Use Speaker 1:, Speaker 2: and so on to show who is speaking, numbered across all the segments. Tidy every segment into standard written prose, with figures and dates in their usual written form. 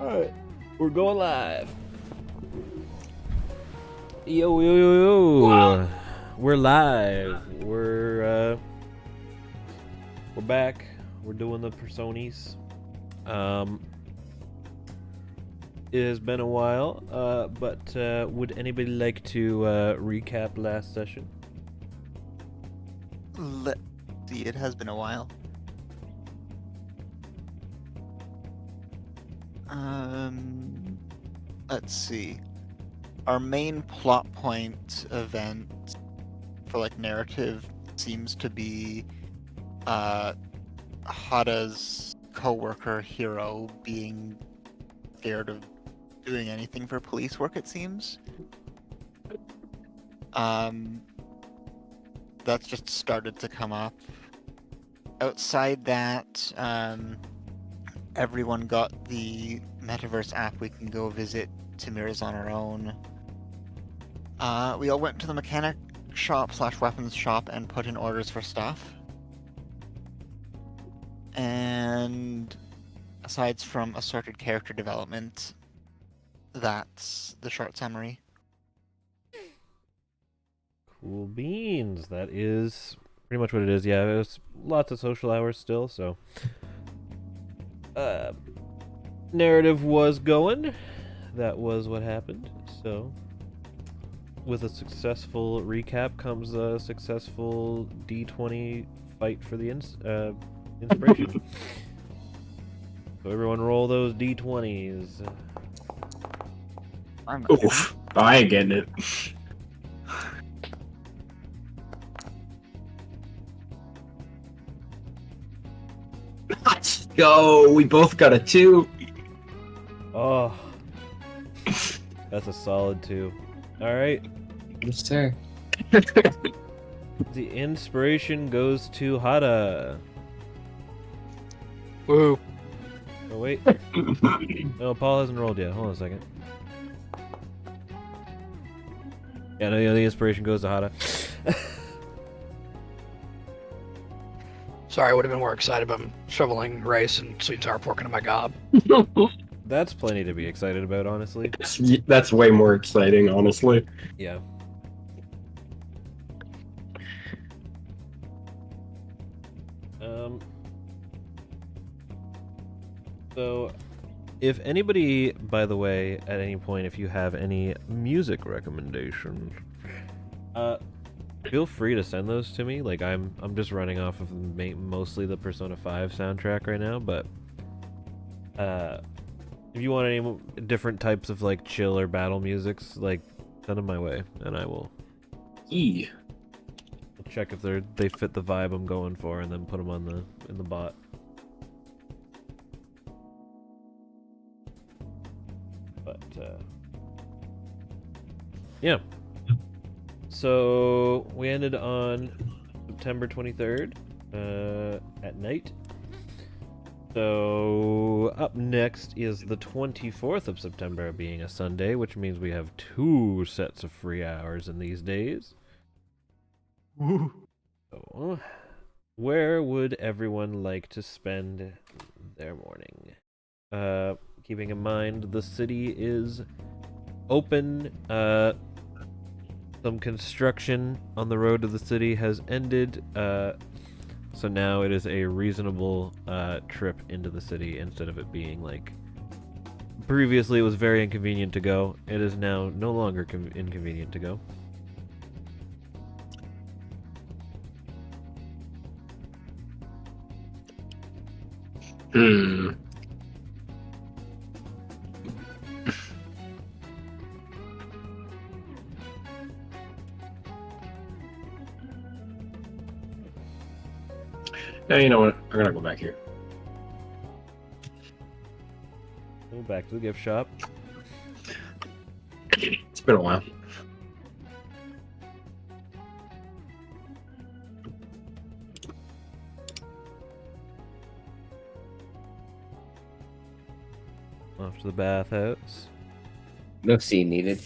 Speaker 1: Alright, we're going live. Yo, yo, yo, yo. We're live. We're back. We're doing the Persones. It has been a while, but would anybody like to recap last session?
Speaker 2: Let's see, it has been a while. Let's see. Our main plot point event for like narrative seems to be Hada's co-worker Hiro being scared of doing anything for police work, it seems. That's just started to come up. Outside that, everyone got the metaverse app. We can go visit Tamira's on our own. We all went to the mechanic shop / weapons shop and put in orders for stuff. And aside from assorted character development, that's the short summary.
Speaker 1: Cool beans. That is pretty much what it is. Yeah, there's lots of social hours still, so narrative was going. That was what happened. So with a successful recap comes a successful D20 fight for the inspiration. So everyone roll those D20s.
Speaker 2: I'm
Speaker 3: Oof, I ain't getting it. Let's go. We both got a 2.
Speaker 1: Oh, that's a solid 2. All right.
Speaker 4: Yes, sir.
Speaker 1: The inspiration goes to Hada.
Speaker 4: Woo.
Speaker 1: Oh, wait. No, Paul hasn't rolled yet. Hold on a second. Yeah, no, the inspiration goes to Hada.
Speaker 5: Sorry, I would have been more excited about shoveling rice and sweet and sour pork into my gob.
Speaker 1: That's plenty to be excited about, honestly.
Speaker 3: That's way more exciting, honestly.
Speaker 1: Yeah. So, if anybody, by the way, at any point, if you have any music recommendations, feel free to send those to me. Like, I'm just running off of mostly the Persona 5 soundtrack right now, but if you want any different types of like chill or battle musics, like send them my way, and I will check if they fit the vibe I'm going for, and then put them on in the bot. But yeah. So we ended on September 23rd at night. So up next is the 24th of September, being a Sunday, which means we have 2 sets of free hours in these days. So, where would everyone like to spend their morning? Keeping in mind the city is open. Some construction on the road to the city has ended. So now it is a reasonable trip into the city, instead of it being like previously it was very inconvenient to go. It is now no longer inconvenient to go.
Speaker 3: Yeah, you know what? I'm gonna go back here.
Speaker 1: Go back to the gift shop.
Speaker 3: It's been a while.
Speaker 1: Off to the bathhouse.
Speaker 4: No scene needed.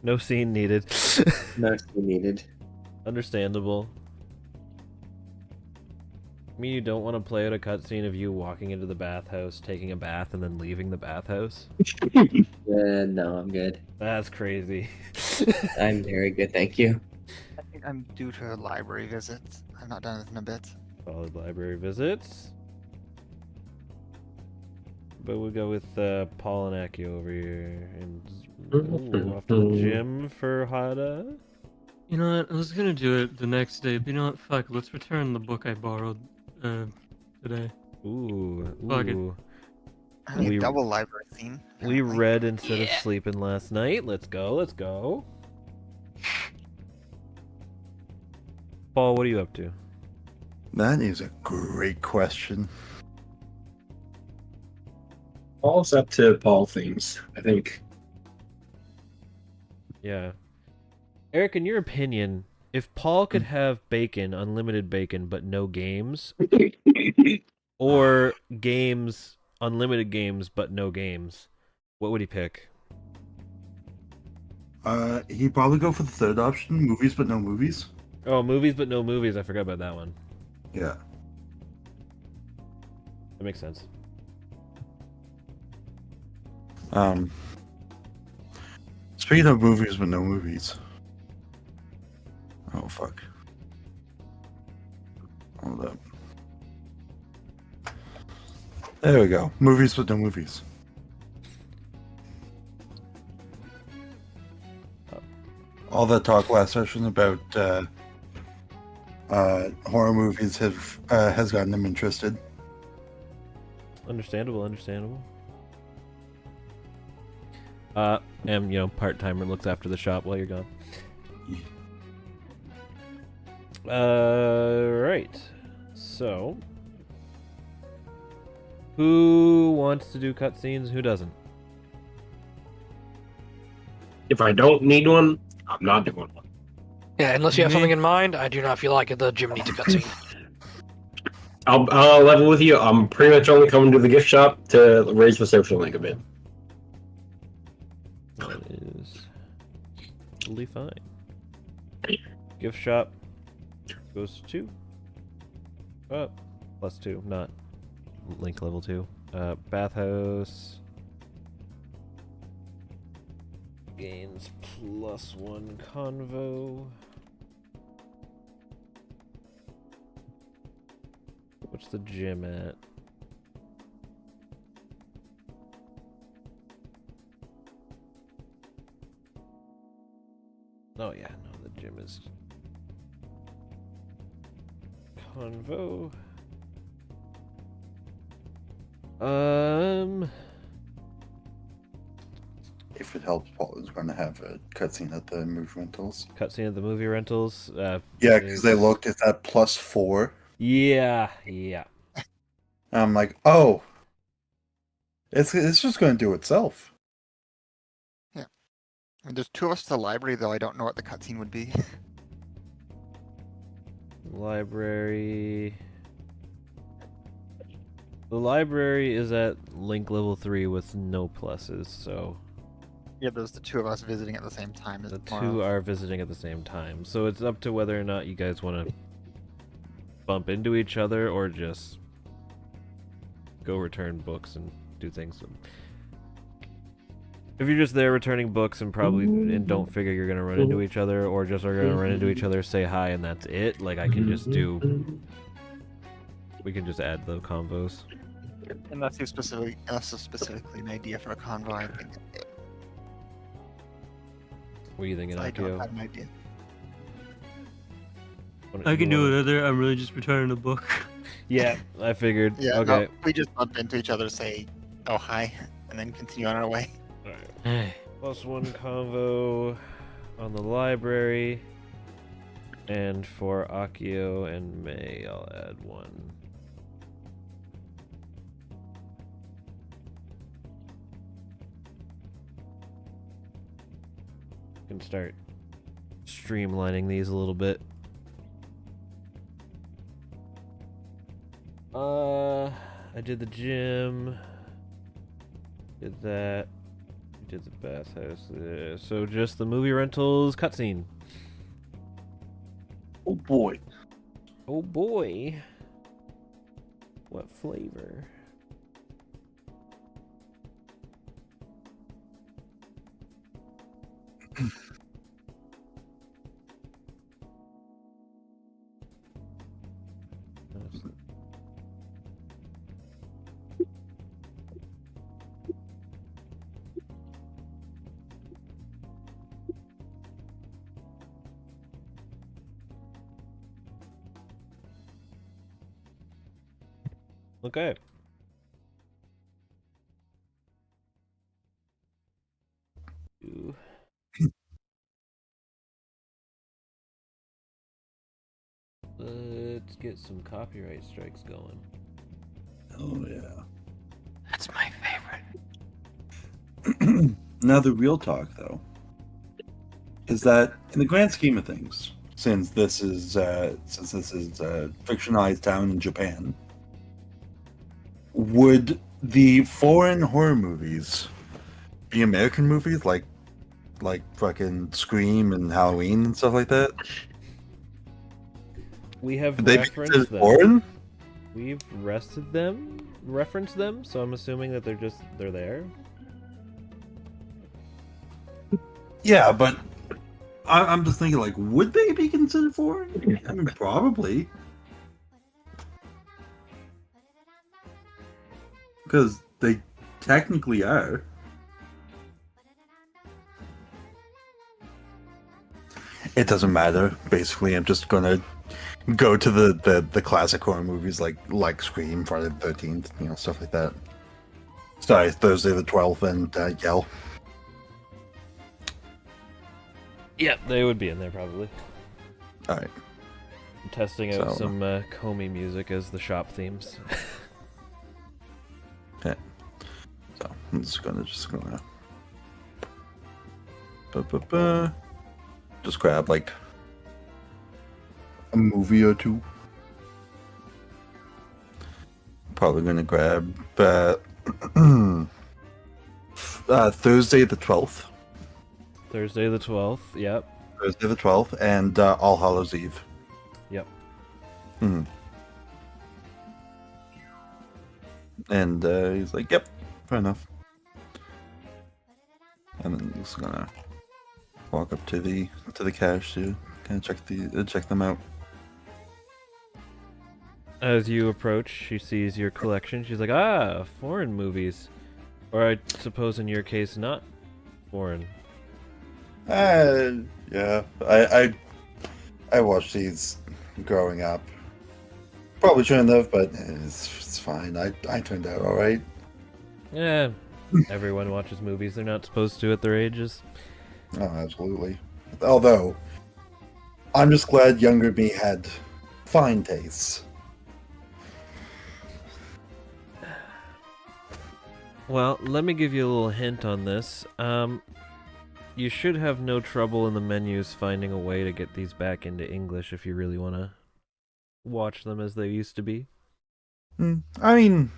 Speaker 1: No scene needed.
Speaker 4: No scene needed.
Speaker 1: Understandable. I mean, you don't want to play out a cutscene of you walking into the bathhouse, taking a bath, and then leaving the bathhouse?
Speaker 4: No, I'm good.
Speaker 1: That's crazy.
Speaker 4: I'm very good, thank you.
Speaker 2: I think I'm due to a library visit. I've not done it in a bit.
Speaker 1: Solid library visits. But we'll go with Paul and Aki over here. And ooh, off to the gym for Hada.
Speaker 6: You know what? I was gonna do it the next day, but you know what? Fuck. Let's return the book I borrowed today.
Speaker 1: Ooh,
Speaker 6: Fuck it.
Speaker 1: ooh.
Speaker 2: I need
Speaker 1: We-
Speaker 2: a double library scene.
Speaker 1: We
Speaker 2: apparently.
Speaker 1: read instead of sleeping last night. Let's go, let's go. Paul, what are you up to?
Speaker 7: That is a great question.
Speaker 3: Paul's up to Paul things, I think.
Speaker 1: Yeah. Eric, in your opinion, if Paul could have bacon, unlimited bacon, but no games, or games, unlimited games, but no games, what would he pick?
Speaker 7: He'd probably go for the third option, movies but no movies.
Speaker 1: Oh, movies, but no movies. I forgot about that one.
Speaker 7: Yeah.
Speaker 1: That makes sense.
Speaker 7: Speaking of movies but no movies. Oh fuck. Hold up. There we go. Movies but no movies. All that talk last session about horror movies has gotten him interested.
Speaker 1: Understandable, understandable. And, you know, part-timer looks after the shop while you're gone. Right. So, who wants to do cutscenes? Who doesn't?
Speaker 3: If I don't need one, I'm not doing one.
Speaker 5: Yeah, unless you have something in mind, I do not feel like the gym needs a cutscene.
Speaker 3: I'll level with you. I'm pretty much only coming to the gift shop to raise the social link a bit.
Speaker 1: That is totally fine. Gift shop goes to 2. Plus 2, not link level 2. Bathhouse gains +1 convo. What's the gym at? Oh yeah, no, the gym is convo.
Speaker 7: If it helps, Paul is going to have a cutscene at the movie rentals.
Speaker 1: Cutscene at the movie rentals.
Speaker 7: Yeah, because they looked at that +4.
Speaker 1: Yeah, yeah.
Speaker 7: I'm like, oh, it's just going to do itself.
Speaker 2: I mean, there's 2 of us to the library, though I don't know what the cutscene would be.
Speaker 1: Library. The library is at link level 3 with no pluses, so
Speaker 2: Yeah, there's the 2 of us visiting at the same time.
Speaker 1: the 2 are visiting at the same time. So it's up to whether or not you guys want to bump into each other or just go return books and do things. If you're just there returning books and don't figure you're gonna run into each other, or just are gonna run into each other, say hi, and that's it. Like I can just do. We can just add the convos.
Speaker 2: Unless you specifically an idea for a convo, I think
Speaker 1: What are you thinking,
Speaker 2: I don't
Speaker 1: Akio?
Speaker 2: have an idea.
Speaker 6: I can do whatever. I'm really just returning the book.
Speaker 1: Yeah, I figured.
Speaker 2: Yeah,
Speaker 1: Okay.
Speaker 2: no, we just bump into each other, say, oh, hi, and then continue on our way.
Speaker 1: +1 convo on the library. And for Akio and May, I'll add 1. Can start streamlining these a little bit. I did the gym. Did that. Did the bathhouse. So just the movie rentals cutscene.
Speaker 7: Oh boy.
Speaker 1: Oh boy. What flavor? Okay. Ooh. Let's get some copyright strikes going.
Speaker 7: Oh yeah.
Speaker 2: That's my favorite.
Speaker 7: Now the real talk, though, is that in the grand scheme of things, since this is a fictionalized town in Japan, would the foreign horror movies be American movies like fucking Scream and Halloween and stuff like that?
Speaker 1: We have
Speaker 7: Would they be
Speaker 1: referenced
Speaker 7: considered
Speaker 1: them.
Speaker 7: foreign?
Speaker 1: We've referenced them, so I'm assuming that they're there.
Speaker 7: Yeah, but I'm just thinking, like, would they be considered foreign? I mean, probably. Because they technically are. It doesn't matter. Basically, I'm just gonna go to the classic horror movies like Scream, Friday the 13th, stuff like that. Sorry, Thursday the 12th, and Yell.
Speaker 1: Yep, they would be in there probably.
Speaker 7: All right.
Speaker 1: I'm testing out
Speaker 7: So-
Speaker 1: some Comey music as the shop themes.
Speaker 7: So I'm just gonna just grab like a movie or two. Probably gonna grab Thursday the 12th.
Speaker 1: Thursday the 12th, yep.
Speaker 7: Thursday the 12th, and All Hallows Eve.
Speaker 1: Yep.
Speaker 7: Hmm. And he's like, "Yep, fair enough." And then he's gonna walk up to the cash to kind of check them out.
Speaker 1: As you approach, she sees your collection. She's like, ah, foreign movies. Or I suppose in your case, not foreign.
Speaker 7: Yeah, I watched these growing up. Probably shouldn't have, but it's fine. I turned out all right.
Speaker 1: Yeah, everyone watches movies they're not supposed to at their ages.
Speaker 7: Oh, absolutely. Although, I'm just glad younger me had fine tastes.
Speaker 1: Well, let me give you a little hint on this. You should have no trouble in the menus finding a way to get these back into English if you really want to watch them as they used to be.
Speaker 7: I mean,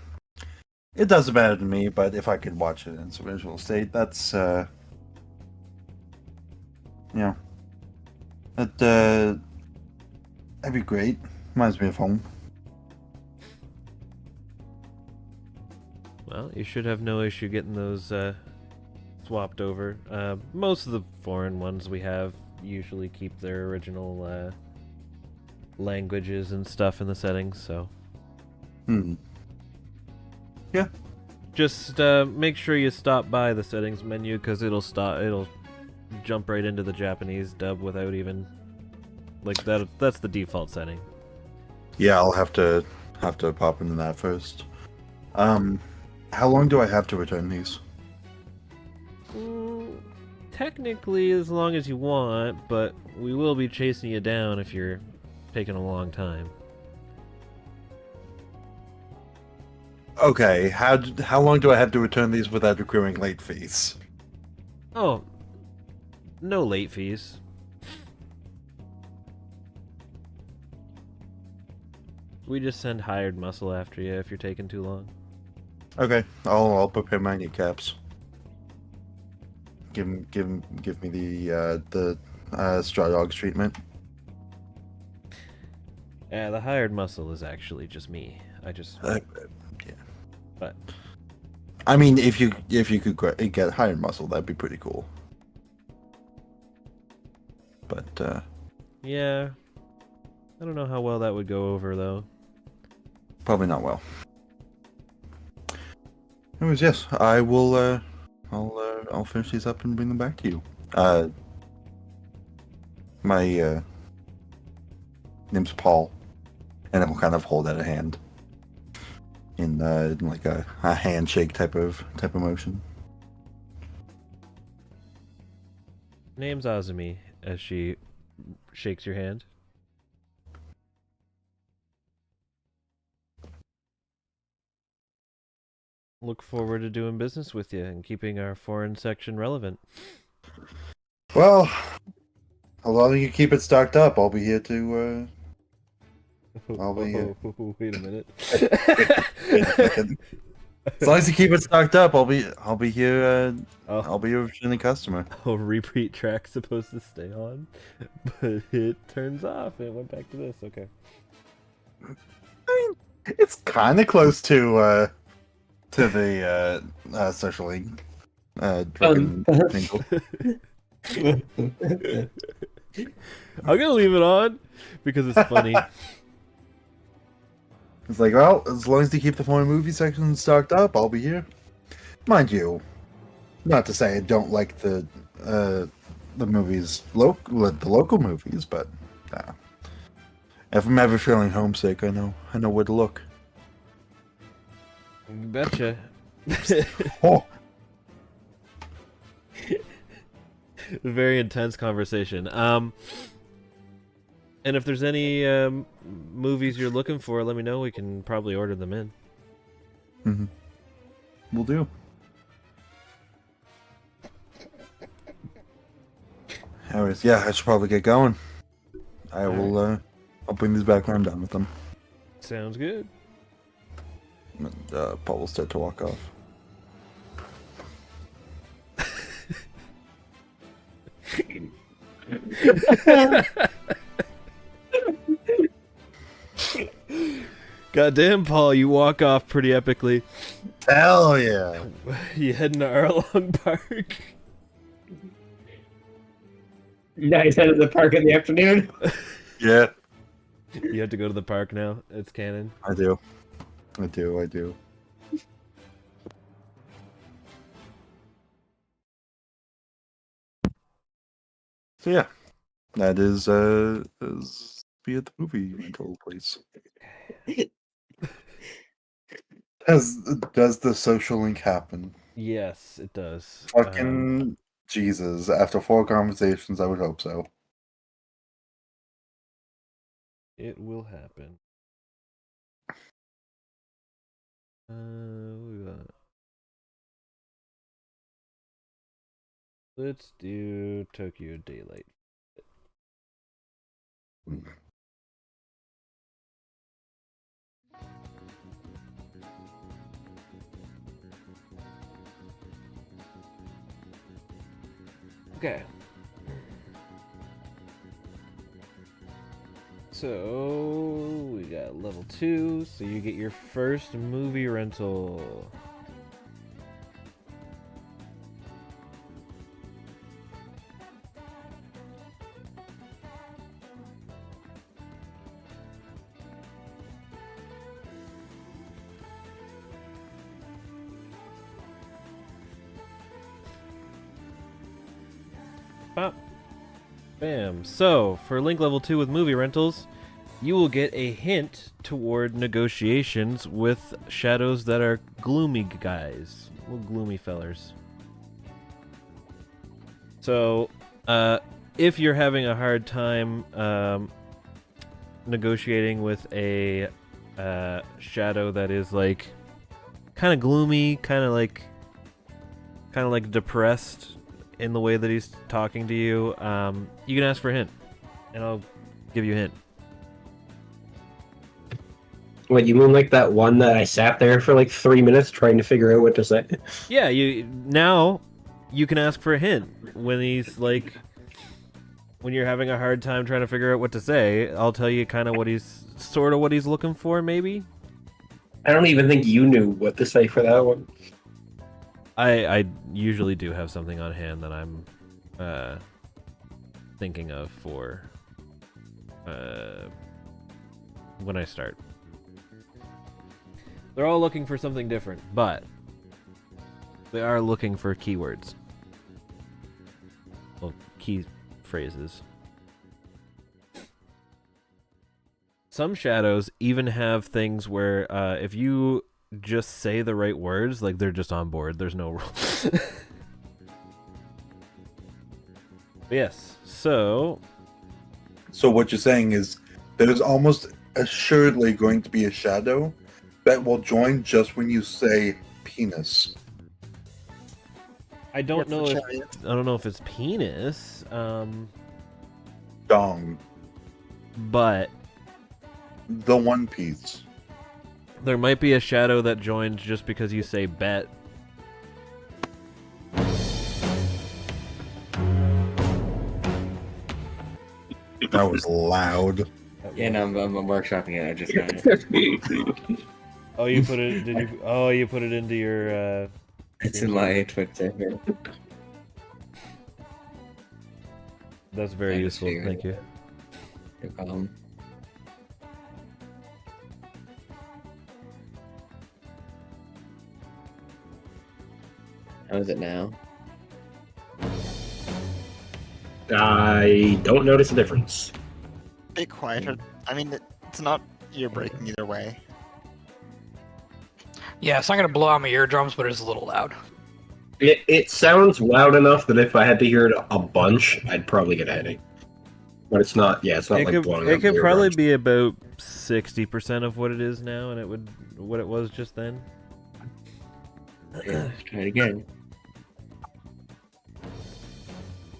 Speaker 7: it doesn't matter to me, but if I could watch it in its original state, that's that'd be great. Reminds me of home.
Speaker 1: Well, you should have no issue getting those swapped over. Most of the foreign ones we have usually keep their original languages and stuff in the settings, so
Speaker 7: Yeah.
Speaker 1: just make sure you stop by the settings menu because it'll jump right into the Japanese dub without even that's the default setting.
Speaker 7: Yeah, I'll have to pop into that first. How long do I have to return these?
Speaker 1: Technically as long as you want, but we will be chasing you down if you're taking a long time.
Speaker 7: Okay, how long do I have to return these without accruing late fees?
Speaker 1: Oh, no late fees. We just send hired muscle after you if you're taking too long.
Speaker 7: Okay, I'll prepare my kneecaps. Give me the straw dogs treatment.
Speaker 1: Yeah, the hired muscle is actually just me. I just,
Speaker 7: Yeah.
Speaker 1: but
Speaker 7: I mean, if you could get hired muscle, that'd be pretty cool. But
Speaker 1: yeah, I don't know how well that would go over though.
Speaker 7: probably not well. Anyways, yes, I will. I'll finish these up and bring them back to you. My name's Paul, and I'll kind of hold out a hand in like a handshake type of motion.
Speaker 1: Name's Azumi, as she shakes your hand. Look forward to doing business with you and keeping our foreign section relevant.
Speaker 7: Well, as long as you keep it stocked up, I'll be here to. I'll be.
Speaker 1: Wait a minute.
Speaker 7: As long as you keep it stocked up, I'll be here.
Speaker 1: Oh.
Speaker 7: I'll be your friendly customer.
Speaker 1: Oh, repeat track supposed to stay on, but it turns off. It went back to this. Okay.
Speaker 7: I mean, it's kind of close to the social link. Frickin' Tinkle.
Speaker 1: I'm gonna leave it on because it's funny.
Speaker 7: It's like, well, as long as you keep the foreign movie section stocked up, I'll be here. Mind you, not to say I don't like the movies, the local movies, but if I'm ever feeling homesick, I know where to look.
Speaker 1: You betcha.
Speaker 7: Oh,
Speaker 1: Very intense conversation. And if there's any movies you're looking for, let me know. We can probably order them in.
Speaker 7: mm-hmm. Will do. Anyways, yeah, I should probably get going. I will. I'll bring these back when I'm done with them.
Speaker 1: Sounds good.
Speaker 7: And, Paul will start to walk off.
Speaker 1: Goddamn, Paul, you walk off pretty epically.
Speaker 7: Hell yeah!
Speaker 1: You heading to Arlong Park?
Speaker 3: Yeah, he's headed to the park in the afternoon.
Speaker 7: Yeah,
Speaker 1: You have to go to the park now. It's canon.
Speaker 7: I do. So yeah, that is be at the movie rental place. Does the social link happen?
Speaker 1: Yes, it does.
Speaker 7: Fucking Jesus! After 4 conversations, I would hope so.
Speaker 1: It will happen. Let's do Tokyo Daylight. Okay. So we got level 2, so you get your first movie rental. Bop. Bam. So, for link level 2 with movie rentals, you will get a hint toward negotiations with shadows that are gloomy guys. Little gloomy fellers. So, if you're having a hard time negotiating with a shadow that is like kind of gloomy, kind of like depressed in the way that he's talking to you, you can ask for a hint, and I'll give you a hint.
Speaker 3: What, you mean like that one that I sat there for like 3 minutes trying to figure out what to say?
Speaker 1: Yeah, now you can ask for a hint when he's like, when you're having a hard time trying to figure out what to say. I'll tell you kind of what he's looking for, maybe.
Speaker 3: I don't even think you knew what to say for that one.
Speaker 1: I usually do have something on hand that I'm thinking of for when I start. They're all looking for something different, but they are looking for keywords. Well, key phrases. Some shadows even have things where if you just say the right words, like they're just on board. There's no rule. Yes, so
Speaker 7: So what you're saying is there's almost assuredly going to be a shadow that will join just when you say penis.
Speaker 1: I don't
Speaker 2: What's
Speaker 1: know
Speaker 2: the
Speaker 1: if
Speaker 2: chariot?
Speaker 1: I don't know if it's penis,
Speaker 7: Dong.
Speaker 1: but
Speaker 7: The One Piece.
Speaker 1: there might be a shadow that joins just because you say bet.
Speaker 7: That was loud.
Speaker 4: Yeah, no, I'm workshopping it. I just got it.
Speaker 1: Oh, you put it? Did you? Oh, you put it into your.
Speaker 4: It's in my Twitch server.
Speaker 1: That's very
Speaker 4: I just
Speaker 1: useful.
Speaker 4: figured
Speaker 1: Thank you.
Speaker 4: No problem. How is it now?
Speaker 3: I don't notice a difference.
Speaker 2: Bit quieter. I mean, it's not ear breaking either way.
Speaker 5: Yeah, it's not gonna blow out my eardrums, but it's a little loud.
Speaker 3: It sounds loud enough that if I had to hear it a bunch, I'd probably get a headache. But it's not. Yeah, it's not like blowing
Speaker 1: It
Speaker 3: out
Speaker 1: could
Speaker 3: my
Speaker 1: probably
Speaker 3: eardrums.
Speaker 1: be about 60% of what it is now, and it would what it was just then.
Speaker 4: Yeah, let's try it again.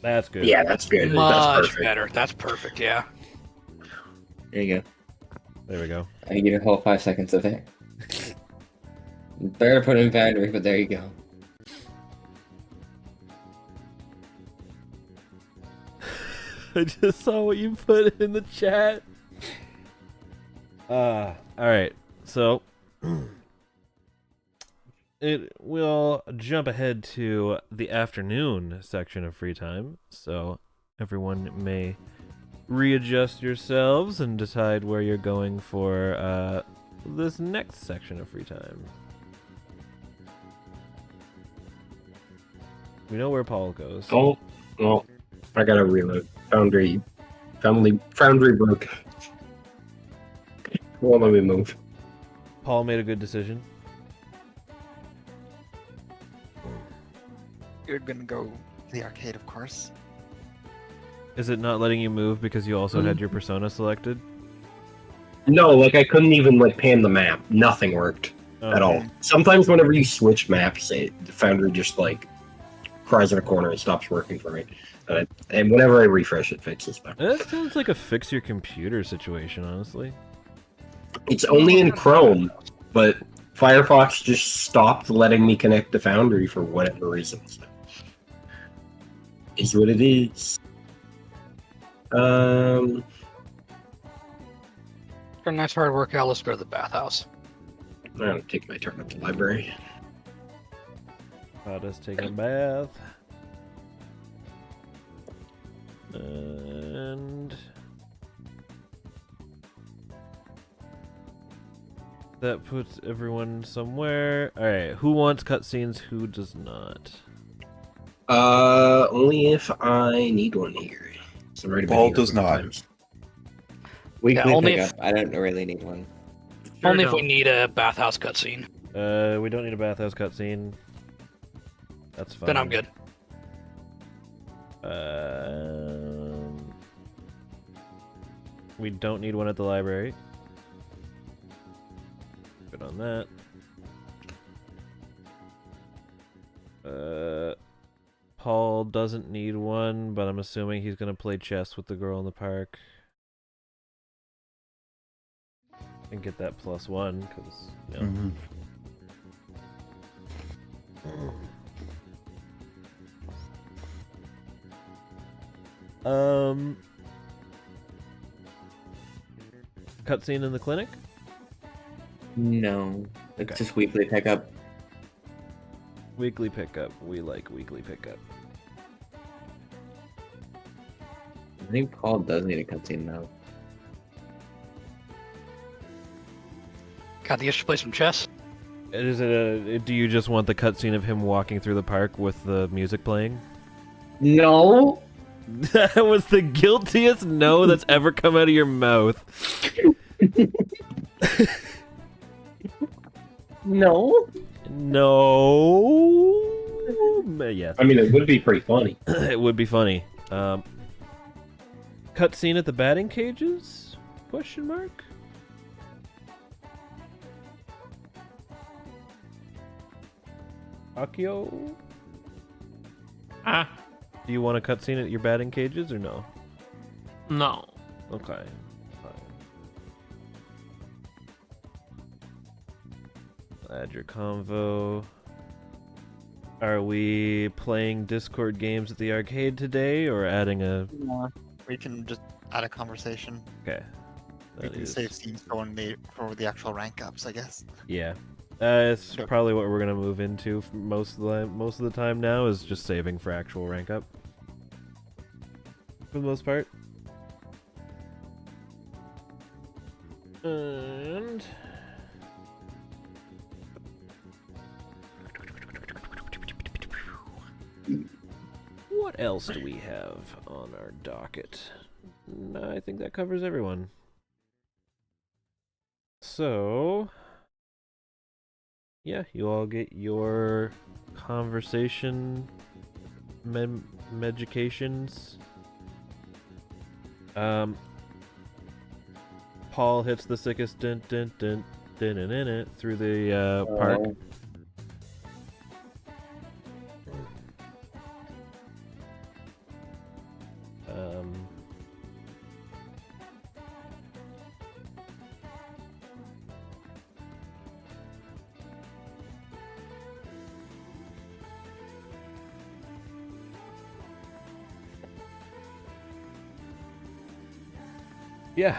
Speaker 1: That's good.
Speaker 3: Yeah, that's good. That's
Speaker 5: Much
Speaker 3: perfect.
Speaker 5: better. That's perfect. Yeah.
Speaker 4: There you go.
Speaker 1: There we go.
Speaker 4: I can give you a whole 5 seconds of it. Better put in Foundry, but there you go.
Speaker 1: I just saw what you put in the chat. All right. So we'll jump ahead to the afternoon section of free time, so everyone may readjust yourselves and decide where you're going for this next section of free time. We know where Paul goes.
Speaker 3: Oh, well, I gotta reload. Foundry broke. Well, let me move.
Speaker 1: Paul made a good decision.
Speaker 2: You're gonna go to the arcade, of course.
Speaker 1: Is it not letting you move because you also had your persona selected?
Speaker 3: No, like I couldn't even like pan the map. Nothing worked at all. Sometimes whenever you switch maps, the Foundry just like cries in a corner and stops working for me. And whenever I refresh, it fixes that.
Speaker 1: That sounds like a fix your computer situation, honestly.
Speaker 3: It's only in Chrome, but Firefox just stopped letting me connect to Foundry for whatever reason. So. Is what it is.
Speaker 5: After a nice hard workout, let's go to the bathhouse.
Speaker 3: I'm gonna take my turn at the library.
Speaker 1: I'll just take a bath. And that puts everyone somewhere. Alright, who wants cutscenes, who does not?
Speaker 3: Only if I need one here. So I'm already been
Speaker 7: Paul
Speaker 3: here
Speaker 7: does
Speaker 3: a couple
Speaker 7: not.
Speaker 3: times.
Speaker 4: Weekly
Speaker 5: only
Speaker 4: pickup.
Speaker 5: if-
Speaker 4: I don't really need one.
Speaker 6: Sure
Speaker 5: Only if we
Speaker 6: don't.
Speaker 5: need a bathhouse cutscene.
Speaker 1: We don't need a bathhouse cutscene. That's fine.
Speaker 5: Then I'm good.
Speaker 1: We don't need one at the library. Good on that. Paul doesn't need one, but I'm assuming he's gonna play chess with the girl in the park. And get that +1, because, you know.
Speaker 7: Mhm.
Speaker 1: Cutscene in the clinic?
Speaker 4: No, it's
Speaker 1: Okay.
Speaker 4: just weekly pickup.
Speaker 1: Weekly pickup. We like weekly pickup.
Speaker 4: I think Paul does need a cutscene now.
Speaker 5: Got the itch to play some chess.
Speaker 1: Do you just want the cutscene of him walking through the park with the music playing?
Speaker 4: No.
Speaker 1: That was the guiltiest no that's ever come out of your mouth.
Speaker 4: No.
Speaker 1: No. Yes.
Speaker 3: I mean, it would be pretty funny.
Speaker 1: It would be funny. Cutscene at the batting cages? Question mark. Akio? Do you want a cutscene at your batting cages or no?
Speaker 6: No.
Speaker 1: Okay. Fine. Add your convo. Are we playing Discord games at the arcade today, or adding a...
Speaker 2: We can just add a conversation.
Speaker 1: Okay.
Speaker 2: We
Speaker 1: That
Speaker 2: can
Speaker 1: is...
Speaker 2: save scenes for the actual rank ups, I guess.
Speaker 1: Yeah. It's
Speaker 2: Sure.
Speaker 1: probably what we're gonna move into most of the time now, is just saving for actual rank up. For the most part. And... what else do we have on our docket? No, I think that covers everyone. So... yeah, you all get your conversation medications. Paul hits the sickest dun dun dun dun dun dun, dun through the park. Yeah,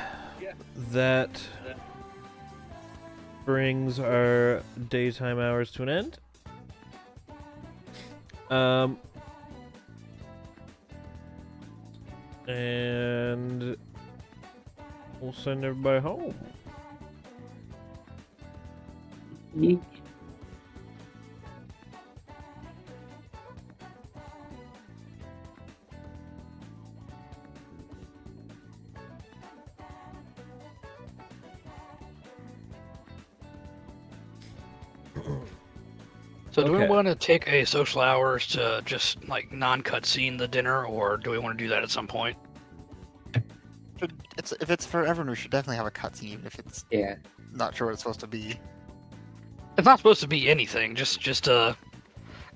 Speaker 1: that brings our daytime hours to an end. And we'll send everybody home.
Speaker 5: So do we
Speaker 1: Okay.
Speaker 5: want to take a social hours to just like non-cutscene the dinner, or do we want to do that at some point?
Speaker 2: If it's for everyone, we should definitely have a cutscene, even if it's
Speaker 4: Yeah.
Speaker 2: not sure what it's supposed to be.
Speaker 5: It's not supposed to be anything. Just an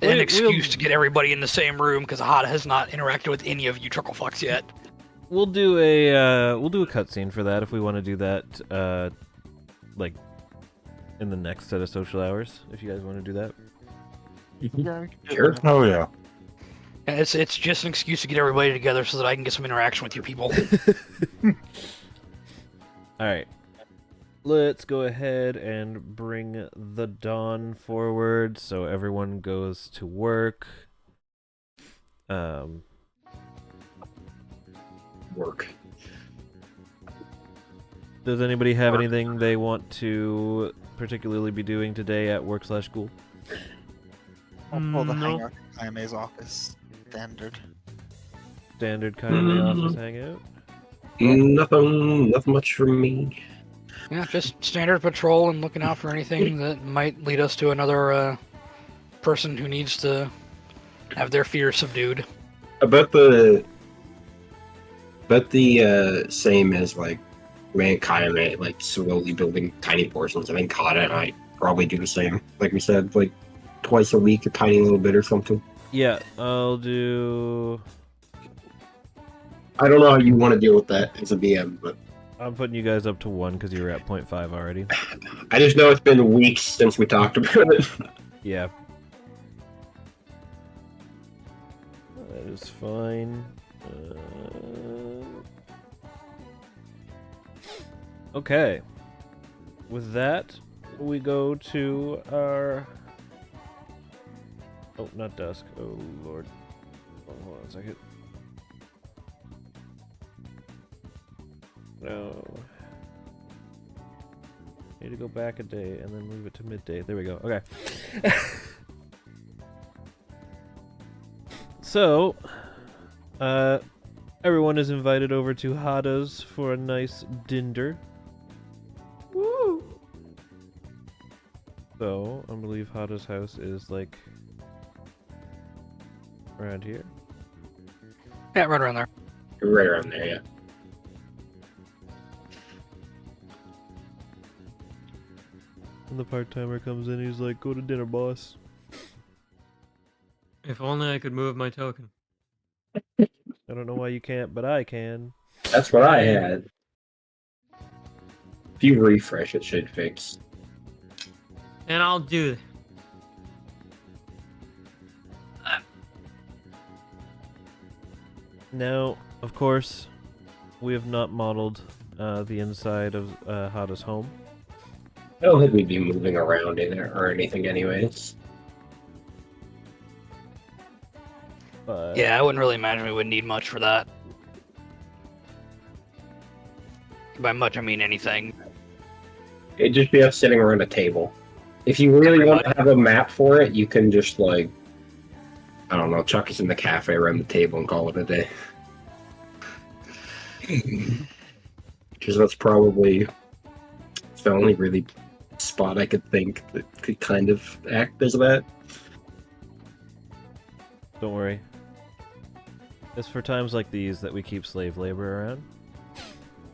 Speaker 5: excuse to get everybody in the same room because Hada has not interacted with any of you trucklefucks yet.
Speaker 1: We'll do a cutscene for that if we want to do that. Like in the next set of social hours, if you guys want to do that.
Speaker 2: Yeah, we can do
Speaker 3: Sure.
Speaker 2: it.
Speaker 7: Oh yeah.
Speaker 5: And it's just an excuse to get everybody together so that I can get some interaction with you people.
Speaker 1: All right. Let's go ahead and bring the dawn forward so everyone goes to work.
Speaker 3: Work.
Speaker 1: Does anybody have anything they want to particularly be doing today at work/school?
Speaker 2: I'll pull the
Speaker 6: No.
Speaker 2: hangout to IMA's office. Standard.
Speaker 1: Standard kind of office hangout?
Speaker 3: Nothing much from me.
Speaker 5: Yeah, just standard patrol and looking out for anything that might lead us to another person who needs to have their fears subdued.
Speaker 3: About the same as like me and Kayame, like slowly building tiny portions. I think Kata and I probably do the same. Like we said, like twice a week, a tiny little bit or something.
Speaker 1: Yeah, I'll do...
Speaker 3: I don't know how you want to deal with that as a DM, but
Speaker 1: I'm putting you guys up to 1 because you were at 0.5 already.
Speaker 3: I just know it's been weeks since we talked about it.
Speaker 1: Yeah. That is fine. Okay. With that, we go to our. Oh, not dusk. Oh lord. Oh, hold on a second. No. Need to go back a day and then move it to midday. There we go. Okay. So, everyone is invited over to Hada's for a nice dinner. Woo! So, I believe Hada's house is like around here.
Speaker 5: Yeah, right around there.
Speaker 3: Right around there, yeah.
Speaker 1: And the part-timer comes in, he's like, "Go to dinner, boss."
Speaker 6: If only I could move my token.
Speaker 1: I don't know why you can't, but I can.
Speaker 3: That's what I had. If you refresh, it should fix.
Speaker 6: And I'll do it.
Speaker 1: Now, of course, we have not modeled the inside of Hada's home.
Speaker 3: I don't think we'd be moving around in there or anything anyways.
Speaker 1: But
Speaker 5: Yeah, I wouldn't really imagine we would need much for that. By much, I mean anything.
Speaker 3: It'd just be us sitting around a table. If you really
Speaker 5: Pretty
Speaker 3: want to have a map for it, you can just, like, I don't know, chuck us in the cafe around the table and call it a day. Because that's probably the only really spot I could think that could kind of act as that.
Speaker 1: don't worry. It's for times like these that we keep slave labor around.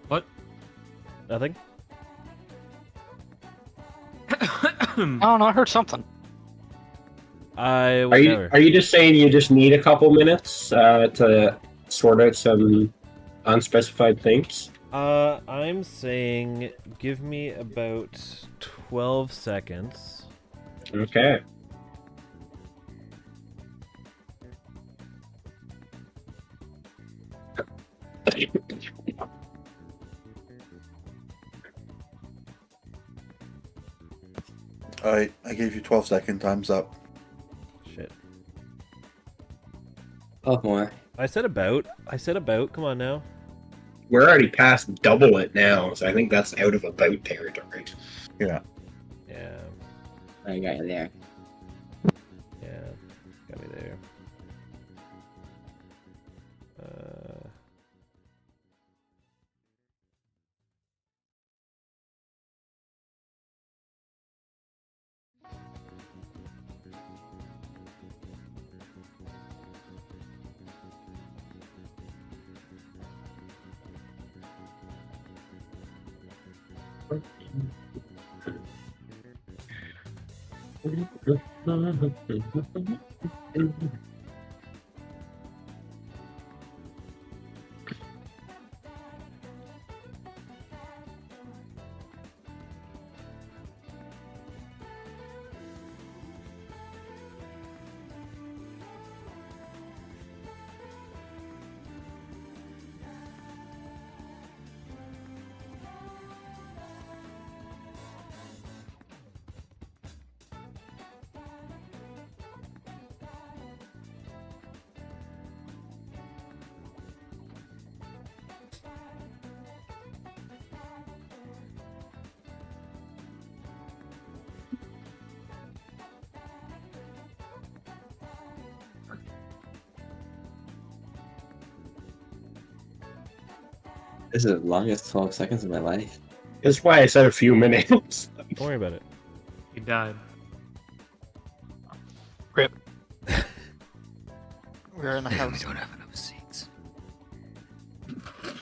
Speaker 6: What?
Speaker 1: Nothing?
Speaker 5: I don't know, I heard something.
Speaker 1: I would
Speaker 3: Are you
Speaker 1: never.
Speaker 3: are you just saying you just need a couple minutes to sort out some unspecified things?
Speaker 1: I'm saying give me about 12 seconds.
Speaker 3: Okay.
Speaker 7: Alright, I gave you 12-second. Time's up.
Speaker 1: Shit.
Speaker 4: Oh, more.
Speaker 1: I said about. I said about. Come on now.
Speaker 3: We're already past double it now, so I think that's out of about territory.
Speaker 1: Yeah.
Speaker 4: I got you there.
Speaker 1: Yeah. Got me there.
Speaker 4: This is the longest 12 seconds of my life.
Speaker 3: That's why I said a few minutes.
Speaker 1: Don't worry about it.
Speaker 6: He died.
Speaker 5: Rip.
Speaker 2: We're in the house
Speaker 4: We don't have enough seats.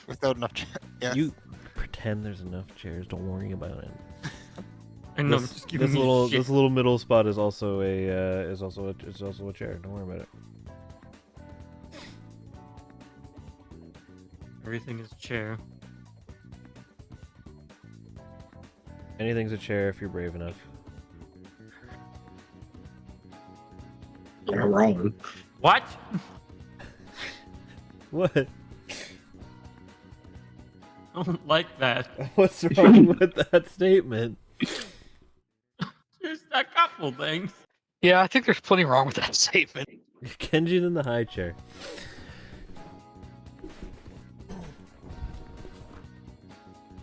Speaker 2: without enough. Yes.
Speaker 1: You pretend there's enough chairs. Don't worry about it.
Speaker 6: I know,
Speaker 1: This,
Speaker 6: just giving
Speaker 1: this
Speaker 6: me
Speaker 1: little
Speaker 6: shit.
Speaker 1: this little middle spot is also a chair. Don't worry about it.
Speaker 6: Everything is chair.
Speaker 1: Anything's a chair if you're brave enough.
Speaker 3: You're wrong.
Speaker 6: What?
Speaker 1: What?
Speaker 6: I don't like that.
Speaker 1: What's wrong with that statement?
Speaker 6: awful, thanks.
Speaker 5: Yeah, I think there's plenty wrong with that statement.
Speaker 1: Kenji's in the high chair.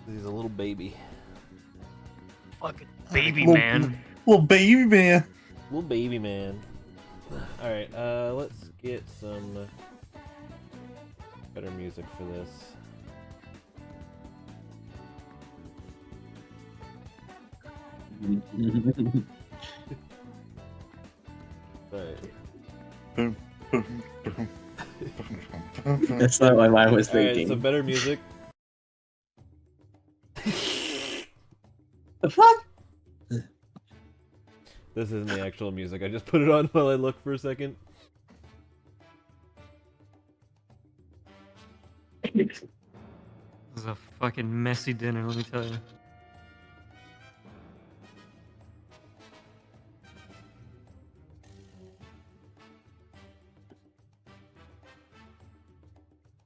Speaker 1: He's a little baby.
Speaker 6: Fucking baby
Speaker 7: Little-
Speaker 6: man.
Speaker 7: Little baby man.
Speaker 1: Little baby man. Alright, let's get some better music for this. Alright.
Speaker 4: That's not what I was
Speaker 1: Alright,
Speaker 4: thinking.
Speaker 1: so better music.
Speaker 4: The fuck?
Speaker 1: This isn't the actual music. I just put it on while I look for a second.
Speaker 6: This is a fucking messy dinner, let me tell you.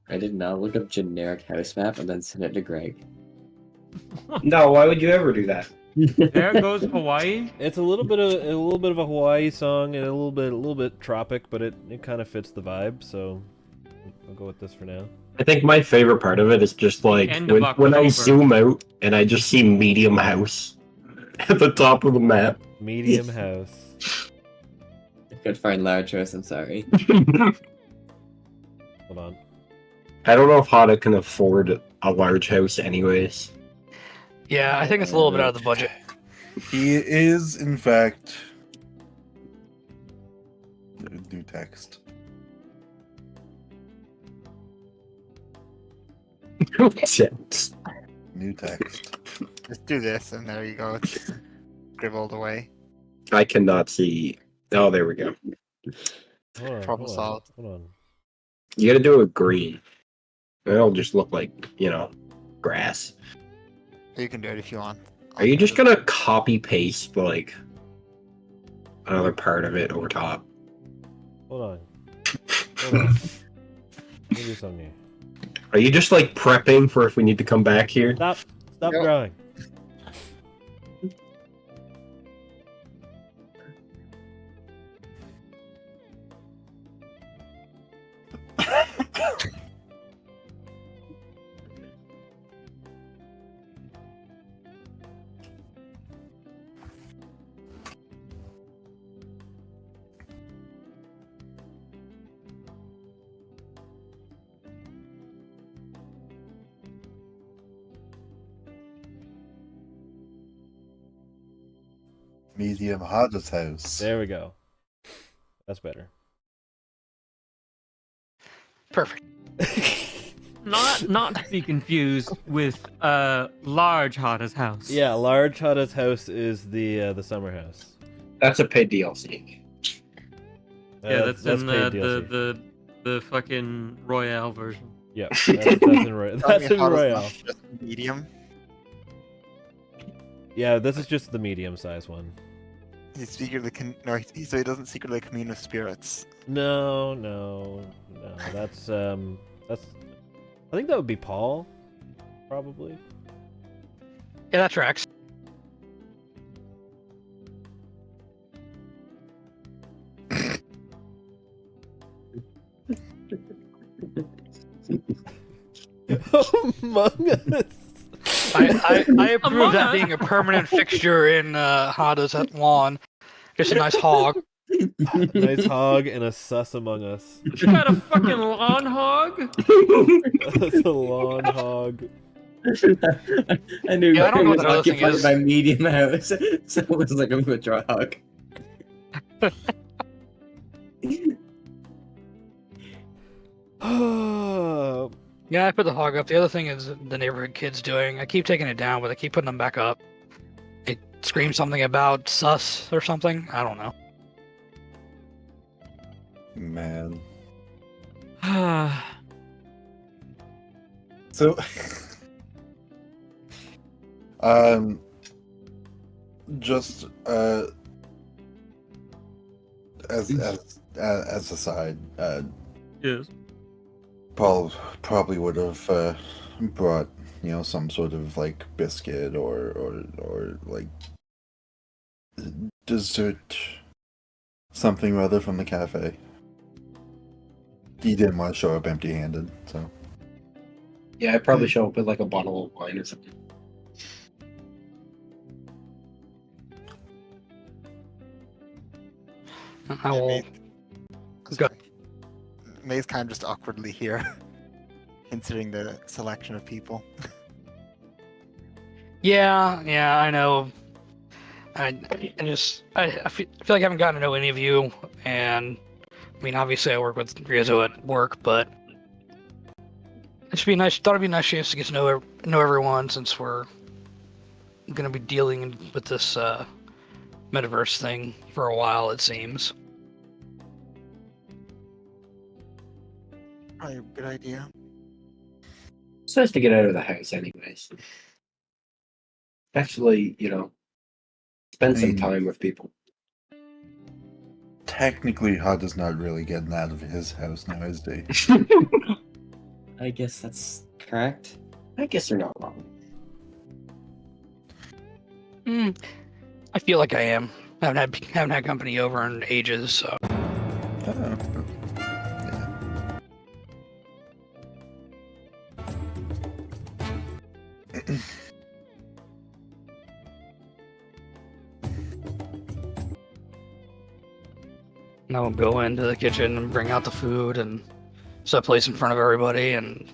Speaker 4: I did not look up generic house map and then send it to Greg.
Speaker 3: No, why would you ever do that?
Speaker 6: There goes Hawaii.
Speaker 1: It's a little bit of a Hawaii song and a little bit tropic, but it kind of fits the vibe. So I'll go with this for now.
Speaker 3: I think my favorite part of it is just like
Speaker 6: End of
Speaker 3: when I
Speaker 6: October.
Speaker 3: zoom out and I just see medium house at the top of the map.
Speaker 1: Medium house.
Speaker 4: I could find large house, I'm sorry.
Speaker 1: Hold on.
Speaker 3: I don't know if Hada can afford a large house anyways.
Speaker 5: Yeah, I think it's a little bit out of the budget.
Speaker 7: He is, in fact, new text. New text.
Speaker 2: Just do this, and there you go. It's scribbled away.
Speaker 3: I cannot see. Oh, there we go.
Speaker 1: Hold on.
Speaker 2: Problem
Speaker 1: hold on,
Speaker 2: solved.
Speaker 1: Hold on.
Speaker 3: You gotta do it with green. It'll just look like, grass.
Speaker 2: You can do it if you want.
Speaker 3: Are you just gonna copy paste like another part of it over top?
Speaker 1: Hold on. Hold on. Let me do something here.
Speaker 3: Are you just like prepping for if we need to come back here?
Speaker 1: Stop
Speaker 2: Yep.
Speaker 1: drawing.
Speaker 7: Medium Hada's house.
Speaker 1: There we go. That's better.
Speaker 5: Perfect.
Speaker 6: Not to be confused with large Hada's house.
Speaker 1: Yeah, large Hada's house is the summer house.
Speaker 3: That's a paid DLC.
Speaker 6: Yeah, that's in
Speaker 1: paid DLC.
Speaker 6: the fucking Royale version.
Speaker 1: Yeah, that's in Royale. That's in Royale.
Speaker 2: Just medium.
Speaker 1: Yeah, this is just the medium-sized one.
Speaker 2: He secretly so he doesn't secretly commune with spirits.
Speaker 1: No. That's I think that would be Paul, probably.
Speaker 5: Yeah, that tracks.
Speaker 1: Among Us.
Speaker 5: I approve
Speaker 6: Among
Speaker 5: that
Speaker 6: Us.
Speaker 5: being a permanent fixture in Hada's lawn. Just a nice hog.
Speaker 1: Nice hog and a sus Among Us.
Speaker 6: You got a fucking lawn hog?
Speaker 1: That's a lawn hog.
Speaker 4: I knew
Speaker 5: Yeah, I don't know
Speaker 4: Greg was
Speaker 5: what that other thing
Speaker 4: occupied
Speaker 5: is.
Speaker 4: by medium house, so it was like a draw hog.
Speaker 5: Yeah, I put the hog up. The other thing is the neighborhood kids doing. I keep taking it down, but I keep putting them back up. It screams something about sus or something. I don't know.
Speaker 7: Man. So, just as a side,
Speaker 6: Yes.
Speaker 7: Paul probably would have brought some sort of like biscuit or like dessert, something or other from the cafe. He didn't want to show up empty-handed, so.
Speaker 3: Yeah, I'd probably show up with like a bottle of wine or something.
Speaker 5: I will. Go.
Speaker 2: May's kind of just awkwardly here, considering the selection of people.
Speaker 5: Yeah, I know. I feel like I haven't gotten to know any of you, and I mean, obviously I work with Riozo at work, but it should be nice. Thought it'd be a nice chance to get to know everyone since we're gonna be dealing with this metaverse thing for a while, it seems.
Speaker 2: Probably a good idea.
Speaker 3: It's nice to get out of the house, anyways. Actually, spend some time with people.
Speaker 7: Technically, Hud is not really getting out of his house now, is he?
Speaker 4: I guess that's correct.
Speaker 3: I guess they're not wrong.
Speaker 5: I feel like I am. Haven't had company over in ages, so.
Speaker 7: Oh, yeah.
Speaker 5: And I'll go into the kitchen and bring out the food and set a place in front of everybody and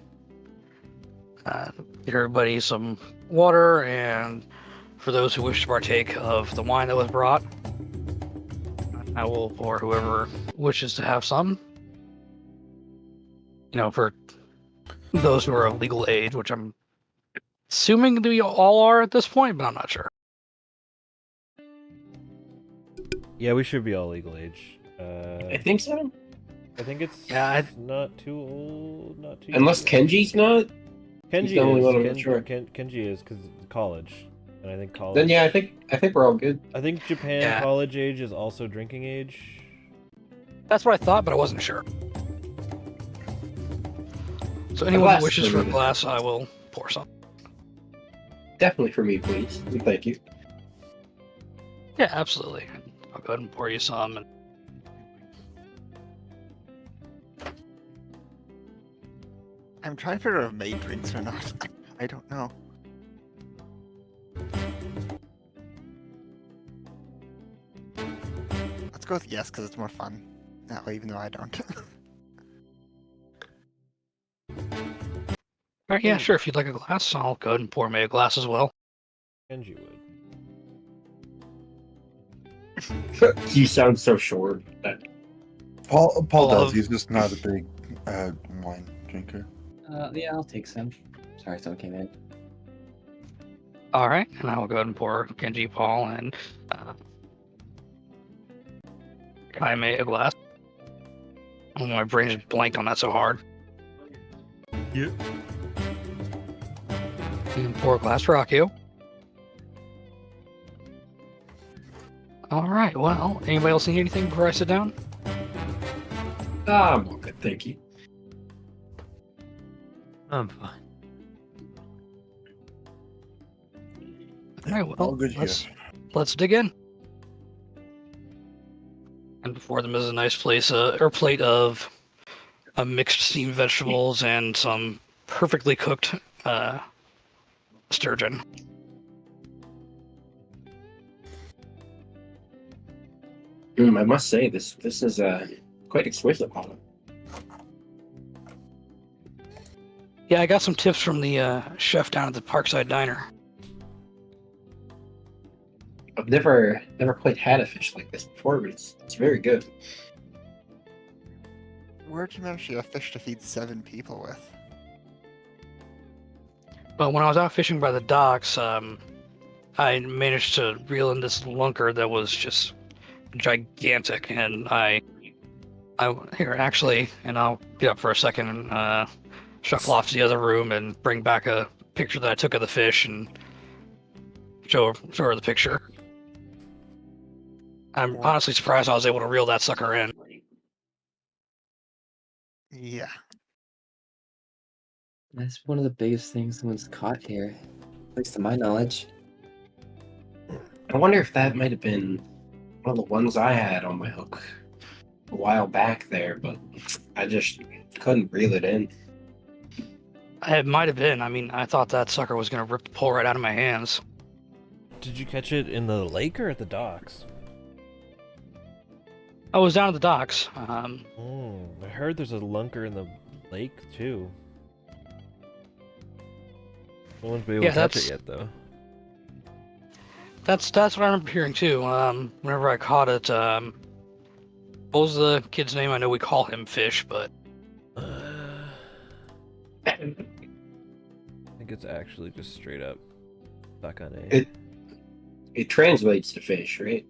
Speaker 5: get everybody some water, and for those who wish to partake of the wine that was brought, I will pour whoever wishes to have some. For those who are of legal age, which I'm assuming we all are at this point, but I'm not sure.
Speaker 1: Yeah, we should be all legal age.
Speaker 3: I think so.
Speaker 1: I think it's not too old, not too.
Speaker 3: Unless Kenji's not.
Speaker 1: Kenji
Speaker 3: he's the only one I'm
Speaker 1: is.
Speaker 3: not sure.
Speaker 1: Kenji is because college, and I think college.
Speaker 3: Then yeah, I think we're all good.
Speaker 1: I think Japan college age is also drinking age.
Speaker 5: That's what I thought, but I wasn't sure. So anyone who wishes for a glass, I will pour some.
Speaker 3: Definitely for me, please. And thank you.
Speaker 5: Yeah, absolutely. I'll go ahead and pour you some. And
Speaker 2: I'm trying to figure out if May drinks or not. I don't know. Let's go with yes, because it's more fun. That way, even though I don't.
Speaker 5: Alright, yeah, sure. If you'd like a glass, I'll go ahead and pour May a glass as well.
Speaker 1: Kenji would.
Speaker 3: You sound so short.
Speaker 7: Paul does. He's just not a big wine drinker.
Speaker 4: Yeah, I'll take some. Sorry, someone came in.
Speaker 5: Alright, and I will go ahead and pour Kenji, Paul, and Kaime a glass. Oh, my brain just blanked on that so hard.
Speaker 6: Yep.
Speaker 5: And pour a glass for Akio. Alright, well, anybody else need anything before I sit down?
Speaker 3: I'm all good, thank you.
Speaker 6: I'm fine.
Speaker 5: Alright, well,
Speaker 7: All good here.
Speaker 5: let's dig in. And before them is a nice plate of mixed steamed vegetables and some perfectly cooked sturgeon.
Speaker 3: I must say this is quite exquisite, Paula.
Speaker 5: Yeah, I got some tips from the chef down at the Parkside Diner.
Speaker 3: I've never quite had a fish like this before, but it's very good.
Speaker 2: Where'd you manage to get a fish to feed 7 people with?
Speaker 5: But when I was out fishing by the docks, I managed to reel in this lunker that was just gigantic, and I here actually, and I'll get up for a second and shuffle off to the other room and bring back a picture that I took of the fish and show her the picture. I'm honestly surprised I was able to reel that sucker in.
Speaker 2: Yeah.
Speaker 4: That's one of the biggest things someone's caught here, at least to my knowledge.
Speaker 3: I wonder if that might have been one of the ones I had on my hook a while back there, but I just couldn't reel it in.
Speaker 5: It might have been. I mean, I thought that sucker was gonna rip the pole right out of my hands.
Speaker 1: Did you catch it in the lake or at the docks?
Speaker 5: I was down at the docks.
Speaker 1: I heard there's a lunker in the lake too. No one's been able
Speaker 5: Yeah,
Speaker 1: to catch
Speaker 5: that's-
Speaker 1: it yet, though.
Speaker 5: That's what I remember hearing too. Whenever I caught it, what was the kid's name? I know we call him Fish, but
Speaker 1: I think it's actually just straight up stuck on A.
Speaker 3: It translates to fish, right?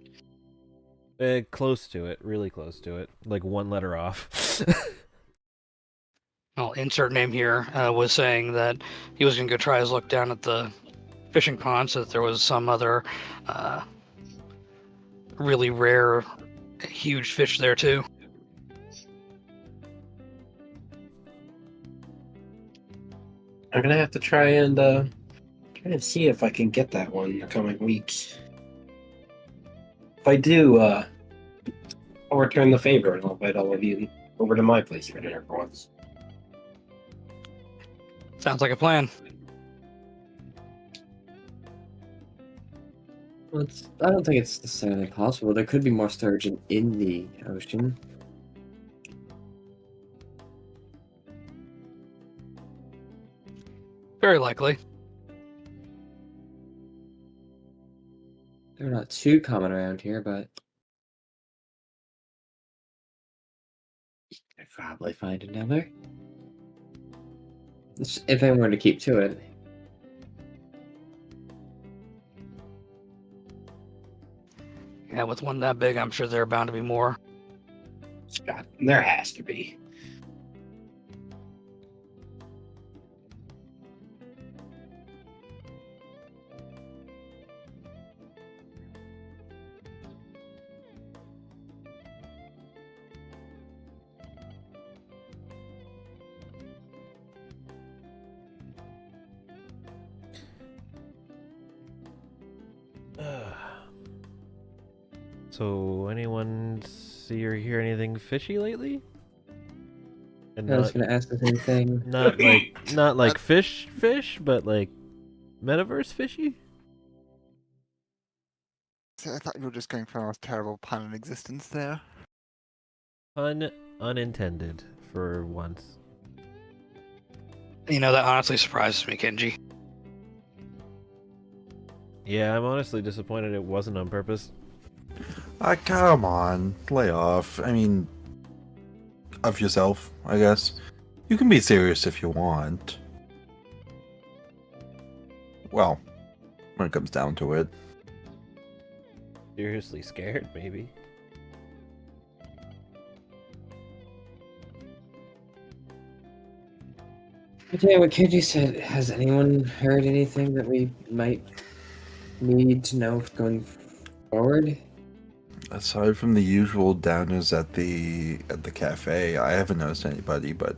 Speaker 1: Close to it, really close to it. Like one letter off.
Speaker 5: well, insert name here was saying that he was gonna go try his luck down at the fishing pond, so that there was some other really rare, huge fish there too.
Speaker 3: I'm gonna have to try and see if I can get that one in the coming weeks. If I do, I'll return the favor and I'll invite all of you over to my place for dinner for once.
Speaker 5: Sounds like a plan.
Speaker 4: Well, I don't think it's necessarily possible. There could be more sturgeon in the ocean.
Speaker 5: Very likely.
Speaker 4: They're not too common around here, but you could probably find another. If I were to keep to it.
Speaker 5: Yeah, with one that big, I'm sure there are bound to be more.
Speaker 3: Scott, there has to be.
Speaker 1: So, anyone see or hear anything fishy lately? And
Speaker 4: I was going to ask the same thing.
Speaker 1: not like fish, but like metaverse fishy.
Speaker 2: So I thought you were just going for the most terrible pun in existence there.
Speaker 1: Pun unintended for once.
Speaker 5: You know, that honestly surprises me, Kenji.
Speaker 1: Yeah, I'm honestly disappointed it wasn't on purpose.
Speaker 7: Come on, lay off. I mean, of yourself, I guess. You can be serious if you want. Well, when it comes down to it.
Speaker 1: Seriously scared, maybe.
Speaker 4: But yeah, what Kenji said, has anyone heard anything that we might need to know going forward?
Speaker 7: Aside from the usual downers at the cafe, I haven't noticed anybody, but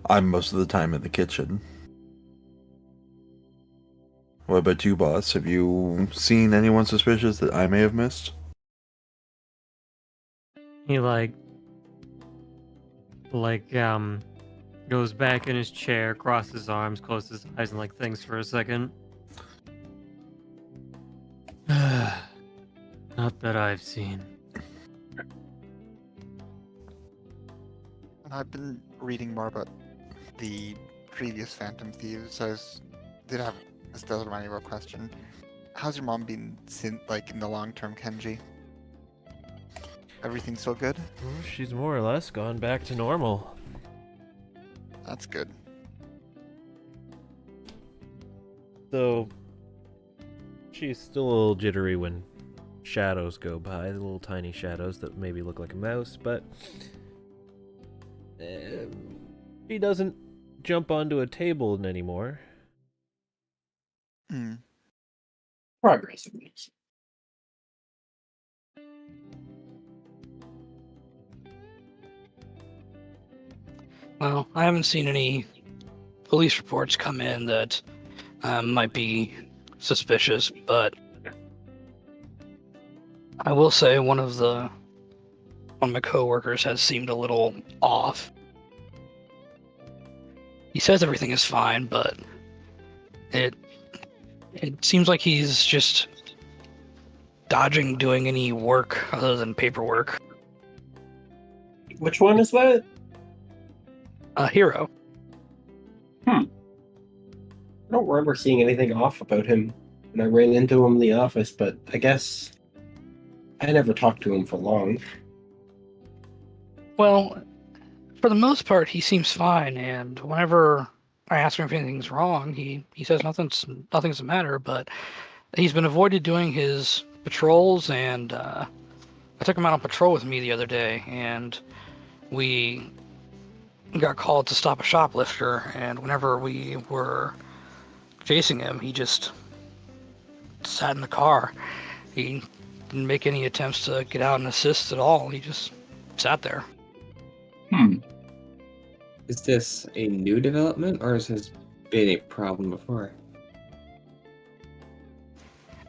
Speaker 7: I'm most of the time in the kitchen. What about you, boss? Have you seen anyone suspicious that I may have missed?
Speaker 6: He goes back in his chair, crosses his arms, closes his eyes, and like thinks for a second. Not that I've seen.
Speaker 2: And I've been reading more about the previous Phantom Thieves, so this does remind me of a question. How's your mom been since, like, in the long term, Kenji? Everything still good?
Speaker 1: Well, she's more or less gone back to normal.
Speaker 2: That's good.
Speaker 1: Though she's still a little jittery when shadows go by, the little tiny shadows that maybe look like a mouse, but she doesn't jump onto a table anymore.
Speaker 2: Hmm.
Speaker 3: Progress, at least.
Speaker 5: Well, I haven't seen any police reports come in that might be suspicious, but I will say one of my coworkers has seemed a little off. He says everything is fine, but it seems like he's just dodging doing any work other than paperwork.
Speaker 3: Which one is that?
Speaker 5: A hero.
Speaker 3: I don't remember seeing anything off about him when I ran into him in the office, but I guess I never talked to him for long.
Speaker 5: Well, for the most part, he seems fine, and whenever I ask him if anything's wrong, he says nothing's the matter, but he's been avoided doing his patrols, and I took him out on patrol with me the other day, and we got called to stop a shoplifter, and whenever we were chasing him, he just sat in the car. He didn't make any attempts to get out and assist at all. He just sat there.
Speaker 4: Is this a new development, or has this been a problem before?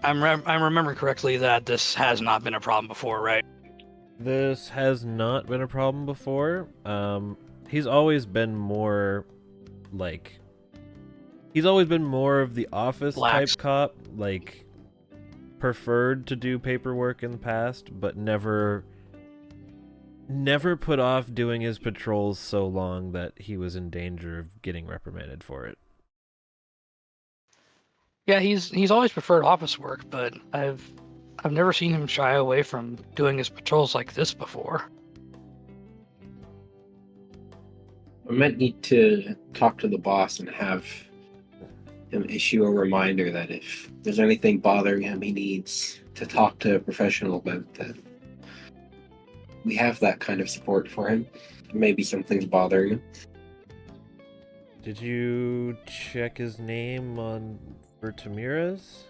Speaker 5: I'm remembering correctly that this has not been a problem before, right?
Speaker 1: This has not been a problem before. He's always been more like he's always been more of the office
Speaker 5: Lax.
Speaker 1: type cop, like preferred to do paperwork in the past, but never put off doing his patrols so long that he was in danger of getting reprimanded for it.
Speaker 5: Yeah, he's always preferred office work, but I've never seen him shy away from doing his patrols like this before.
Speaker 3: I might need to talk to the boss and have him issue a reminder that if there's anything bothering him, he needs to talk to a professional about that. We have that kind of support for him. Maybe something's bothering him.
Speaker 1: Did you check his name for Tamira's?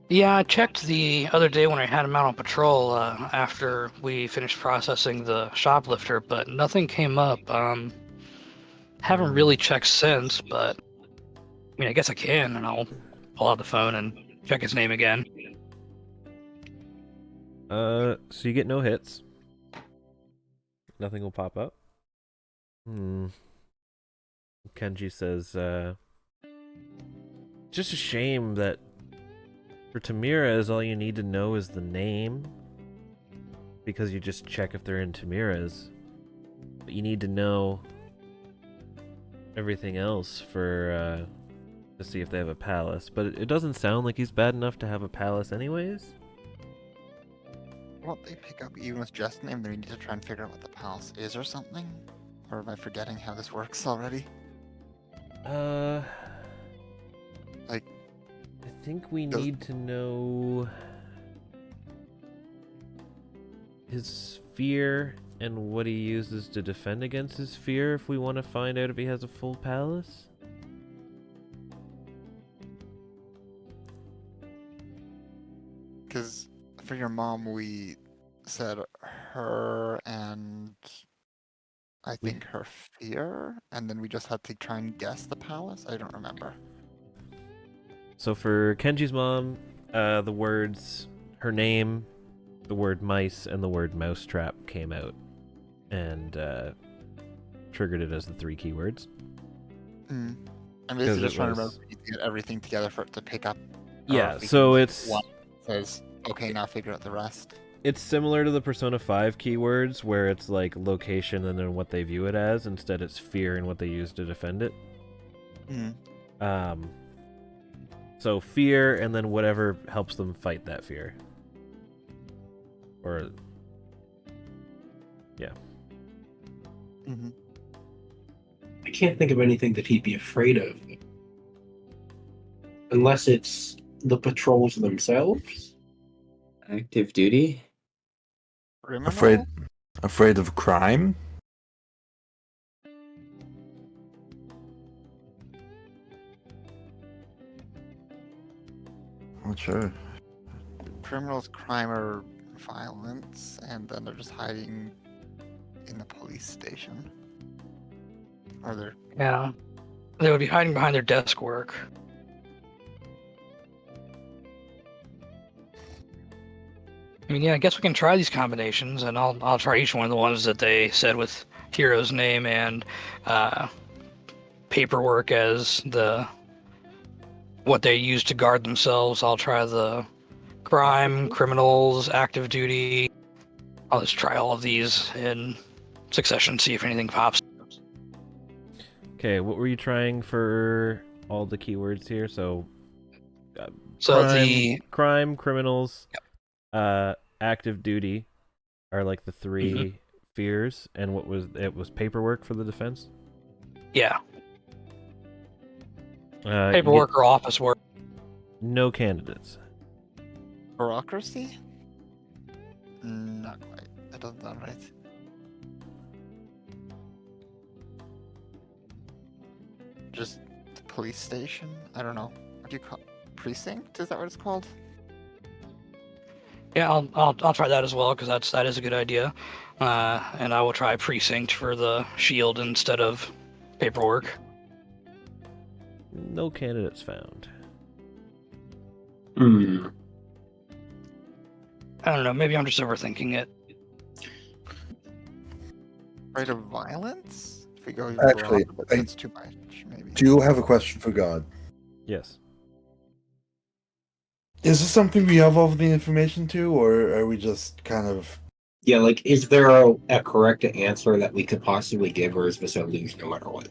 Speaker 5: Yeah, I checked the other day when I had him out on patrol after we finished processing the shoplifter, but nothing came up. Haven't really checked since, but I mean, I guess I can, and I'll pull out the phone and check his name again.
Speaker 1: So you get no hits. Nothing will pop up. Kenji says, just a shame that for Tamira's, all you need to know is the name, because you just check if they're in Tamira's. But you need to know everything else for to see if they have a palace. But it doesn't sound like he's bad enough to have a palace anyways.
Speaker 2: Won't they pick up even with just name? Then we need to try and figure out what the palace is or something? Or am I forgetting how this works already? Like,
Speaker 1: I think we need to know his fear and what he uses to defend against his fear if we want to find out if he has a full palace.
Speaker 2: because for your mom, we said her and I think her fear, and then we just had to try and guess the palace. I don't remember.
Speaker 1: So for Kenji's mom, the words, her name, the word mice, and the word mousetrap came out and triggered it as the 3 keywords.
Speaker 2: I'm
Speaker 1: 'Cause
Speaker 2: basically
Speaker 1: it
Speaker 2: just trying to
Speaker 1: was-
Speaker 2: remember to get everything together for it to pick up.
Speaker 1: Yeah,
Speaker 2: if we
Speaker 1: so
Speaker 2: can-
Speaker 1: it's
Speaker 2: one says, okay, now figure out the rest.
Speaker 1: it's similar to the Persona 5 keywords where it's like location and then what they view it as. Instead, it's fear and what they use to defend it. So fear and then whatever helps them fight that fear. Or yeah.
Speaker 3: I can't think of anything that he'd be afraid of. Unless it's the patrols themselves.
Speaker 4: Active duty?
Speaker 2: Criminal?
Speaker 7: Afraid of crime? Not sure.
Speaker 2: Criminals, crime, or violence, and then they're just hiding in the police station. Or they're
Speaker 5: Yeah, they would be hiding behind their desk work. I mean, yeah, I guess we can try these combinations, and I'll try each one of the ones that they said with hero's name and paperwork as what they use to guard themselves. I'll try the crime, criminals, active duty. I'll just try all of these in succession, see if anything pops.
Speaker 1: Okay, what were you trying for all the keywords here? So,
Speaker 5: So
Speaker 1: crime, criminals, active duty are like the 3 fears, and what was it? Was paperwork for the defense?
Speaker 5: Yeah,
Speaker 1: You
Speaker 5: paperwork or office work.
Speaker 1: get no candidates.
Speaker 2: Bureaucracy? Not quite. That doesn't sound right. Just the police station? I don't know. What do you call precinct? Is that what it's called?
Speaker 5: Yeah, I'll try that as well because that is a good idea. And I will try precinct for the shield instead of paperwork.
Speaker 1: No candidates found.
Speaker 3: Hmm.
Speaker 5: I don't know. Maybe I'm just overthinking it.
Speaker 2: Rate of violence? If we go
Speaker 7: Actually,
Speaker 2: broad, but
Speaker 7: I
Speaker 2: that's too much, maybe.
Speaker 7: Do you have a question for God?
Speaker 1: Yes.
Speaker 7: Is this something we have all of the information to, or are we just kind of...
Speaker 3: Yeah, like, is there a correct answer that we could possibly give, or is this a lose no matter what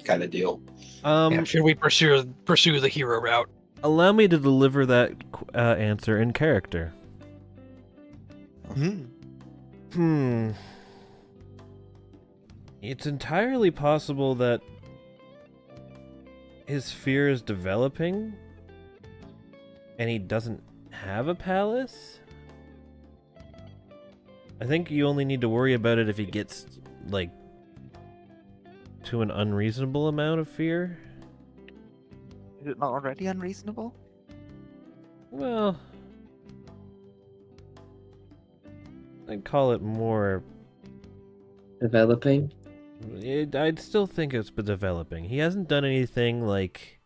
Speaker 3: kind of deal?
Speaker 5: Yeah, should we pursue the hero route?
Speaker 1: Allow me to deliver that answer in character. It's entirely possible that his fear is developing and he doesn't have a palace. I think you only need to worry about it if he gets, like, to an unreasonable amount of fear.
Speaker 2: Is it not already unreasonable?
Speaker 1: Well, I'd call it more...
Speaker 4: Developing?
Speaker 1: I'd still think it's been developing. He hasn't done anything, like...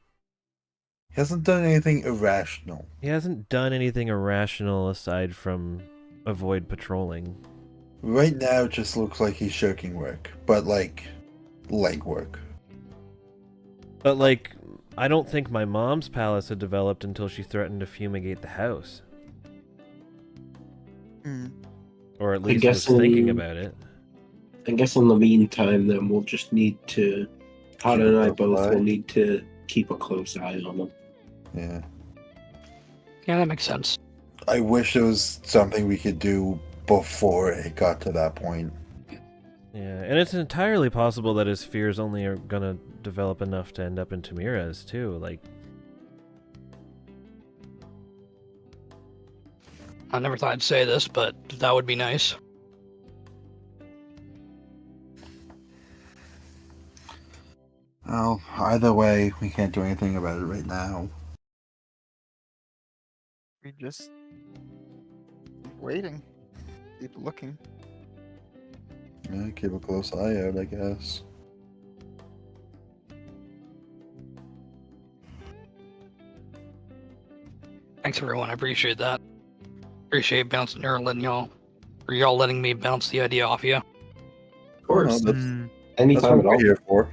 Speaker 7: He hasn't done anything irrational.
Speaker 1: He hasn't done anything irrational aside from avoid patrolling.
Speaker 7: Right now, it just looks like he's shirking work, but like leg work.
Speaker 1: But, like, I don't think my mom's palace had developed until she threatened to fumigate the house. Or at least was thinking about it.
Speaker 3: I guess in the meantime, then we'll just need to... Todd and I both will need to keep a close eye on them.
Speaker 7: Yeah.
Speaker 5: Yeah, that makes sense.
Speaker 7: I wish it was something we could do before it got to that point.
Speaker 1: Yeah, and it's entirely possible that his fears only are gonna develop enough to end up in Tamira's, too. Like...
Speaker 5: I never thought I'd say this, but that would be nice.
Speaker 7: Well, either way, we can't do anything about it right now.
Speaker 2: We just keep waiting. Keep looking.
Speaker 7: Yeah, keep a close eye out, I guess.
Speaker 5: Thanks, everyone. I appreciate that. Appreciate bouncing or letting y'all letting me bounce the idea off you.
Speaker 3: Of course.
Speaker 7: That's
Speaker 3: Anytime
Speaker 7: what
Speaker 3: at all.
Speaker 7: we're here for.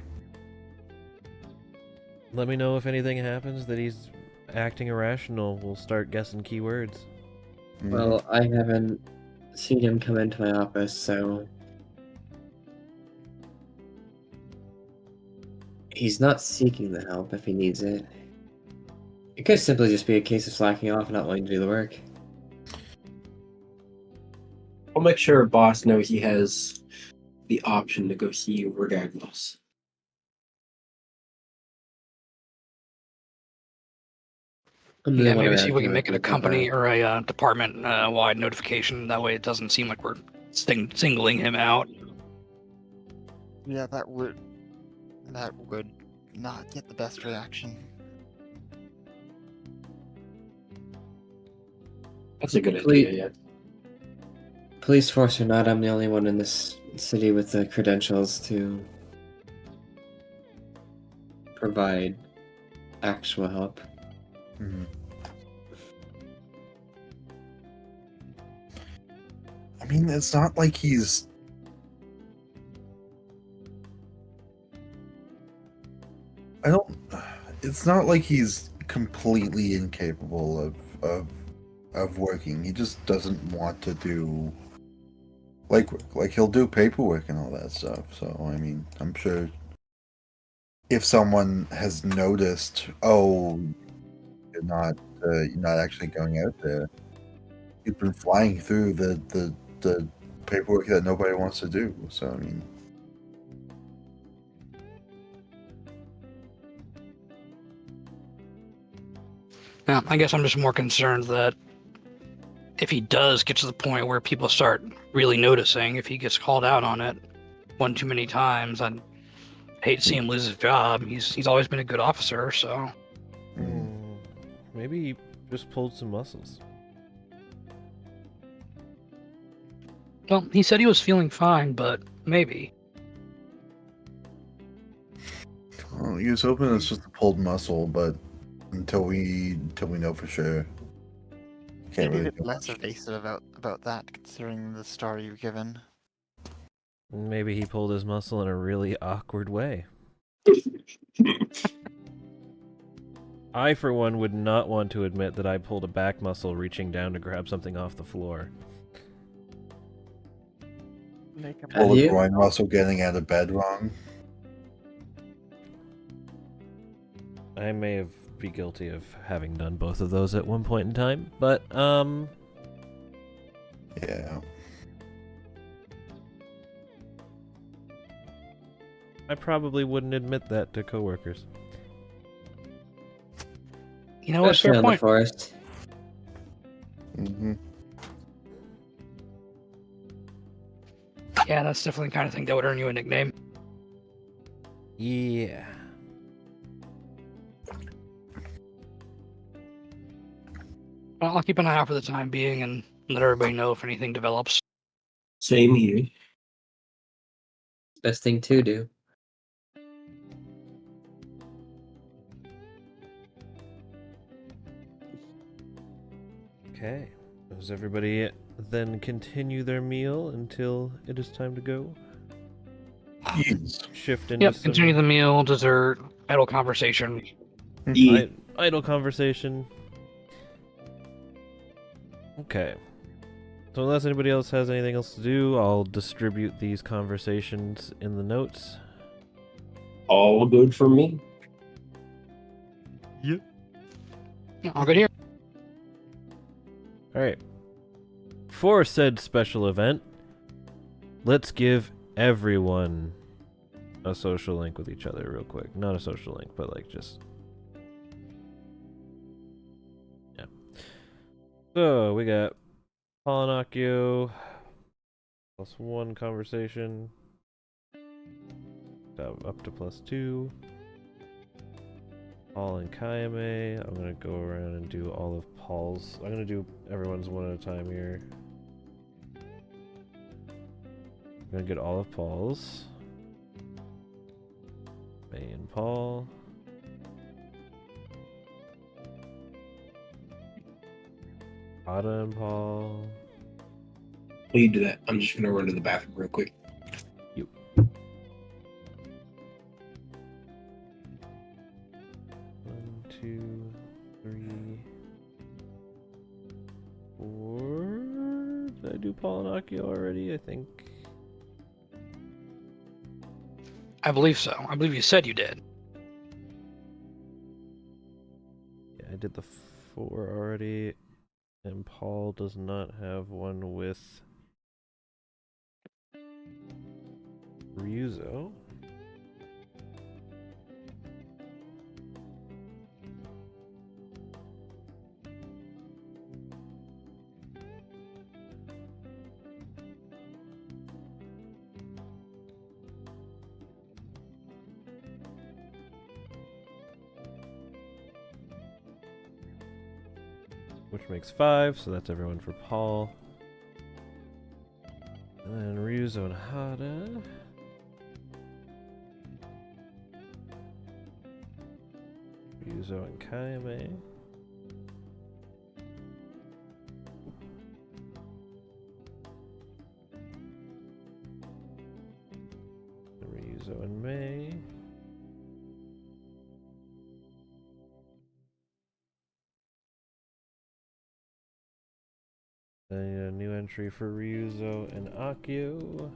Speaker 1: Let me know if anything happens that he's acting irrational. We'll start guessing keywords.
Speaker 4: Well, I haven't seen him come into my office, so... He's not seeking the help if he needs it. It could simply just be a case of slacking off and not wanting to do the work.
Speaker 3: I'll make sure boss knows he has the option to go see you regardless.
Speaker 5: Yeah, maybe see if we can make it a company or a department-wide notification. That way it doesn't seem like we're singling him out.
Speaker 2: Yeah, that would not get the best reaction.
Speaker 3: That's a good idea, yeah.
Speaker 4: Police force or not, I'm the only one in this city with the credentials to provide actual help.
Speaker 7: I mean, it's not like he's. I don't. It's not like he's completely incapable of working. He just doesn't want to do like he'll do paperwork and all that stuff. So I mean, I'm sure if someone has noticed, oh, you're not actually going out there. You've been flying through the paperwork that nobody wants to do. So I mean.
Speaker 5: Yeah, I guess I'm just more concerned that if he does get to the point where people start really noticing, if he gets called out on it one too many times, I'd hate to see him lose his job. He's always been a good officer, so.
Speaker 1: Maybe he just pulled some muscles.
Speaker 5: Well, he said he was feeling fine, but maybe.
Speaker 7: Well, he was hoping it's just a pulled muscle, but until we know for sure, can't
Speaker 2: Maybe a
Speaker 7: really
Speaker 2: bit
Speaker 7: do
Speaker 2: less
Speaker 7: much.
Speaker 2: evasive about that, considering the story you've given.
Speaker 1: Maybe he pulled his muscle in a really awkward way. I, for one, would not want to admit that I pulled a back muscle reaching down to grab something off the floor.
Speaker 7: Pull the groin muscle getting out of bed wrong.
Speaker 1: I may be guilty of having done both of those at one point in time, but,
Speaker 7: Yeah.
Speaker 1: I probably wouldn't admit that to coworkers.
Speaker 5: You know what?
Speaker 4: Especially
Speaker 5: Fair
Speaker 4: on the
Speaker 5: point.
Speaker 4: forest.
Speaker 7: Mm-hmm.
Speaker 5: Yeah, that's definitely the kind of thing that would earn you a nickname.
Speaker 1: Yeah.
Speaker 5: Well, I'll keep an eye out for the time being and let everybody know if anything develops.
Speaker 3: Same here.
Speaker 4: Best thing to do.
Speaker 1: Okay. Does everybody then continue their meal until it is time to go?
Speaker 7: Yes.
Speaker 1: Shift into
Speaker 5: Yep,
Speaker 1: some
Speaker 5: continue the meal, dessert, idle conversation.
Speaker 3: Yeah.
Speaker 1: idle conversation. Okay. So unless anybody else has anything else to do, I'll distribute these conversations in the notes.
Speaker 3: All good for me.
Speaker 5: Yeah, all good here.
Speaker 1: Alright. For said special event, let's give everyone a social link with each other real quick. Not a social link, but like just... Yeah. So, we got Polynocchio, +1 conversation, up to +2. Paul and Kayame. I'm gonna go around and do all of Paul's. I'm gonna do everyone's one at a time here. I'm gonna get all of Paul's. May and Paul. Ada and Paul.
Speaker 3: Will you do that? I'm just gonna run to the bathroom real quick.
Speaker 1: You. 1, 2, 3, 4. Did I do Polynocchio already? I think.
Speaker 5: I believe so. I believe you said you did.
Speaker 1: Yeah, I did the 4 already. And Paul does not have one with Ryuzo. Which makes 5, so that's everyone for Paul. And then Ryuzo and Hada. Ryuzo and Kayame. Ryuzo and May. Then a new entry for Ryuzo and Akio.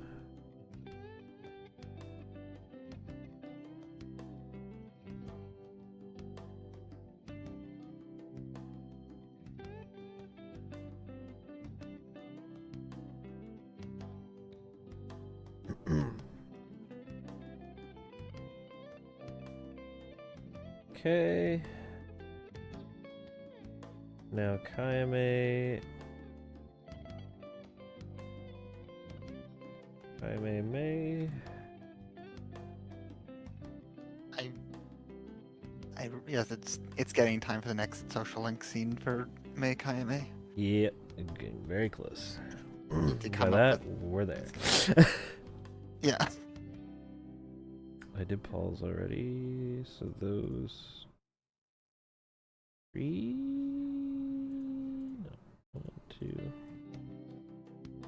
Speaker 1: Okay. Now Kaime May.
Speaker 2: Yes, it's getting time for the next social link scene for Mei Kayame.
Speaker 1: Yep, getting very close.
Speaker 2: To
Speaker 1: By
Speaker 2: come
Speaker 1: that,
Speaker 2: up with,
Speaker 1: we're there.
Speaker 2: yeah.
Speaker 1: I did Paul's already, so those 3. No, 1, 2.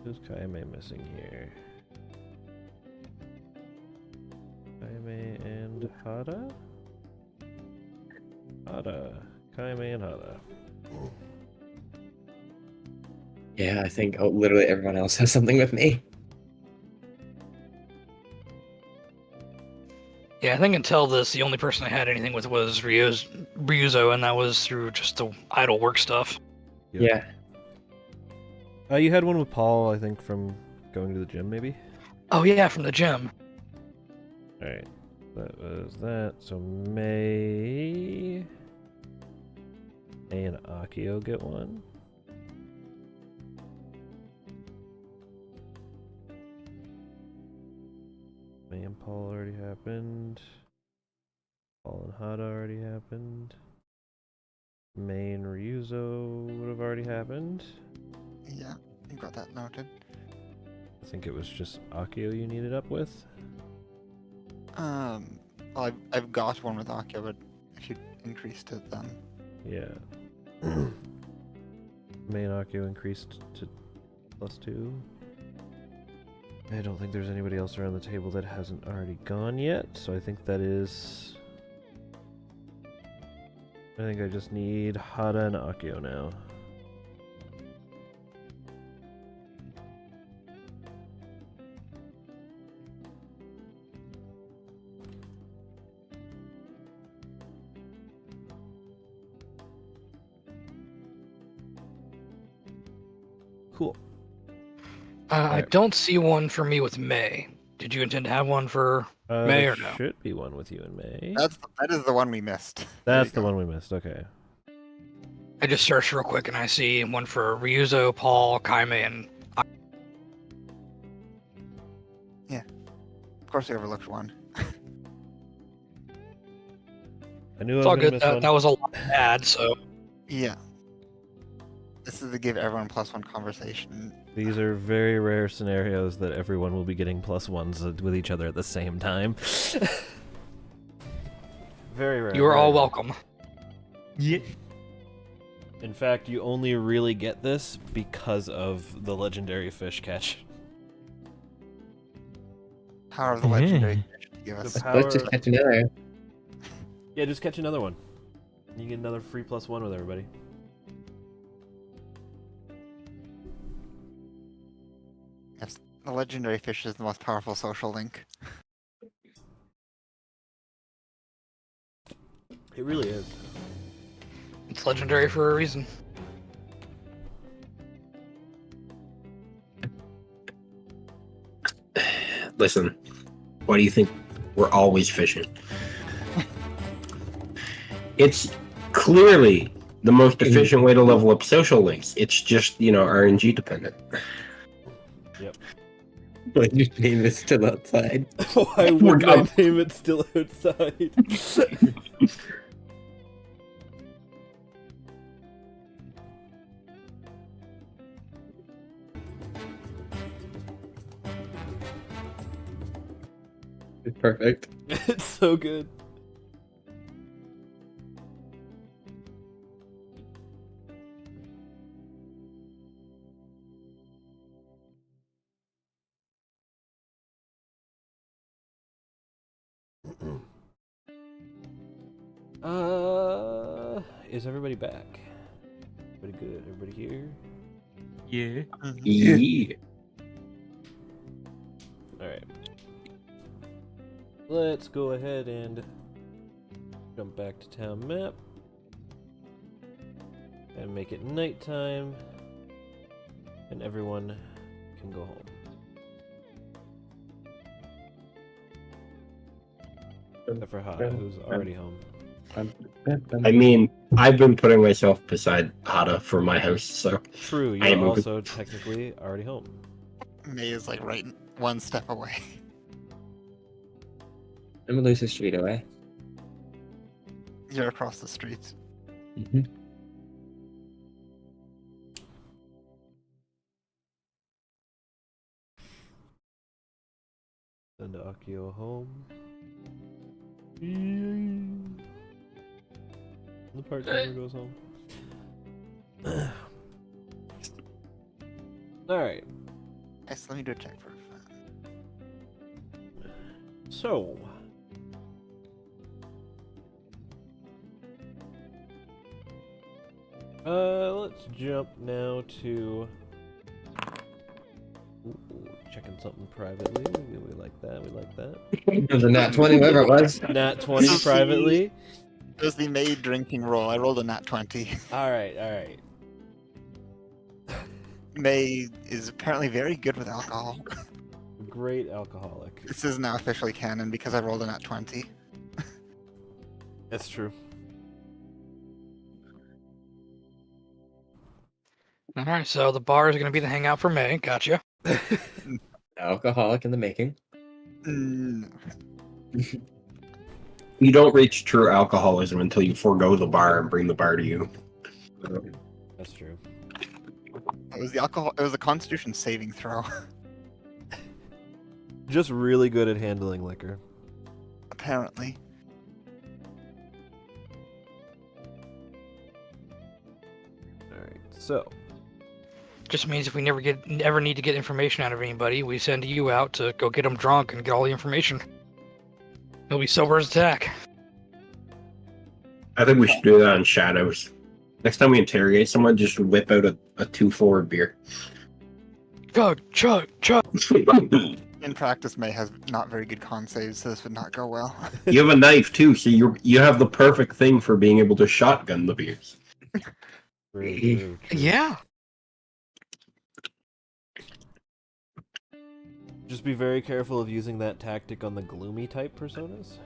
Speaker 1: Who's Kaime missing here? Kaime and Hada? Hada. Kaime and Hada.
Speaker 4: Yeah, I think literally everyone else has something with me.
Speaker 5: Yeah, I think until this, the only person I had anything with was Ryuzo, and that was through just the idle work stuff.
Speaker 1: Yep.
Speaker 4: Yeah.
Speaker 1: You had one with Paul, I think, from going to the gym, maybe?
Speaker 5: Oh yeah, from the gym.
Speaker 1: Alright. That was that. So May and Akio get one. May and Paul already happened. Paul and Hada already happened. May and Ryuzo would have already happened.
Speaker 2: Yeah, you got that noted.
Speaker 1: I think it was just Akio you needed up with.
Speaker 2: Well, I've got one with Akio, but if you increased it, then
Speaker 1: Yeah. May and Akio increased to +2. I don't think there's anybody else around the table that hasn't already gone yet, so I think that is... I think I just need Hada and Akio now. Cool.
Speaker 5: I
Speaker 1: Alright.
Speaker 5: don't see one for me with May. Did you intend to have one for May
Speaker 1: There
Speaker 5: or no?
Speaker 1: should be one with you in May.
Speaker 2: that is the one we missed.
Speaker 1: That's the one we missed, okay.
Speaker 5: I just searched real quick and I see one for Ryuzo, Paul, Kaime, and
Speaker 2: Of course, we overlooked one.
Speaker 1: I knew
Speaker 5: it's
Speaker 1: I
Speaker 5: all
Speaker 1: was gonna
Speaker 5: good.
Speaker 1: miss
Speaker 5: That,
Speaker 1: one.
Speaker 5: that was a lot to add, so
Speaker 2: Yeah. This is to give everyone +1 conversation.
Speaker 1: These are very rare scenarios that everyone will be getting +1s with each other at the same time. Very rare.
Speaker 5: you are
Speaker 1: very
Speaker 5: all
Speaker 1: rare.
Speaker 5: welcome.
Speaker 6: Yeah.
Speaker 1: In fact, you only really get this because of the legendary fish catch.
Speaker 2: Power of the legendary
Speaker 6: Yeah.
Speaker 2: fish to give us.
Speaker 1: The
Speaker 4: Let's just
Speaker 1: power-
Speaker 4: catch another.
Speaker 1: Yeah, just catch another one. You get another free +1 with everybody.
Speaker 2: Yes, the legendary fish is the most powerful social link.
Speaker 1: It really is.
Speaker 5: It's legendary for a reason.
Speaker 3: Listen, why do you think we're always fishing? It's clearly the most efficient way to level up social links. It's just, RNG dependent.
Speaker 1: Yep.
Speaker 4: Like your name is still outside.
Speaker 1: Why would my name it still outside?
Speaker 4: Perfect.
Speaker 1: It's so good. Is everybody back? Everybody good? Everybody here?
Speaker 6: Yeah.
Speaker 3: Yeah.
Speaker 1: Alright. Let's go ahead and jump back to town map. And make it nighttime. And everyone can go home. Except for Hada, who's already home.
Speaker 3: I mean, I've been putting myself beside Hada for my house, so
Speaker 1: True,
Speaker 3: I am
Speaker 1: you're
Speaker 3: moving.
Speaker 1: also technically already home.
Speaker 2: May is like right one step away.
Speaker 4: I'm gonna lose the street away.
Speaker 2: You're across the street.
Speaker 4: Mm-hmm.
Speaker 1: Send Akio home. The part-timer goes home. Alright,
Speaker 2: Yes, let me do a check for
Speaker 1: so... let's jump now to... Ooh, checking something privately. We like that, we like that.
Speaker 4: It was a nat 20, whatever it was.
Speaker 1: Nat 20 privately.
Speaker 2: It was the maid drinking roll. I rolled a nat 20.
Speaker 1: Alright, alright.
Speaker 2: May is apparently very good with alcohol.
Speaker 1: Great alcoholic.
Speaker 2: This is now officially canon because I rolled a nat 20.
Speaker 1: That's true.
Speaker 5: All right, so the bar is going to be the hangout for May. Gotcha.
Speaker 4: Alcoholic in the making.
Speaker 2: Mm,
Speaker 3: You don't reach true alcoholism until you forego the bar and bring the bar to you.
Speaker 1: That's true.
Speaker 2: it was the alcohol. It was a Constitution saving throw.
Speaker 1: Just really good at handling liquor.
Speaker 2: Apparently.
Speaker 1: Alright, so...
Speaker 5: Just means if we ever need to get information out of anybody, we send you out to go get them drunk and get all the information. He'll be sober as attack.
Speaker 3: I think we should do that on Shadows. Next time we interrogate someone, just whip out a 2-4 beer.
Speaker 5: Chug, chug, chug.
Speaker 2: In practice, May has not very good con saves, so this would not go well.
Speaker 3: You have a knife too, so you have the perfect thing for being able to shotgun the beers.
Speaker 1: True.
Speaker 5: Yeah.
Speaker 1: Just be very careful of using that tactic on the gloomy type personas.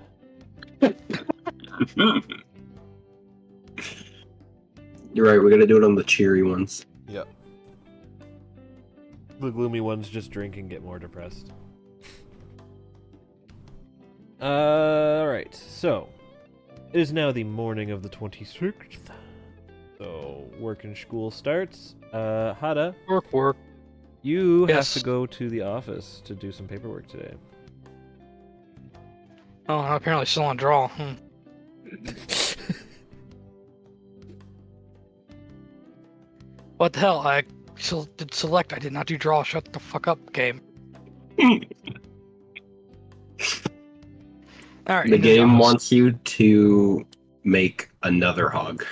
Speaker 3: You're right, we gotta do it on the cheery ones.
Speaker 1: Yep. The gloomy ones just drink and get more depressed. Alright, so it is now the morning of the 26th. So work and school starts. Hada,
Speaker 5: Work.
Speaker 1: you
Speaker 5: Yes.
Speaker 1: have to go to the office to do some paperwork today.
Speaker 5: Oh, I'm apparently still on draw. What the hell? I did select. I did not do draw. Shut the fuck up, game. All right.
Speaker 3: The
Speaker 5: in
Speaker 3: game
Speaker 5: office.
Speaker 3: wants you to make another hog.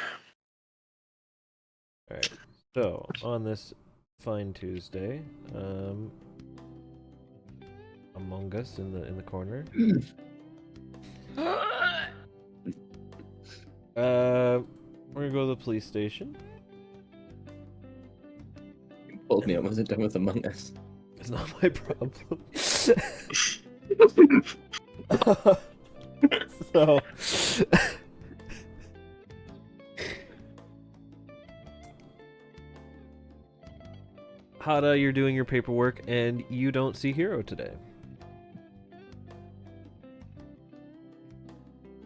Speaker 1: Alright, so on this fine Tuesday, Among Us in the corner. We're gonna go to the police station.
Speaker 4: You pulled me. I wasn't done with Among Us.
Speaker 1: It's not my problem. So Hada, you're doing your paperwork and you don't see Hero today.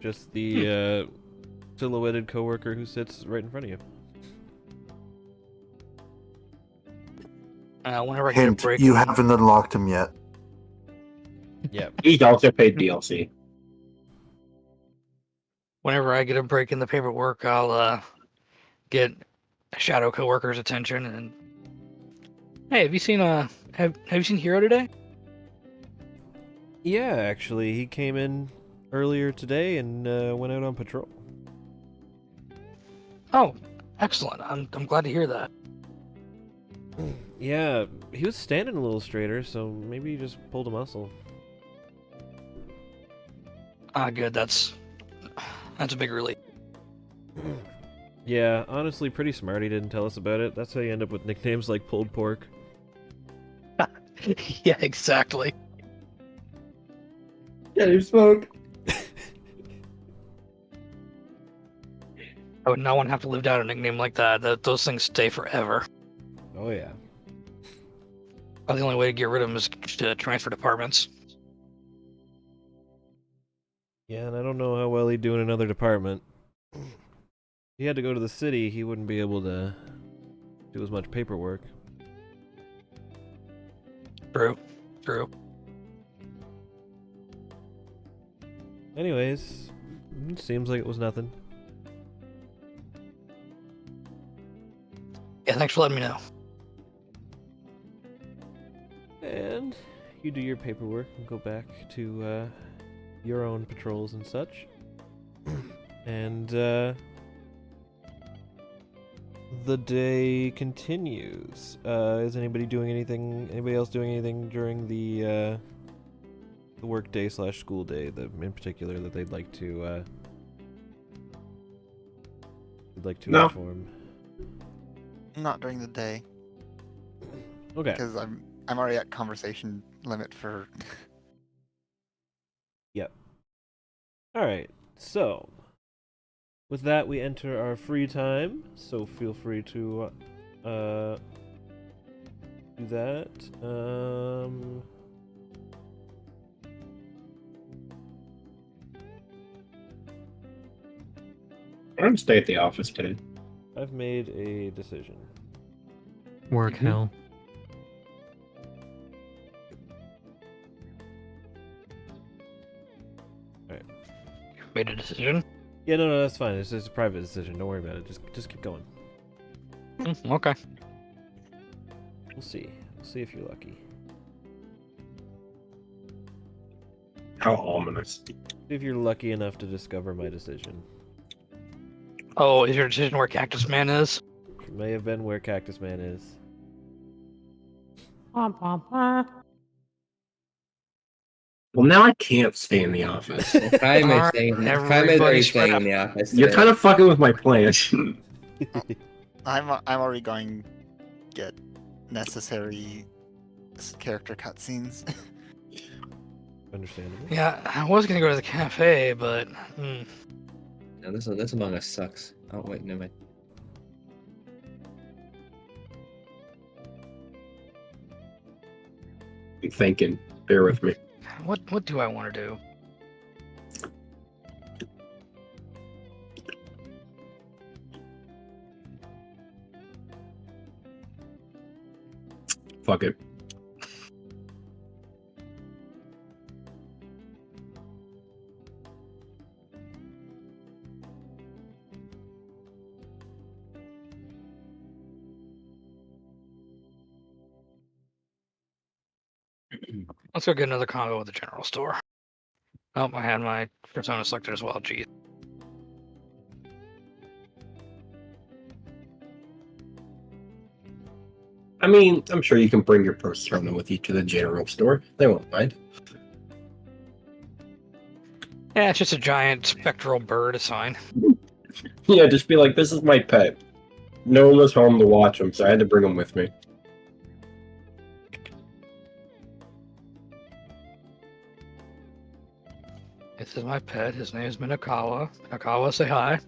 Speaker 1: Just the silhouetted coworker who sits right in front of you.
Speaker 5: Whenever I get a
Speaker 7: Hint,
Speaker 5: break.
Speaker 7: you haven't unlocked him yet.
Speaker 1: Yep.
Speaker 3: He's also paid DLC.
Speaker 5: Whenever I get a break in the paperwork, I'll get a shadow coworker's attention and. Hey, have you seen have you seen Hero today?
Speaker 1: Yeah, actually, he came in earlier today and went out on patrol.
Speaker 5: Oh, excellent. I'm glad to hear that.
Speaker 1: Yeah, he was standing a little straighter, so maybe he just pulled a muscle.
Speaker 5: Ah, good. That's a big relief.
Speaker 1: Yeah, honestly, pretty smart he didn't tell us about it. That's how you end up with nicknames like pulled pork.
Speaker 5: Yeah, exactly.
Speaker 4: Get your smoke.
Speaker 5: I would not want to have to live down a nickname like that. Those things stay forever.
Speaker 1: Oh yeah.
Speaker 5: The only way to get rid of them is to transfer departments.
Speaker 1: Yeah, and I don't know how well he'd do in another department. If he had to go to the city, he wouldn't be able to do as much paperwork.
Speaker 5: True. True.
Speaker 1: Anyways, it seems like it was nothing.
Speaker 5: Yeah, thanks for letting me know.
Speaker 1: And you do your paperwork and go back to your own patrols and such. And the day continues. Is anybody doing anything? Anybody else doing anything during the work day / school day, in particular, that they'd like to
Speaker 3: No.
Speaker 1: inform?
Speaker 2: Not during the day,
Speaker 1: Okay.
Speaker 2: because I'm already at conversation limit for.
Speaker 1: All right. So, with that, we enter our free time. So feel free to do that.
Speaker 3: I'm gonna stay at the office today.
Speaker 1: I've made a decision.
Speaker 6: Work
Speaker 3: Mhm.
Speaker 6: hell.
Speaker 5: Made a decision.
Speaker 1: Yeah, no, that's fine. It's just a private decision. Don't worry about it. Just keep going.
Speaker 5: Okay.
Speaker 1: We'll see. We'll see if you're lucky.
Speaker 3: How ominous.
Speaker 1: See if you're lucky enough to discover my decision.
Speaker 5: Oh, is your decision where Cactus Man is?
Speaker 1: It may have been where Cactus Man is.
Speaker 3: Well, now I can't stay in the office.
Speaker 4: Prime is
Speaker 5: Alright,
Speaker 4: staying. Prime is
Speaker 5: everybody
Speaker 4: already
Speaker 5: spread
Speaker 4: staying
Speaker 5: out.
Speaker 4: in the office.
Speaker 3: You're
Speaker 4: today.
Speaker 3: kind of fucking with my plans.
Speaker 2: I'm already going to get necessary character cutscenes.
Speaker 1: Understandable.
Speaker 5: Yeah, I was gonna go to the cafe, but
Speaker 4: No, this Among Us sucks. Oh wait, never mind.
Speaker 3: I'm thinking. Bear with me.
Speaker 5: what do I want to do?
Speaker 3: Fuck it.
Speaker 5: Let's go get another combo at the general store. Oh, I had my persona selected as well. Geez.
Speaker 3: I mean, I'm sure you can bring your persona with you to the general store. They won't mind.
Speaker 5: Yeah, it's just a giant spectral bird. It's fine.
Speaker 3: Yeah, just be like, this is my pet. No one was home to watch him, so I had to bring him with me.
Speaker 5: This is my pet. His name is Minakawa. Minakawa, say hi.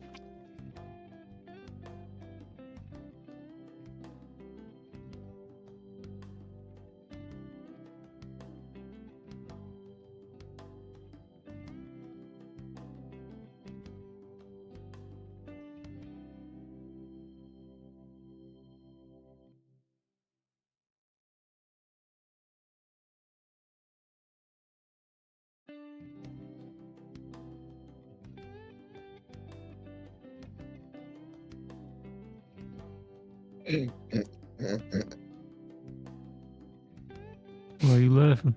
Speaker 6: Why are you laughing?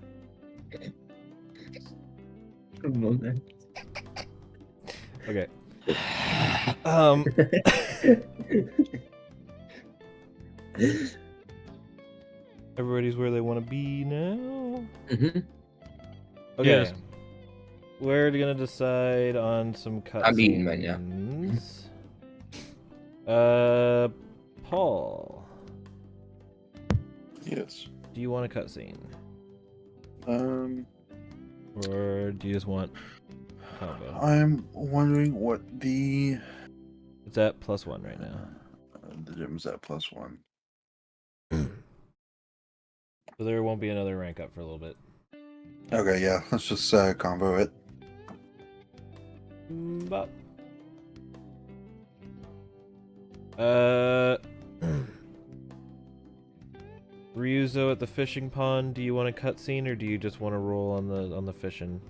Speaker 4: Come on, man.
Speaker 1: Okay. Everybody's where they want to be now.
Speaker 4: Mm-hmm.
Speaker 1: Okay.
Speaker 6: Yes.
Speaker 1: We're gonna decide on some
Speaker 4: I'm eating mine now.
Speaker 1: cutscenes. Paul,
Speaker 7: Yes.
Speaker 1: do you want a cutscene,
Speaker 7: Um,
Speaker 1: or do you just want combo?
Speaker 7: I'm wondering what the
Speaker 1: It's at +1 right now.
Speaker 7: the gym's at +1.
Speaker 1: So there won't be another rank up for a little bit.
Speaker 7: Okay, yeah. Let's just combo it.
Speaker 1: But Ryuzo at the fishing pond. Do you want a cutscene, or do you just want to roll on the fishing?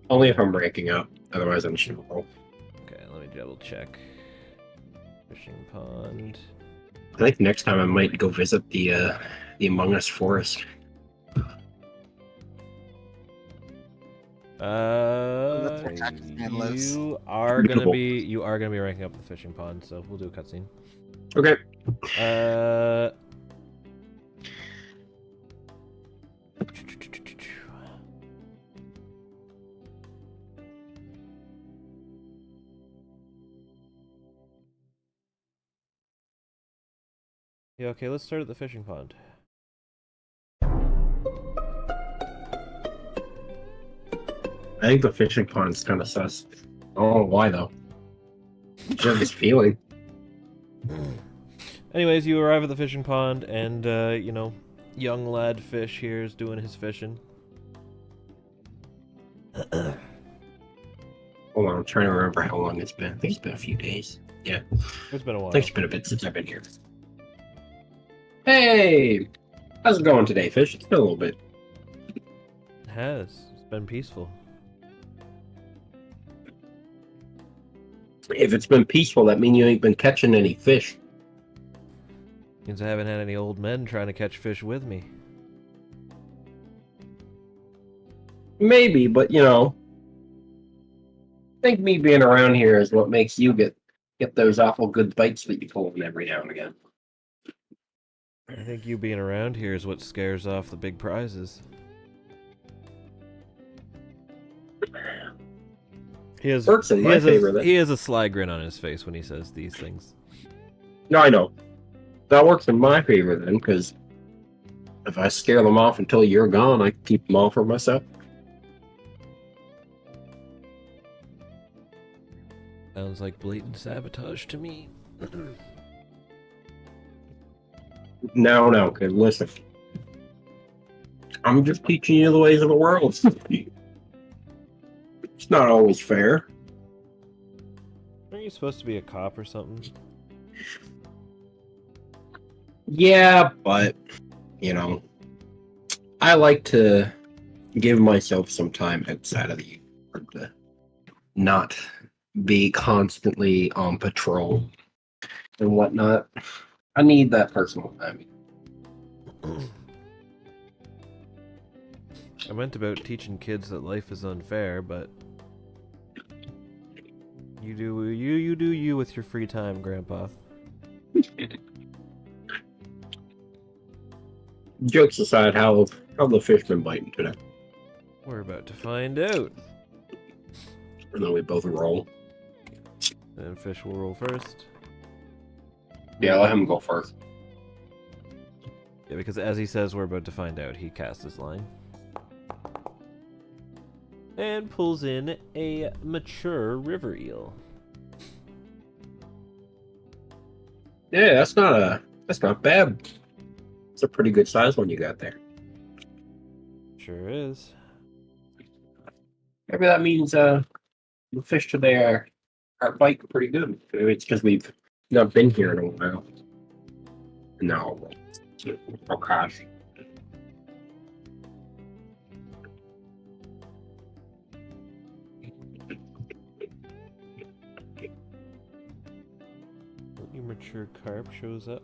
Speaker 3: Only if I'm ranking up. Otherwise, I'm just gonna roll.
Speaker 1: Okay, let me double check. Fishing pond.
Speaker 3: I think next time I might go visit the Among Us forest.
Speaker 2: that's where Cactus Man lives.
Speaker 1: You are gonna be ranking up the fishing pond, so we'll do a cutscene.
Speaker 3: Okay.
Speaker 1: Yeah, okay, let's start at the fishing pond.
Speaker 3: I think the fishing pond's kind of sus. I don't know why though. Just have this feeling.
Speaker 1: Anyways, you arrive at the fishing pond, and you know, young lad fish here is doing his fishing.
Speaker 3: Hold on, I'm trying to remember how long it's been. I think it's been a few days. Yeah,
Speaker 1: It's been a
Speaker 3: I
Speaker 1: while.
Speaker 3: think it's been a bit since I've been here. Hey, how's it going today, fish? It's been a little bit.
Speaker 1: It has. It's been peaceful.
Speaker 3: If it's been peaceful, that means you ain't been catching any fish.
Speaker 1: Means I haven't had any old men trying to catch fish with me.
Speaker 3: Maybe, but you know, I think me being around here is what makes you get those awful good bites that you pull in every now and again.
Speaker 1: I think you being around here is what scares off the big prizes. He has,
Speaker 3: Works in
Speaker 1: he
Speaker 3: my
Speaker 1: has
Speaker 3: favor,
Speaker 1: a,
Speaker 3: then.
Speaker 1: he has a sly grin on his face when he says these things.
Speaker 3: No, I know. That works in my favor then, because if I scare them off until you're gone, I keep them all for myself.
Speaker 1: Sounds like blatant sabotage to me.
Speaker 3: No, okay, listen. I'm just teaching you the ways of the world. It's not always fair.
Speaker 1: Aren't you supposed to be a cop or something?
Speaker 3: Yeah, but, you know, I like to give myself some time outside of the yard to not be constantly on patrol and whatnot. I need that personal time.
Speaker 1: I meant about teaching kids that life is unfair, but you do you with your free time, Grandpa.
Speaker 3: Jokes aside, how the fish been biting today?
Speaker 1: We're about to find out.
Speaker 3: And then we both roll.
Speaker 1: And fish will roll first.
Speaker 3: Yeah, let him go first.
Speaker 1: Yeah, because as he says we're about to find out, he casts his line. And pulls in a mature river eel.
Speaker 3: Yeah, that's not bad. It's a pretty good size one you got there.
Speaker 1: Sure is.
Speaker 3: Maybe that means the fish today are biting pretty good. Maybe it's because we've not been here in a while. No. Oh gosh.
Speaker 1: Your mature carp shows up.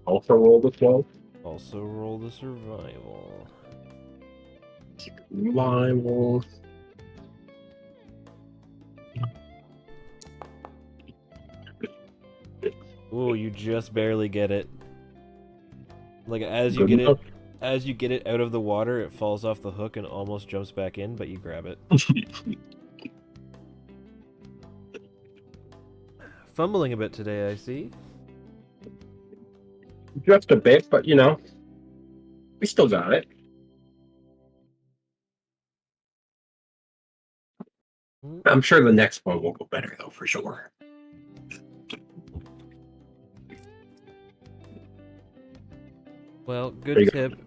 Speaker 3: Also roll the 12.
Speaker 1: Also roll the survival.
Speaker 3: Survival.
Speaker 1: Ooh, you just barely get it. Like as you
Speaker 3: Good
Speaker 1: get
Speaker 3: enough.
Speaker 1: as you get it out of the water, it falls off the hook and almost jumps back in, but you grab it. Fumbling a bit today, I see.
Speaker 3: Just a bit, but we still got it. I'm sure the next one will go better, though, for sure.
Speaker 1: Well,
Speaker 3: There
Speaker 1: good
Speaker 3: you go.
Speaker 1: tip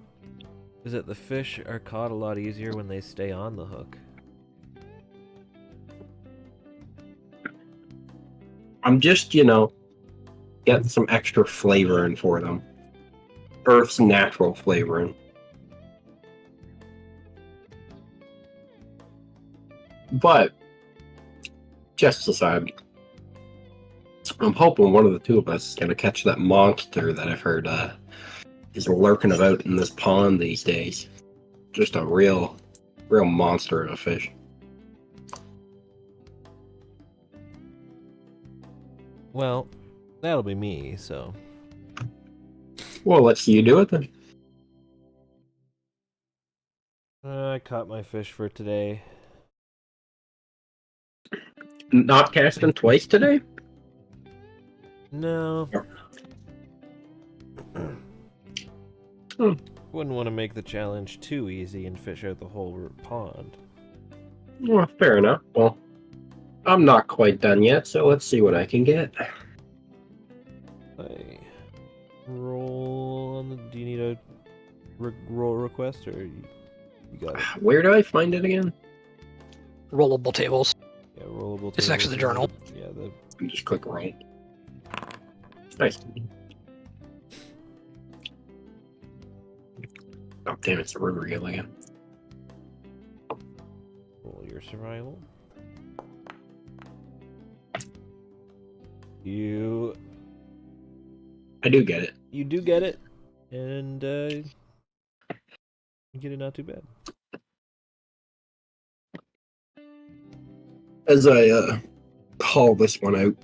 Speaker 1: is that the fish are caught a lot easier when they stay on the hook.
Speaker 3: I'm just, getting some extra flavoring for them. Earth's natural flavoring. But, just aside, I'm hoping one of the two of us is going to catch that monster that I've heard is lurking about in this pond these days. Just a real monster of a fish.
Speaker 1: Well, that'll be me, so.
Speaker 3: Well, let's see you do it then.
Speaker 1: I caught my fish for today.
Speaker 3: Not casting twice today?
Speaker 1: No.
Speaker 3: Hmm.
Speaker 1: Wouldn't want to make the challenge too easy and fish out the whole pond.
Speaker 3: Well, fair enough. Well, I'm not quite done yet, so let's see what I can get.
Speaker 1: I roll on the. Do you need a roll request or you got it?
Speaker 3: Where do I find it again?
Speaker 5: Rollable tables.
Speaker 1: Yeah, rollable.
Speaker 5: It's next to the journal.
Speaker 1: Yeah, the
Speaker 3: Just click roll. Nice. Oh, damn, it's a river eel again.
Speaker 1: roll your survival. You
Speaker 3: I do get it.
Speaker 1: do get it, and you get it not too bad.
Speaker 3: As I haul this one out,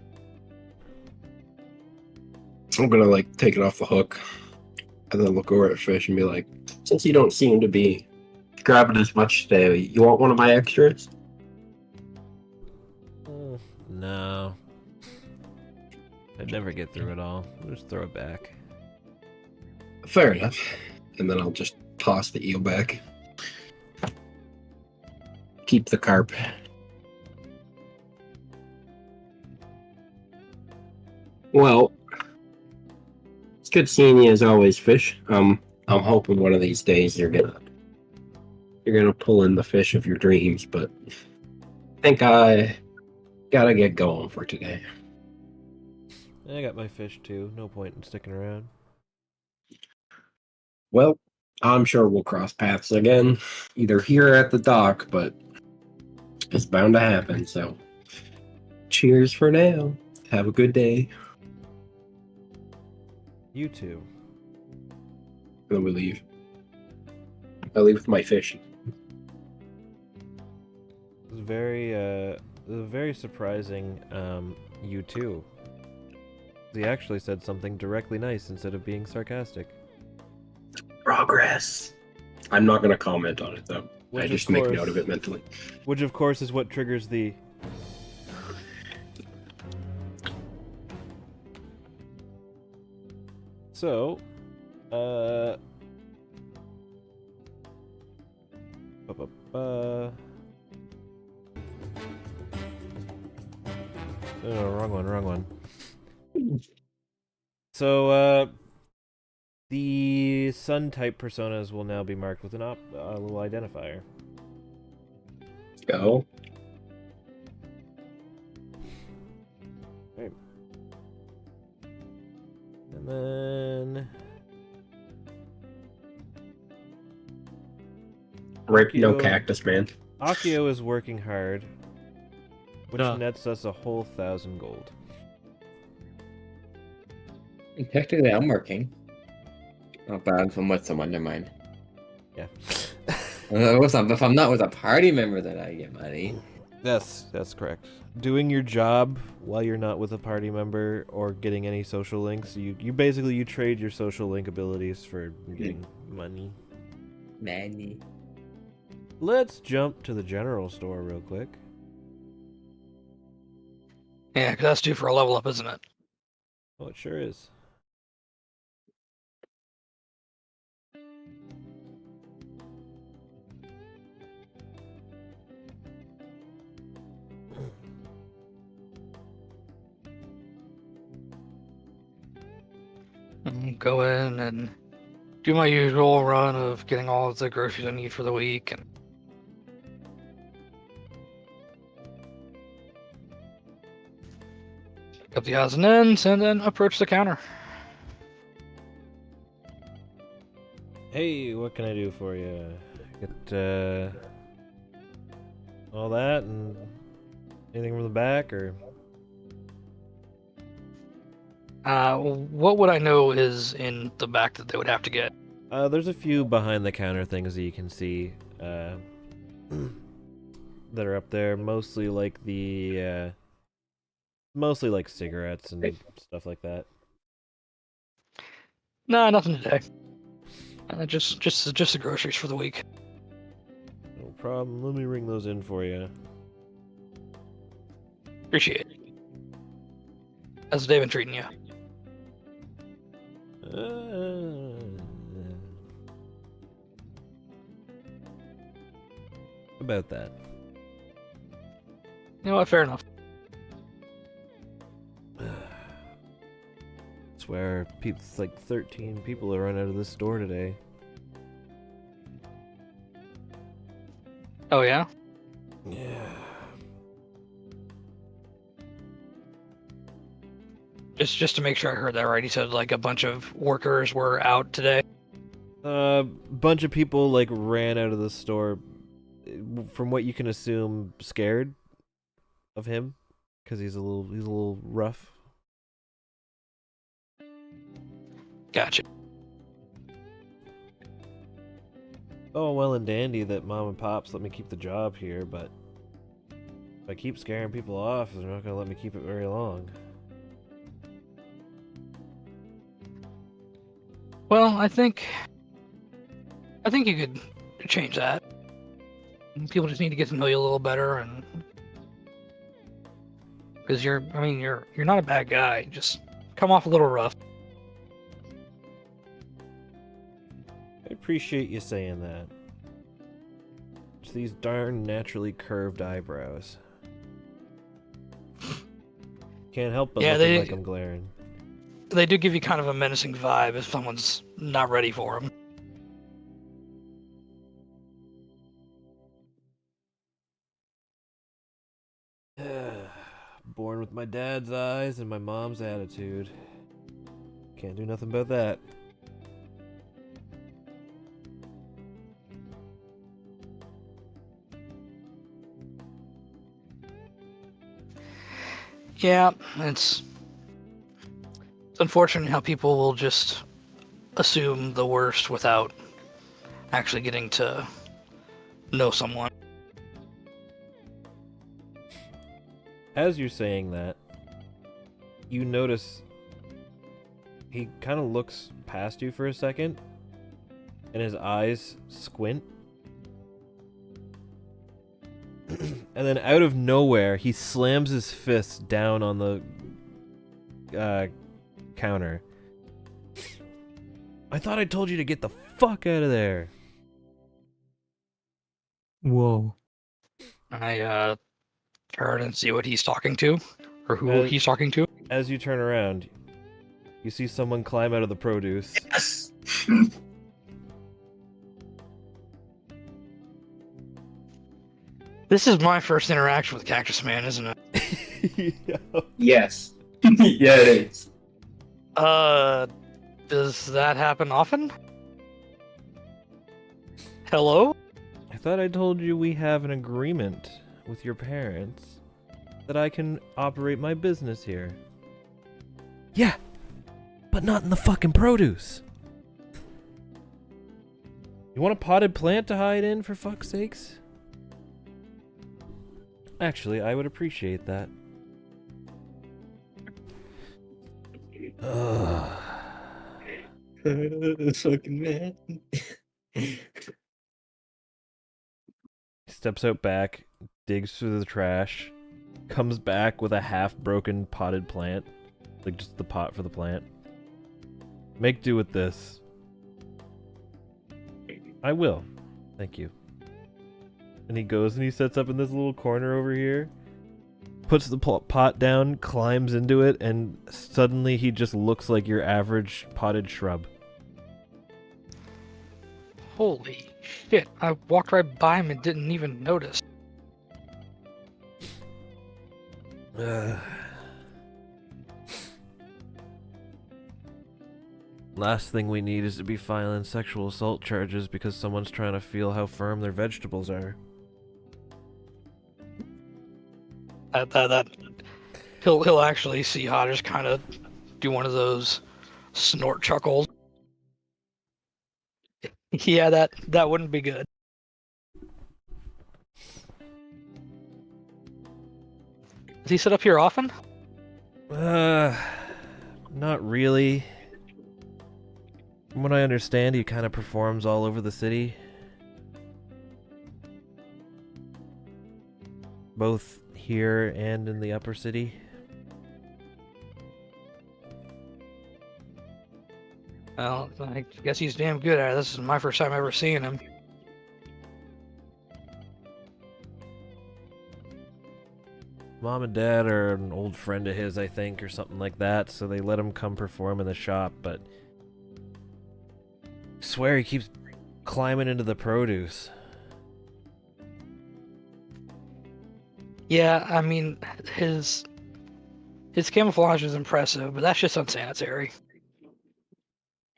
Speaker 3: I'm gonna take it off the hook and then look over at fish and be like, since you don't seem to be grabbing as much today, you want one of my extras?
Speaker 1: No. I'd never get through it all. I'll just throw it back.
Speaker 3: Fair enough. And then I'll just toss the eel back. Keep the carp. Well, it's good seeing you as always, fish. I'm hoping one of these days you're gonna pull in the fish of your dreams, but I think I gotta get going for today.
Speaker 1: I got my fish too. No point in sticking around.
Speaker 3: Well, I'm sure we'll cross paths again, either here or at the dock, but it's bound to happen, so cheers for now. Have a good day.
Speaker 1: You too.
Speaker 3: And then we leave. I leave with my fish.
Speaker 1: It was very surprising. You too. He actually said something directly nice instead of being sarcastic.
Speaker 3: Progress. I'm not going to comment on it, though.
Speaker 1: Which
Speaker 3: I
Speaker 1: of
Speaker 3: just make
Speaker 1: course-
Speaker 3: note of it mentally.
Speaker 1: Which of course is what triggers the. So, Oh, wrong one. So, the sun type personas will now be marked with a little identifier.
Speaker 3: Let's go.
Speaker 1: Right. And then
Speaker 3: Right, no
Speaker 1: Akio-
Speaker 3: cactus, man.
Speaker 1: Akio is working hard, which
Speaker 6: Duh.
Speaker 1: nets us a whole 1,000 gold.
Speaker 4: Technically, I'm working. Not bad if I'm with someone, never mind.
Speaker 1: Yeah.
Speaker 4: If I'm not with a party member, then I get money.
Speaker 1: That's correct. Doing your job while you're not with a party member or getting any social links, you basically you trade your social link abilities for getting money.
Speaker 4: Manny.
Speaker 1: Let's jump to the general store real quick.
Speaker 5: Yeah, because that's due for a level up, isn't it?
Speaker 1: Oh, it sure is.
Speaker 5: Go in and do my usual run of getting all of the groceries I need for the week, and pick up the odds and ends, and then approach the counter.
Speaker 1: Hey, what can I do for you? Get all that and anything from the back, or
Speaker 5: What would I know is in the back that they would have to get?
Speaker 1: there's a few behind the counter things that you can see that are up there. Mostly like mostly like cigarettes and stuff like that.
Speaker 5: Nah, nothing today. Just the groceries for the week.
Speaker 1: No problem. Let me ring those in for you.
Speaker 5: Appreciate it. How's the day been treating you?
Speaker 1: About that.
Speaker 5: You know what? Fair enough.
Speaker 1: Swear, it's like 13 people that run out of this store today.
Speaker 5: Oh yeah.
Speaker 1: Yeah.
Speaker 5: Just to make sure I heard that right, he said like a bunch of workers were out today.
Speaker 1: Bunch of people like ran out of the store, from what you can assume, scared of him, because he's a little rough.
Speaker 5: Gotcha.
Speaker 1: Oh, well and dandy that mom and pops let me keep the job here, but if I keep scaring people off, they're not gonna let me keep it very long.
Speaker 5: Well, I think you could change that. People just need to get to know you a little better, and because you're not a bad guy. Just come off a little rough.
Speaker 1: I appreciate you saying that. It's these darn naturally curved eyebrows. Can't help but looking like I'm glaring.
Speaker 5: They do give you kind of a menacing vibe if someone's not ready for them.
Speaker 1: Born with my dad's eyes and my mom's attitude. Can't do nothing about that.
Speaker 5: Yeah, it's unfortunate how people will just assume the worst without actually getting to know someone.
Speaker 1: As you're saying that, you notice he kind of looks past you for a second, and his eyes squint. And then out of nowhere, he slams his fist down on the counter. I thought I told you to get the fuck out of there.
Speaker 6: Whoa.
Speaker 5: I turn and see what he's talking to, or who he's talking to.
Speaker 1: As you turn around, you see someone climb out of the produce.
Speaker 3: Yes.
Speaker 5: This is my first interaction with Cactus Man, isn't it?
Speaker 3: Yes. Yeah, it is.
Speaker 5: Does that happen often? Hello?
Speaker 1: I thought I told you we have an agreement with your parents that I can operate my business here. Yeah, but not in the fucking produce. You want a potted plant to hide in, for fuck's sakes? Actually, I would appreciate that. Ugh.
Speaker 4: Fucking man.
Speaker 1: Steps out back, digs through the trash, comes back with a half-broken potted plant. Like, just the pot for the plant. Make do with this. I will. Thank you. And he goes and he sets up in this little corner over here, puts the pot down, climbs into it, and suddenly he just looks like your average potted shrub.
Speaker 5: Holy shit! I walked right by him and didn't even notice.
Speaker 1: Last thing we need is to be filing sexual assault charges because someone's trying to feel how firm their vegetables are.
Speaker 5: He'll actually see Hodges kind of do one of those snort chuckles. Yeah, that wouldn't be good. Does he sit up here often?
Speaker 1: Not really. From what I understand, he kind of performs all over the city. Both here and in the upper city.
Speaker 5: Well, I guess he's damn good at it. This is my first time ever seeing him.
Speaker 1: Mom and Dad are an old friend of his, I think, or something like that, so they let him come perform in the shop, but I swear he keeps climbing into the produce.
Speaker 5: Yeah, I mean, his camouflage is impressive, but that's just unsanitary.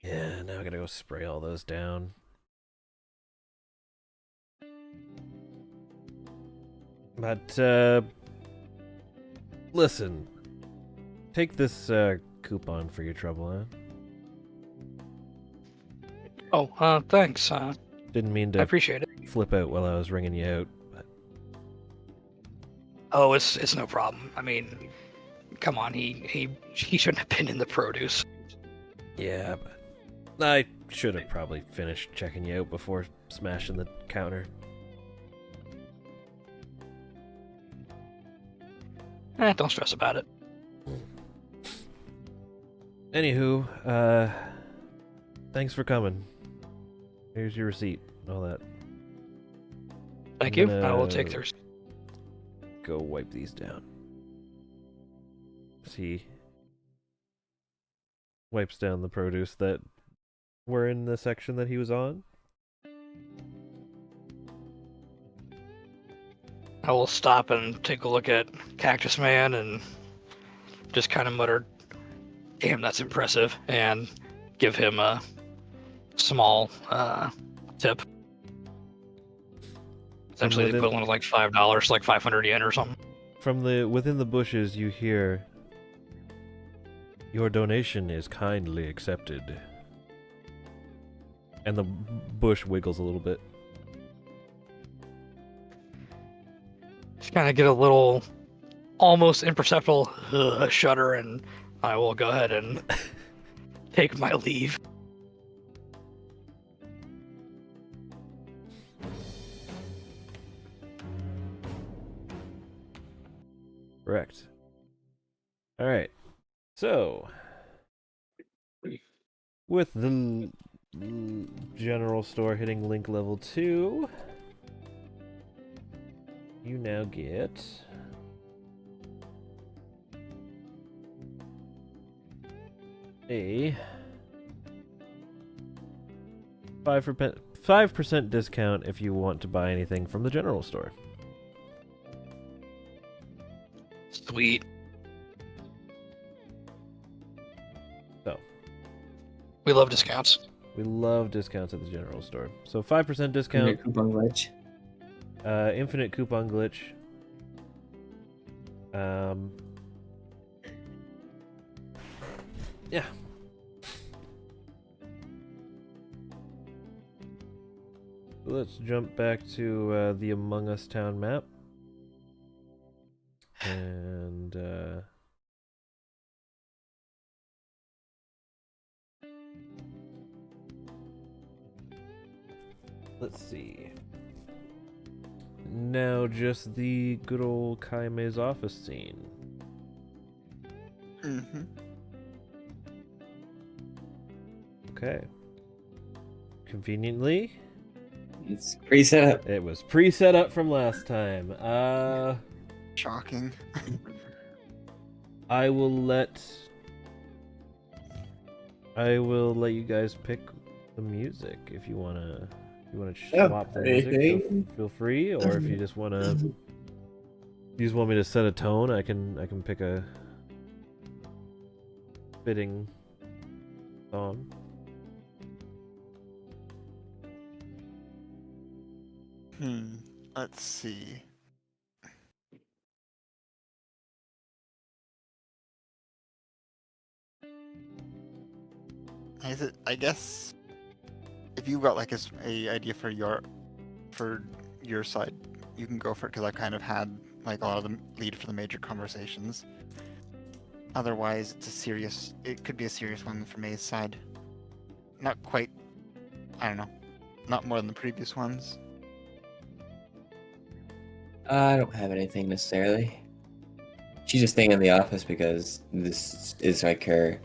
Speaker 1: Yeah, now I gotta go spray all those down. But, listen. Take this, coupon for your trouble, huh?
Speaker 5: Oh, thanks.
Speaker 1: Didn't mean
Speaker 5: I
Speaker 1: to
Speaker 5: appreciate it.
Speaker 1: flip out while I was ringing you out, but...
Speaker 5: Oh, it's no problem. I mean, come on, he shouldn't have been in the produce.
Speaker 1: Yeah, but I should have probably finished checking you out before smashing the counter.
Speaker 5: Don't stress about it.
Speaker 1: Anywho, thanks for coming. Here's your receipt, all that.
Speaker 5: Thank
Speaker 1: I'm
Speaker 5: you. I will take
Speaker 1: gonna
Speaker 5: theirs.
Speaker 1: Go wipe these down. He wipes down the produce that were in the section that he was on.
Speaker 5: I will stop and take a look at Cactus Man and just kind of mutter, "Damn, that's impressive," and give him a small tip. Essentially the equivalent of like $5, like 500 yen or something.
Speaker 1: From within the bushes, you hear, "Your donation is kindly accepted." And the bush wiggles a little bit.
Speaker 5: Just kind of get a little, almost imperceptible shudder, and I will go ahead and take my leave.
Speaker 1: Correct. All right. So, with the general store hitting link level 2, you now get a 5% discount if you want to buy anything from the general store.
Speaker 5: Sweet.
Speaker 1: So,
Speaker 5: We love discounts.
Speaker 1: we love discounts at the general store. So 5% discount,
Speaker 4: Infinite coupon glitch.
Speaker 1: infinite coupon glitch. Yeah. Let's jump back to the Among Us town map. And let's see. Now just the good old Kaime's office scene.
Speaker 2: Mm-hmm.
Speaker 1: Okay. Conveniently,
Speaker 4: It's pre-set up.
Speaker 1: it was pre-set up from last time.
Speaker 2: Shocking.
Speaker 1: I will let you guys pick the music if you wanna
Speaker 4: Yeah,
Speaker 1: swap the music.
Speaker 4: anything.
Speaker 1: Feel free, or if you just wanna want me to set a tone, I can pick a fitting song.
Speaker 2: Let's see. I guess if you got like a idea for your side, you can go for it because I kind of had like a lot of the lead for the major conversations. Otherwise, it could be a serious one from May's side. Not quite. I don't know. Not more than the previous ones.
Speaker 4: I don't have anything necessarily. She's just staying in the office because this is like her,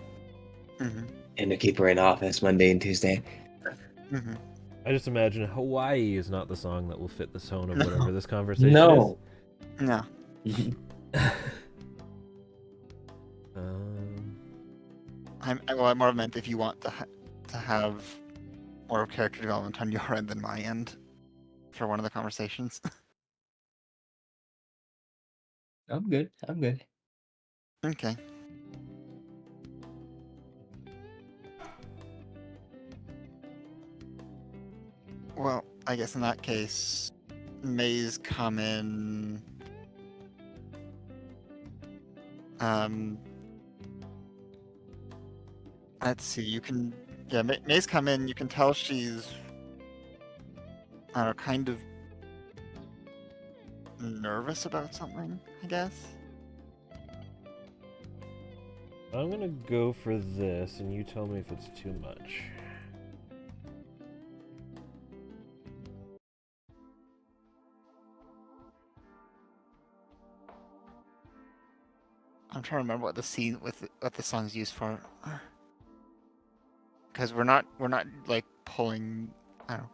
Speaker 2: Mm-hmm.
Speaker 4: and to keep her in office Monday and Tuesday.
Speaker 2: Mm-hmm.
Speaker 1: I just imagine Hawaii is not the song that will fit the tone of
Speaker 2: No.
Speaker 1: whatever this conversation
Speaker 4: No.
Speaker 2: No.
Speaker 1: is.
Speaker 2: I more meant if you want to have more character development on your end than my end for one of the conversations.
Speaker 4: I'm good. I'm good.
Speaker 2: Okay. Well, I guess in that case, May's come in. Let's see. You can, yeah. May's come in. You can tell she's, I don't know, kind of nervous about something. I guess.
Speaker 1: I'm gonna go for this, and you tell me if it's too much.
Speaker 2: I'm trying to remember what what the song's used for. Because we're not like pulling. I don't know.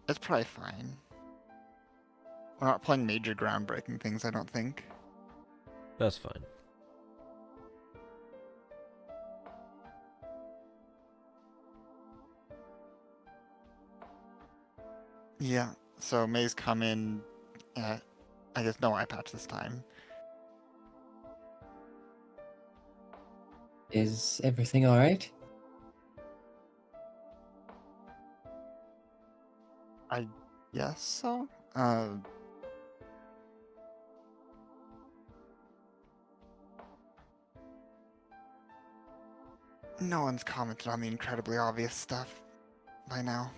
Speaker 2: It's probably fine. We're not playing major groundbreaking things, I don't think.
Speaker 1: That's fine.
Speaker 2: Yeah. So May's come in. I guess no eye patch this time.
Speaker 4: Is everything all right?
Speaker 2: I guess so. No one's commented on the incredibly obvious stuff by now.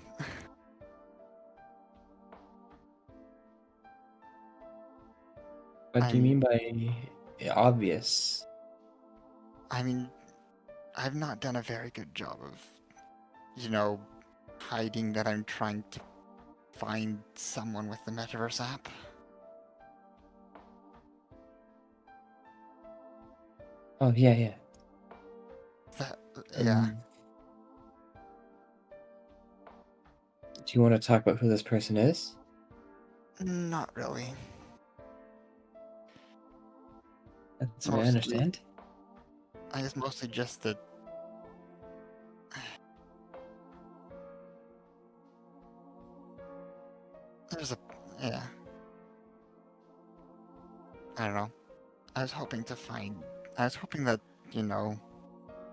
Speaker 4: What do you mean by obvious?
Speaker 2: I mean, I've not done a very good job of, hiding that I'm trying to find someone with the Metaverse app.
Speaker 4: Oh yeah.
Speaker 2: Yeah.
Speaker 4: Do you want to talk about who this person is?
Speaker 2: Not really.
Speaker 4: That's what I
Speaker 2: Mostly-
Speaker 4: understand.
Speaker 2: I guess mostly just that. Yeah. I don't know. I was hoping that,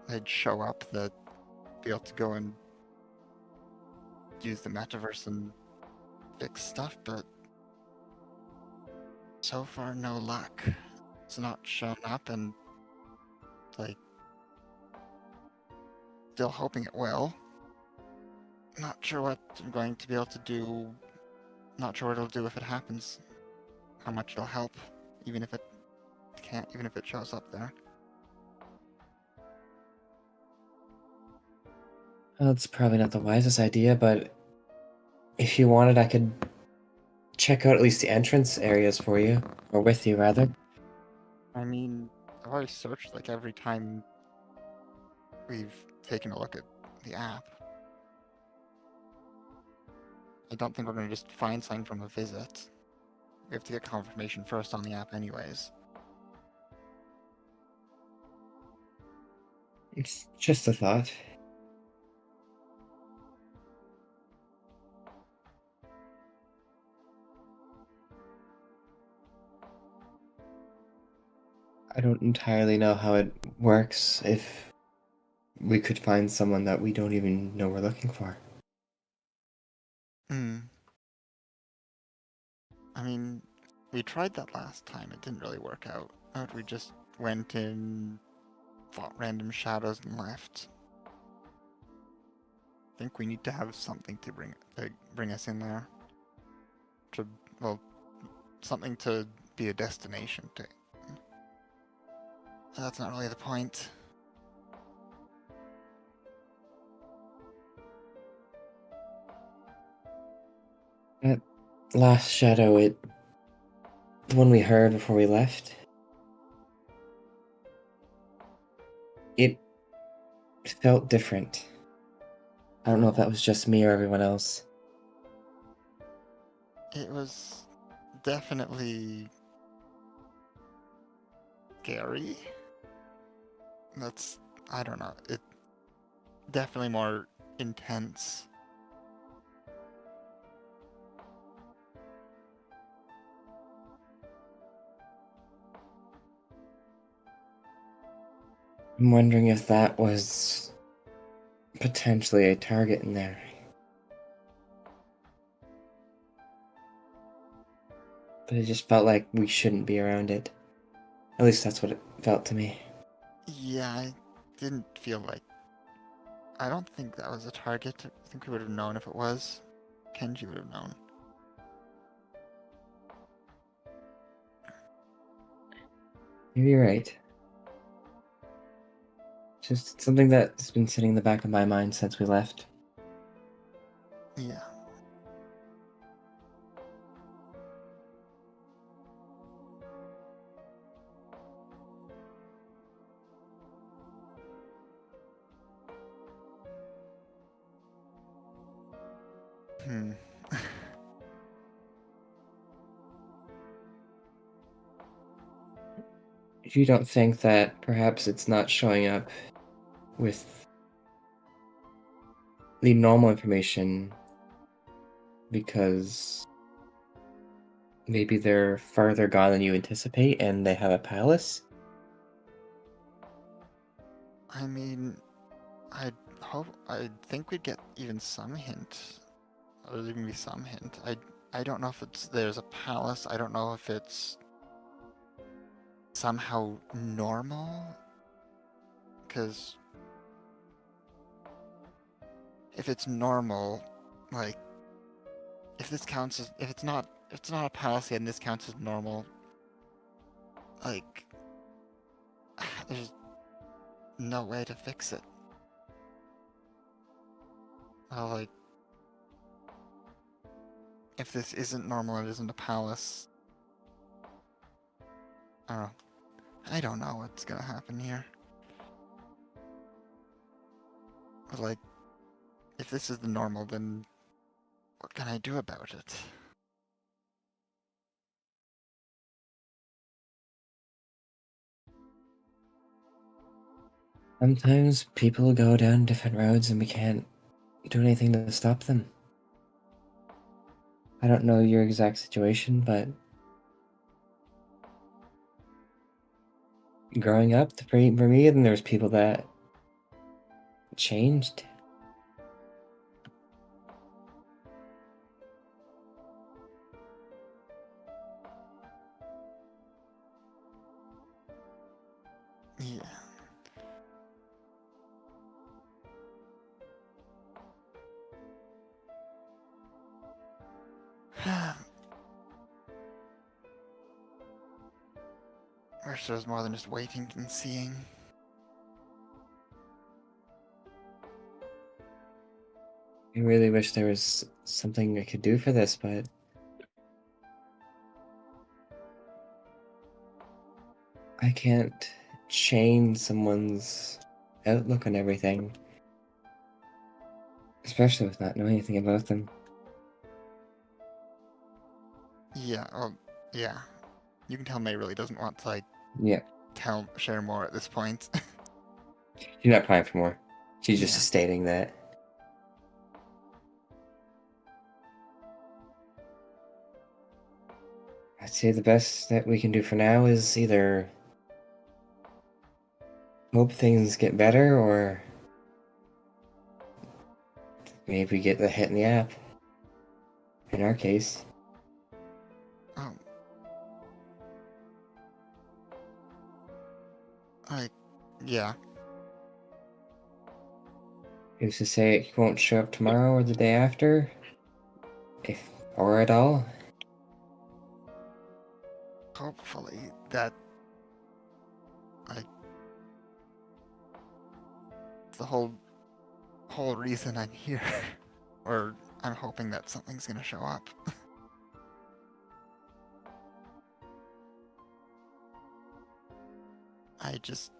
Speaker 2: they'd show up, that be able to go and use the metaverse and fix stuff, but so far no luck. It's not shown up, and still hoping it will. Not sure what I'm going to be able to do not sure what it'll do if it happens. How much it'll help, even if it shows up there.
Speaker 4: Well, it's probably not the wisest idea, but if you wanted, I could check out at least the entrance areas for you, or with you, rather.
Speaker 2: I mean, I've already searched like every time we've taken a look at the app. I don't think we're going to just find something from a visit. We have to get confirmation first on the app anyways.
Speaker 4: It's just a thought. I don't entirely know how it works if we could find someone that we don't even know we're looking for.
Speaker 2: I mean, we tried that last time. It didn't really work out. We just went in, fought random shadows, and left. I think we need to have something to bring us in there. Something to be a destination to. That's not really the point.
Speaker 4: That last shadow, the one we heard before we left, it felt different. I don't know if that was just me or everyone else.
Speaker 2: It was definitely scary. I don't know, it definitely more intense.
Speaker 4: I'm wondering if that was potentially a target in there. But it just felt like we shouldn't be around it. At least that's what it felt to me.
Speaker 2: Yeah, I didn't feel like... I don't think that was a target. I think we would have known if it was. Kenji would have known.
Speaker 4: Maybe you're right. Just something that's been sitting in the back of my mind since we left.
Speaker 2: Yeah.
Speaker 4: You don't think that perhaps it's not showing up with the normal information because maybe they're farther gone than you anticipate and they have a palace?
Speaker 2: I mean, I think we'd get even some hint. There'd even be some hint. I don't know if there's a palace. I don't know if it's somehow normal. Because if it's normal, like, if it's not a palace yet and this counts as normal, like, there's no way to fix it. Like, if this isn't normal, it isn't a palace. I don't know what's gonna happen here. But like, if this is the normal, then what can I do about it?
Speaker 4: Sometimes people go down different roads and we can't do anything to stop them. I don't know your exact situation, but growing up, for me, then there's people that changed.
Speaker 2: Yeah. wish there was more than just waiting and seeing.
Speaker 4: I really wish there was something I could do for this, but I can't change someone's outlook on everything, especially with not knowing anything about them.
Speaker 2: Yeah, well, yeah. You can tell May really doesn't want to, like,
Speaker 4: Yeah,
Speaker 2: share more at this point.
Speaker 4: she's not prying for more. She's just
Speaker 2: Yeah.
Speaker 4: stating that. I'd say the best that we can do for now is either hope things get better or maybe get the hit in the app. In our case.
Speaker 2: Um, yeah.
Speaker 4: Who's to say it won't show up tomorrow or the day after? If or at all?
Speaker 2: Hopefully that, like, the whole reason I'm here. Or I'm hoping that something's gonna show up. I just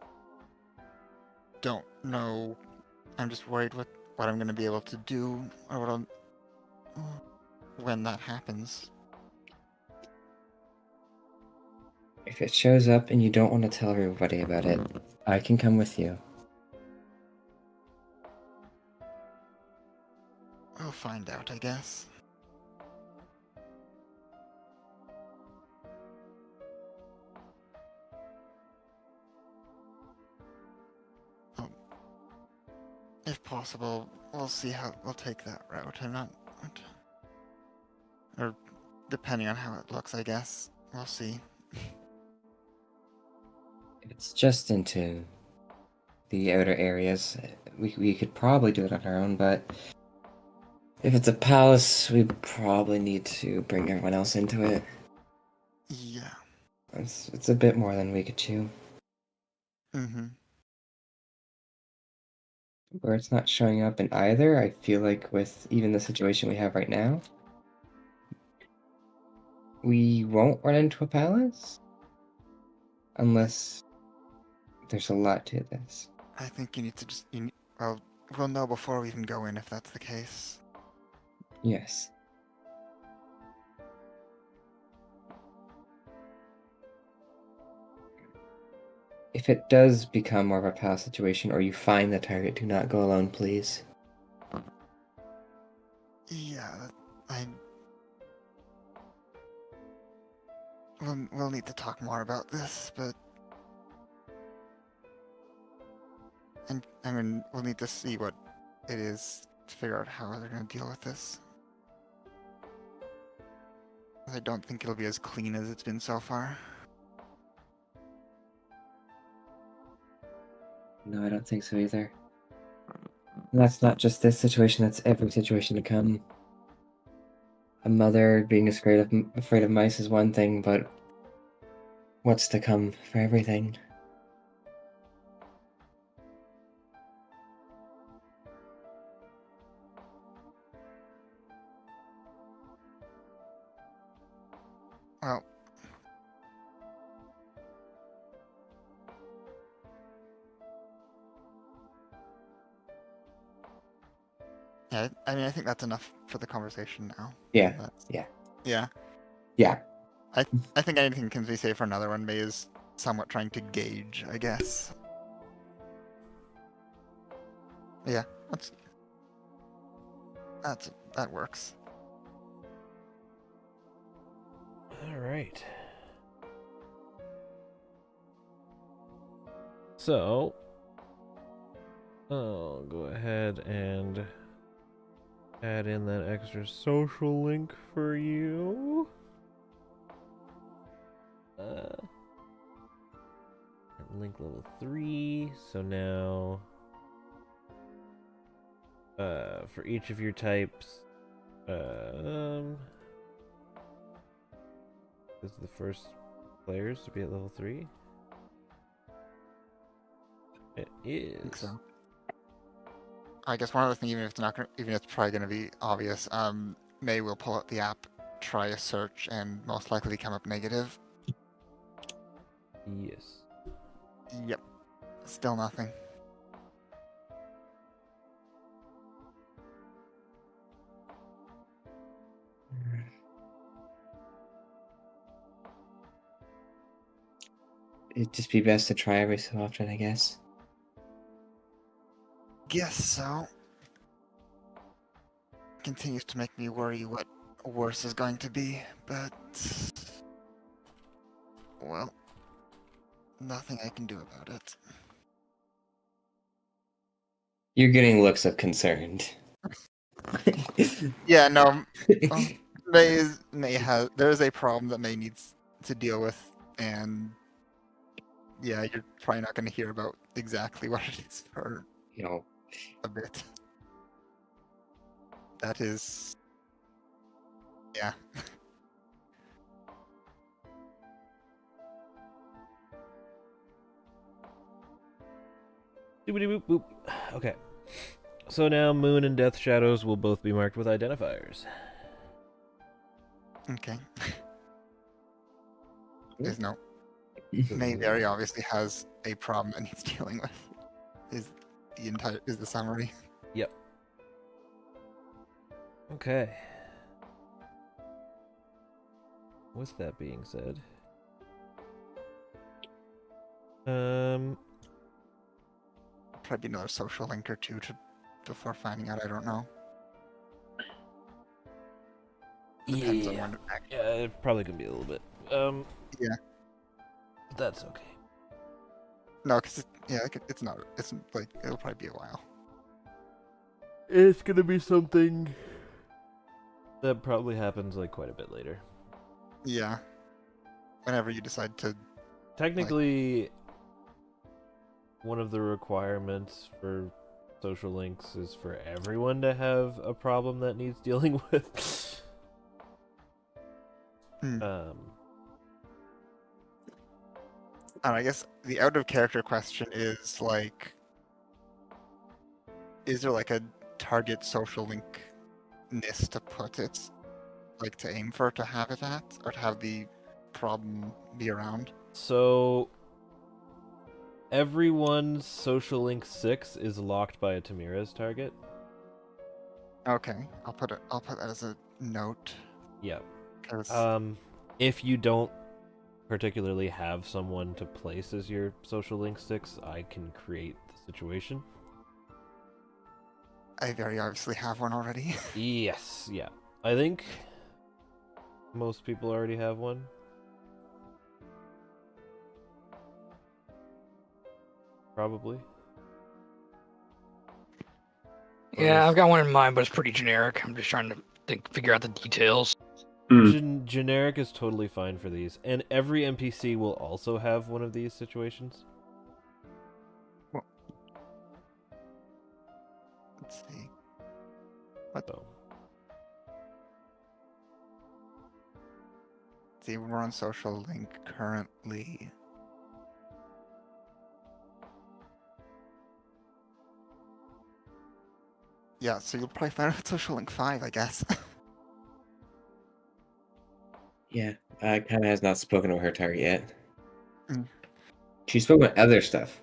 Speaker 2: don't know. I'm just worried what I'm gonna be able to do or what when that happens.
Speaker 4: If it shows up and you don't want to tell everybody about it, I can come with you.
Speaker 2: We'll find out, I guess. If possible, we'll see how we'll take that route. I'm not, or depending on how it looks, I guess we'll see.
Speaker 4: If it's just into the outer areas, we could probably do it on our own, but if it's a palace, we probably need to bring everyone else into it.
Speaker 2: Yeah.
Speaker 4: It's a bit more than we could chew.
Speaker 2: Mm-hmm.
Speaker 4: Where it's not showing up in either, I feel like with even the situation we have right now, we won't run into a palace unless there's a lot to this.
Speaker 2: I think you need to just well, we'll know before we even go in if that's the case.
Speaker 4: Yes. If it does become more of a palace situation or you find the target, do not go alone, please.
Speaker 2: Yeah, we'll need to talk more about this, but and I mean we'll need to see what it is to figure out how they're gonna deal with this. I don't think it'll be as clean as it's been so far.
Speaker 4: No, I don't think so either. And that's not just this situation, that's every situation to come. A mother being afraid of mice is one thing, but what's to come for everything?
Speaker 2: Well, yeah, I mean I think that's enough for the conversation now.
Speaker 4: Yeah,
Speaker 2: That's-
Speaker 4: yeah.
Speaker 2: Yeah.
Speaker 4: Yeah.
Speaker 2: I think anything can be safe for another one. May is somewhat trying to gauge, I guess. Yeah, that works.
Speaker 1: All right. So, I'll go ahead and add in that extra social link for you. Link level 3. So now, for each of your types, this is the first players to be at level 3.
Speaker 2: think
Speaker 1: is.
Speaker 2: so. I guess one other thing, even if it's not gonna, even if it's probably going to be obvious, May will pull out the app, try a search, and most likely come up negative.
Speaker 1: Yes.
Speaker 2: Yep. Still nothing.
Speaker 4: It'd just be best to try every so often, I guess.
Speaker 2: Guess so. Continues to make me worry what worse is going to be, but well, nothing I can do about it.
Speaker 4: You're getting looks of concerned.
Speaker 2: Yeah, no. May has there is a problem that May needs to deal with, and yeah, you're probably not going to hear about exactly what it is for
Speaker 4: You know,
Speaker 2: a bit. That is, yeah.
Speaker 1: Doobity boop boop. Okay. So now Moon and Death Shadows will both be marked with identifiers.
Speaker 2: Okay. There's no. May very obviously has a problem that needs dealing with. Is the summary.
Speaker 1: Yep. Okay. With that being said,
Speaker 2: Probably another social link or two before finding out. I don't know. Depends on when it actually.
Speaker 1: yeah, it probably could be a little bit.
Speaker 2: Yeah.
Speaker 1: But that's okay.
Speaker 2: No, because it's not. It's like it'll probably be a while.
Speaker 1: It's gonna be something that probably happens like quite a bit later.
Speaker 2: Yeah. Whenever you decide to.
Speaker 1: Technically, one of the requirements for social links is for everyone to have a problem that needs dealing with.
Speaker 2: Hmm. And I guess the out of character question is like, is there like a target social link-ness to put it, like to aim for, to have it at, or to have the problem be around?
Speaker 1: So everyone's social link 6 is locked by a Tamira's target.
Speaker 2: Okay, I'll put that as a note.
Speaker 1: Yeah.
Speaker 2: 'Cause
Speaker 1: If you don't particularly have someone to place as your social link 6, I can create the situation.
Speaker 2: I very obviously have one already.
Speaker 1: Yes, yeah. I think most people already have one. Probably.
Speaker 5: Yeah, I've got one in mind, but it's pretty generic. I'm just trying to figure out the details.
Speaker 1: Generic is totally fine for these, and every NPC will also have one of these situations.
Speaker 2: Well, let's see. What?
Speaker 1: So,
Speaker 2: See, we're on social link currently. Yeah, so you'll probably find out social link 5, I guess.
Speaker 4: yeah, Kana has not spoken to her target yet.
Speaker 2: Mm.
Speaker 4: She spoke about other stuff.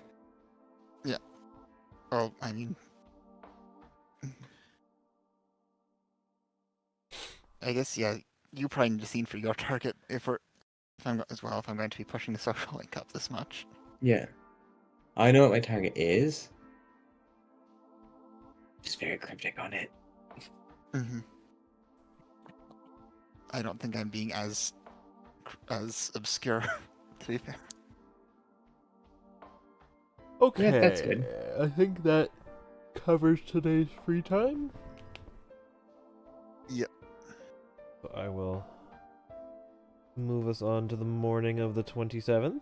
Speaker 2: Well, I mean, I guess yeah. You probably need a scene for your target if I'm going to be pushing the social link up this much.
Speaker 4: Yeah. I know what my target is. Just very cryptic on it.
Speaker 2: Mm-hmm. I don't think I'm being as obscure, to be fair.
Speaker 1: okay.
Speaker 4: Yeah, that's good.
Speaker 1: I think that covers today's free time.
Speaker 2: Yep.
Speaker 1: So I will move us on to the morning of the 27th.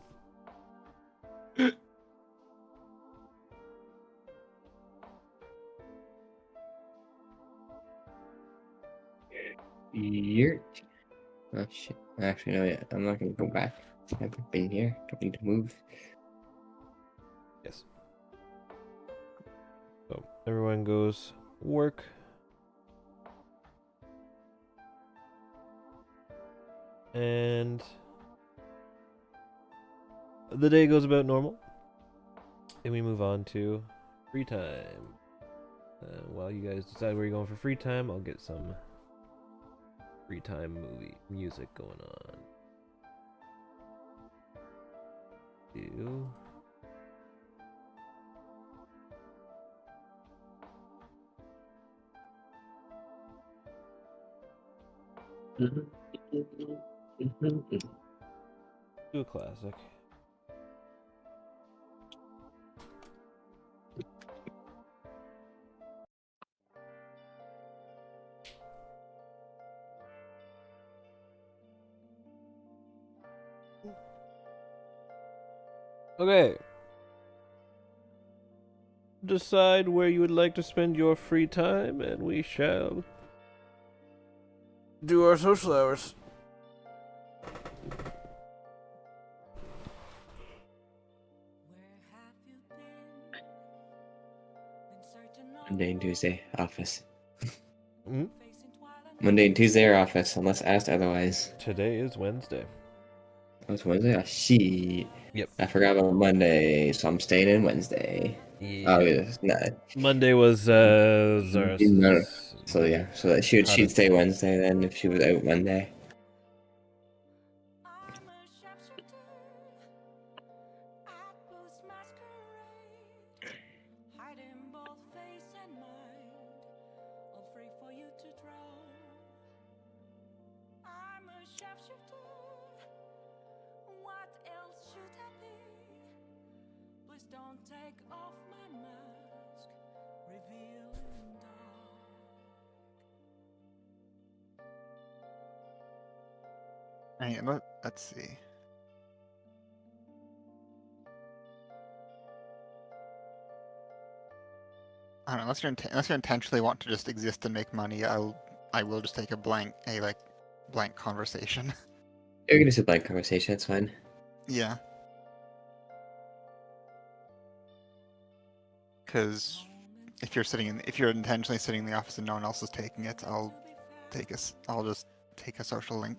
Speaker 4: You're... Oh shit. Actually, no, yeah. I'm not gonna go back. I've been here. Don't need to move.
Speaker 1: Yes. Everyone goes work. And the day goes about normal. And we move on to free time. While you guys decide where you're going for free time, I'll get some free time movie music going on. Do. Do a classic. Okay. Decide where you would like to spend your free time, and we shall do our social hours.
Speaker 4: Monday and Tuesday, office.
Speaker 1: Hmm?
Speaker 4: Monday and Tuesday are office, unless asked otherwise.
Speaker 1: Today is Wednesday.
Speaker 4: Oh, it's Wednesday? Oh, shit.
Speaker 1: Yep.
Speaker 4: I forgot about Monday, so I'm staying in Wednesday.
Speaker 1: Yeah.
Speaker 4: Oh, yeah. Nah.
Speaker 1: Monday was Zara's.
Speaker 4: No. So, yeah. So that she'd
Speaker 1: Hottest.
Speaker 4: stay Wednesday then if she was out Monday.
Speaker 2: Let's see. I don't know, unless you intentionally want to just exist and make money, I will just take a blank conversation.
Speaker 4: You're gonna sit blank conversation, it's fine.
Speaker 2: Yeah. Because if you're intentionally sitting in the office and no one else is taking it, I'll just take a social link.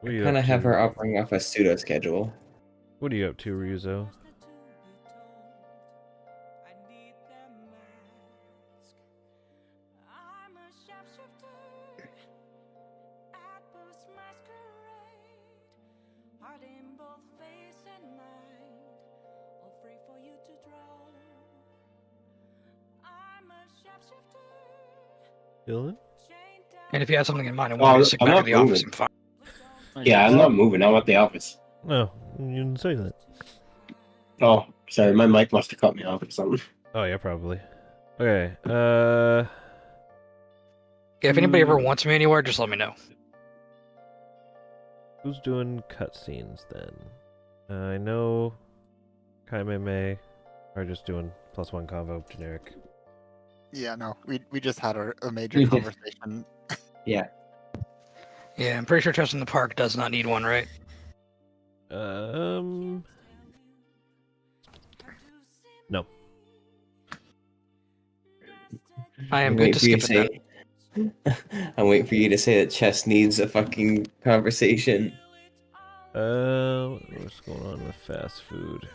Speaker 1: What are you
Speaker 4: Kind
Speaker 1: up
Speaker 4: of have
Speaker 1: to?
Speaker 4: her operating off a pseudo schedule.
Speaker 1: What are you up to, Ryuzo? Dylan?
Speaker 5: And if you have something in mind, I want you to stick
Speaker 3: I'm
Speaker 5: back
Speaker 3: not
Speaker 5: at the office.
Speaker 3: moving.
Speaker 5: I'm fine.
Speaker 3: Yeah, I'm not moving. I'm at the office.
Speaker 1: No, you didn't say that.
Speaker 3: Oh, sorry. My mic must have cut me off or something.
Speaker 1: Oh yeah, probably. Okay.
Speaker 5: Yeah, if anybody ever wants me anywhere, just let me know.
Speaker 1: Who's doing cutscenes then? I know Kaime May are just doing +1 convo generic.
Speaker 2: Yeah, no, we just had a major conversation.
Speaker 4: Yeah.
Speaker 5: Yeah, I'm pretty sure Trust in the Park does not need one, right?
Speaker 1: No.
Speaker 5: I am
Speaker 4: I'm
Speaker 5: good
Speaker 4: waiting
Speaker 5: to
Speaker 4: for you
Speaker 5: skip it then.
Speaker 4: I'm waiting for you to say that chess needs a fucking conversation.
Speaker 1: What's going on with fast food?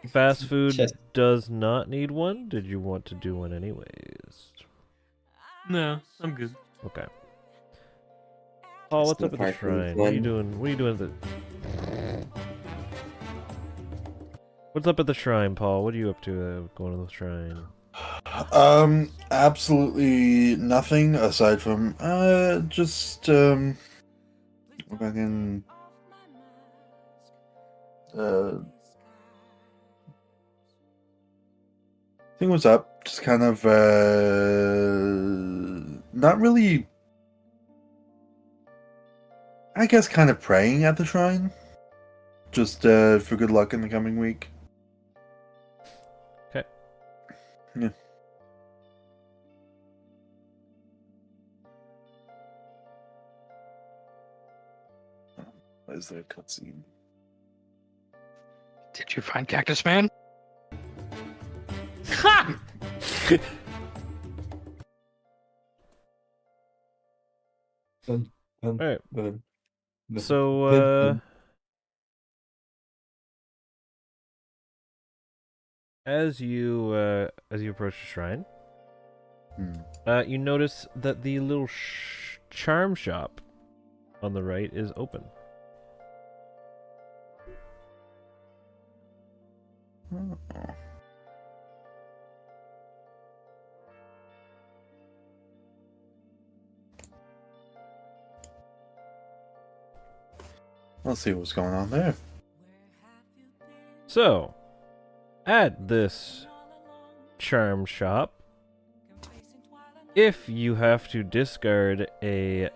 Speaker 1: Fast food
Speaker 4: Chess.
Speaker 1: does not need one. Did you want to do one anyways?
Speaker 6: No, I'm good.
Speaker 1: Okay. Paul, what's up at the
Speaker 4: Park needs
Speaker 1: shrine? What are you
Speaker 4: one.
Speaker 1: doing? What are you doing at the... What's up at the shrine, Paul? What are you up to going to the shrine?
Speaker 7: Absolutely nothing aside from just fucking thing was up. Just kind of not really. I guess kind of praying at the shrine, just for good luck in the coming week.
Speaker 1: Okay.
Speaker 7: Yeah. Why is there a cutscene?
Speaker 5: Did you find Cactus Man?
Speaker 1: Alright. So, as you approach the shrine, you notice that the little charm shop on the right is open.
Speaker 7: Let's see what's going on there.
Speaker 1: So, at this charm shop, if you have to discard a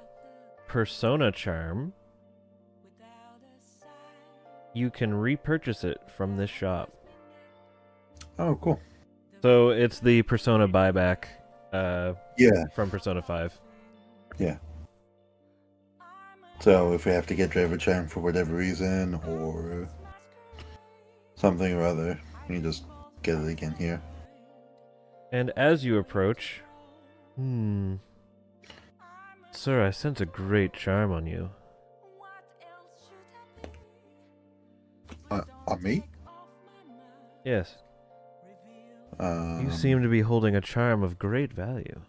Speaker 1: persona charm, you can repurchase it from this shop.
Speaker 7: Oh, cool.
Speaker 1: So it's the persona buyback
Speaker 7: Yeah.
Speaker 1: from Persona 5.
Speaker 7: Yeah. So if we have to get Driver Charm for whatever reason or something or other, we just get it again here.
Speaker 1: And as you approach, sir, I sense a great charm on you.
Speaker 7: On me?
Speaker 1: Yes. You seem to be holding a charm of great value.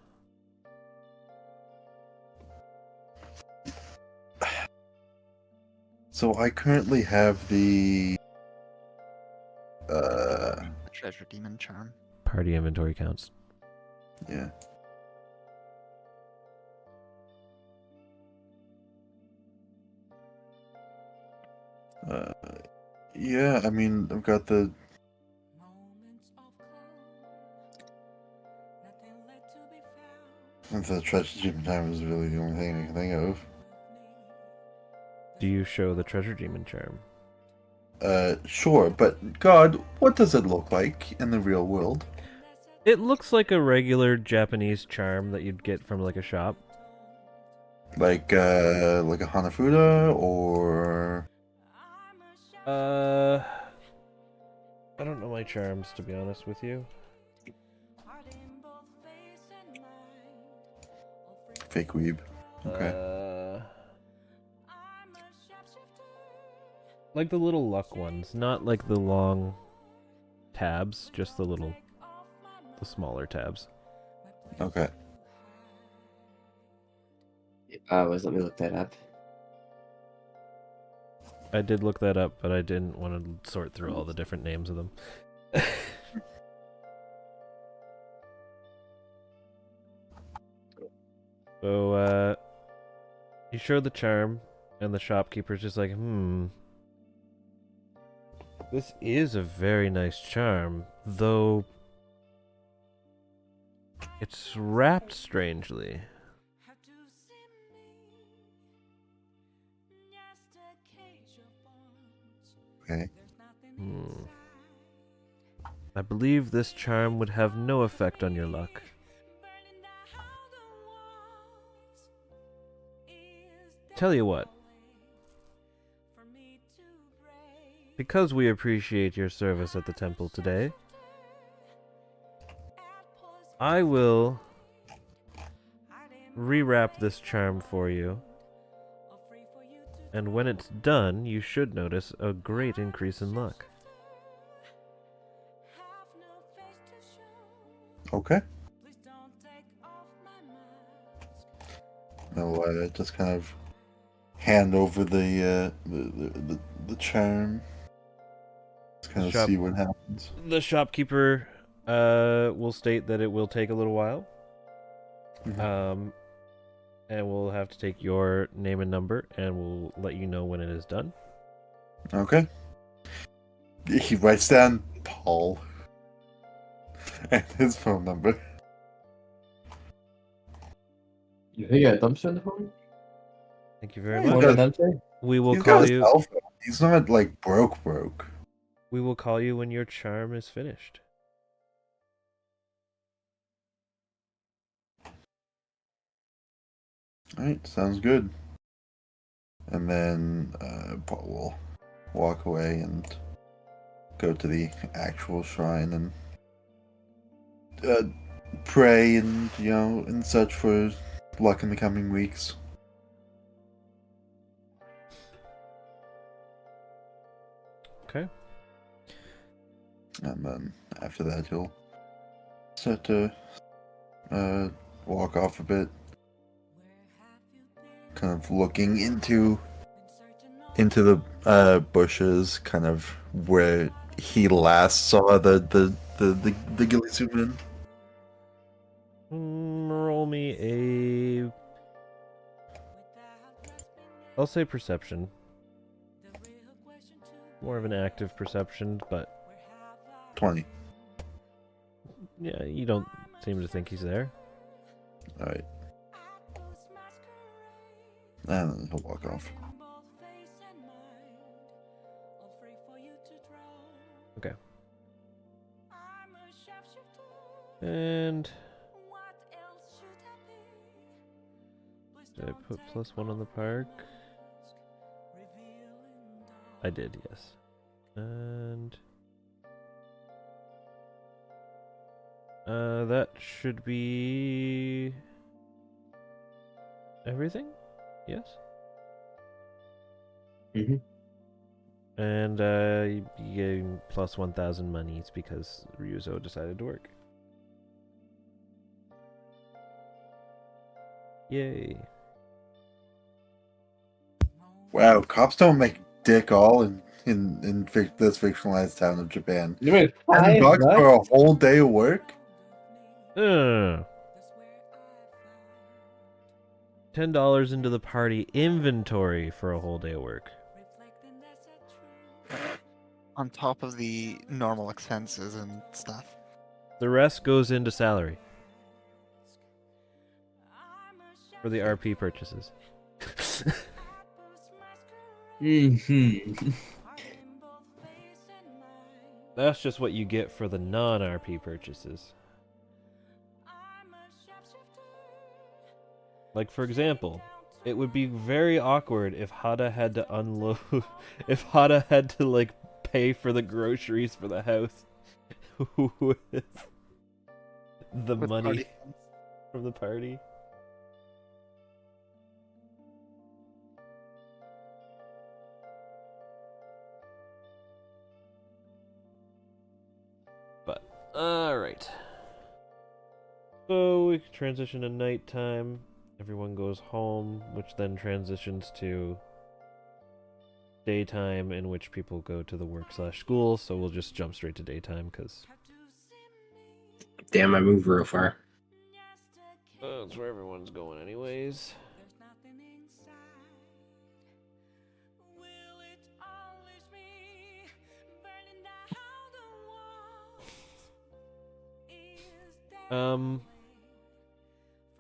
Speaker 7: So I currently have the
Speaker 2: Treasure Demon Charm.
Speaker 1: Party inventory counts.
Speaker 7: yeah. Yeah, I mean, I've got the treasure demon charm is really the only thing I can think of.
Speaker 1: Do you show the treasure demon charm?
Speaker 7: Sure, but God, what does it look like in the real world?
Speaker 1: It looks like a regular Japanese charm that you'd get from like a shop.
Speaker 7: Like a Hanafuda or
Speaker 1: I don't know my charms, to be honest with you.
Speaker 7: fake weeb. Okay.
Speaker 1: Like the little luck ones, not like the long tabs, just the smaller tabs.
Speaker 7: Okay.
Speaker 4: Let me look that up.
Speaker 1: I did look that up, but I didn't want to sort through all the different names of them. So, you show the charm, and the shopkeeper's just like, this is a very nice charm, though it's wrapped strangely.
Speaker 7: Okay.
Speaker 1: I believe this charm would have no effect on your luck. Tell you what. Because we appreciate your service at the temple today, I will rewrap this charm for you. And when it's done, you should notice a great increase in luck.
Speaker 7: Okay. I'll just kind of hand over the charm. Just kind of see what happens.
Speaker 1: The shopkeeper will state that it will take a little while. And we'll have to take your name and number, and we'll let you know when it is done.
Speaker 7: Okay. He writes down Paul and his phone number.
Speaker 4: You think a dumpster in the phone?
Speaker 1: Thank you very
Speaker 7: He's
Speaker 1: much.
Speaker 7: got-
Speaker 4: dumpster?
Speaker 1: We will
Speaker 7: He's got
Speaker 1: call
Speaker 7: his
Speaker 1: you.
Speaker 7: cell phone. He's not like broke.
Speaker 1: We will call you when your charm is finished.
Speaker 7: Alright, sounds good. and then Paul will walk away and go to the actual shrine and pray and and such for luck in the coming weeks.
Speaker 1: Okay.
Speaker 7: And then after that, he'll start to walk off a bit, kind of looking into the bushes, kind of where he last saw the Gillisu men.
Speaker 1: Roll me a. I'll say perception. More of an active perception, but
Speaker 7: 20.
Speaker 1: yeah, you don't seem to think he's there.
Speaker 7: All right. And then he'll walk off.
Speaker 1: Okay. And did I put +1 on the park? I did, yes. And that should be everything? Yes?
Speaker 4: Mm-hmm.
Speaker 1: And you gain plus 1,000 monies because Ryuzo decided to work. Yay.
Speaker 7: Wow, cops don't make dick all in this fictionalized town of Japan.
Speaker 4: You mean
Speaker 7: $10
Speaker 4: $5?
Speaker 7: for a whole day of work?
Speaker 1: $10 into the party inventory for a whole day of work.
Speaker 2: On top of the normal expenses and stuff.
Speaker 1: The rest goes into salary. For the RP purchases.
Speaker 4: Mm-hmm.
Speaker 1: That's just what you get for the non-RP purchases. Like, for example, it would be very awkward if Hada had to unload... if Hada had to, like, pay for the groceries for the house with the
Speaker 2: With
Speaker 1: money
Speaker 2: party.
Speaker 1: from the party. But, alright. So we transition to nighttime. Everyone goes home, which then transitions to daytime, in which people go to the work/school. So we'll just jump straight to daytime, because
Speaker 3: Damn, I moved real far.
Speaker 1: that's where everyone's going anyways.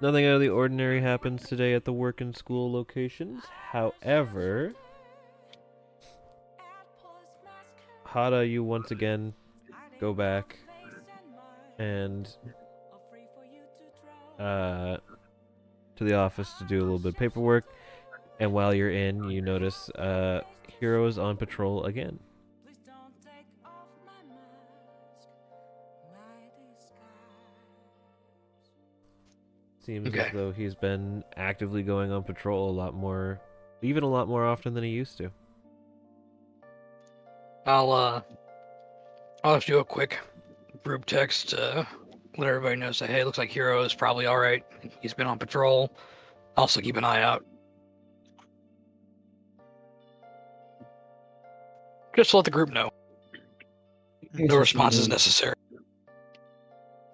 Speaker 1: Nothing out of the ordinary happens today at the work and school locations. However, Hada, you once again go back and to the office to do a little bit of paperwork, and while you're in, you notice Hiro is on patrol again. Seems as though he's been actively going on patrol a lot more often than he used to.
Speaker 5: I'll just do a quick group text to let everybody know. Say, hey, looks like Hero is probably all right. He's been on patrol. Also keep an eye out. Just to let the group know. No response is necessary.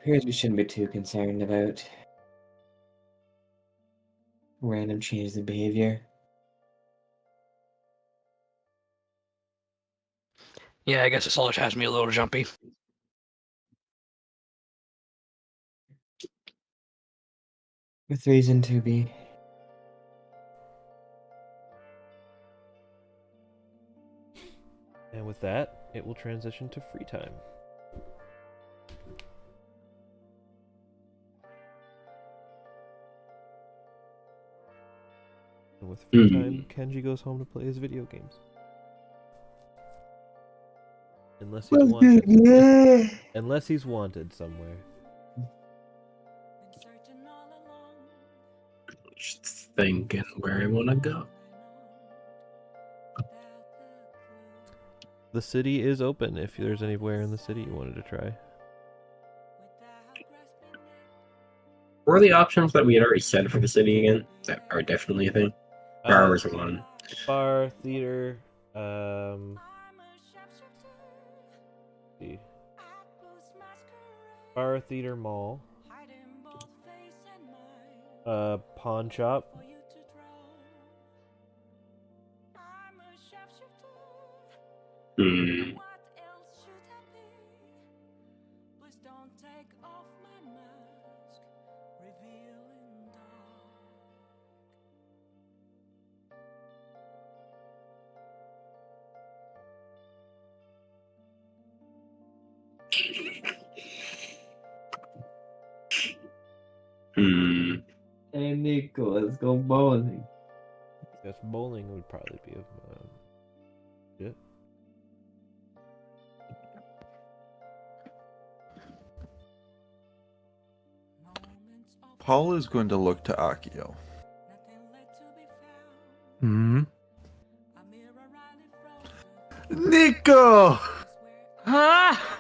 Speaker 4: Here's we shouldn't be too concerned about random changes in behavior.
Speaker 5: Yeah, I guess this always has me a little jumpy.
Speaker 4: With reason to be.
Speaker 1: And with that, it will transition to free time. And with free time, Kenji goes home to play his video games. Unless he's wanted. Unless he's wanted somewhere.
Speaker 3: Just thinking where I want to go.
Speaker 1: The city is open if there's anywhere in the city you wanted to try.
Speaker 3: What are the options that we had already said for the city again? That are definitely a thing. Bars are one.
Speaker 1: Bar, theater, see. Bar, theater, mall. Pawn shop.
Speaker 3: Hmm. Hmm.
Speaker 4: Hey Nico, let's go bowling.
Speaker 1: Yes, bowling would probably be yeah.
Speaker 7: Paul is going to look to Akio.
Speaker 6: Hmm.
Speaker 7: Nico!
Speaker 6: Ah!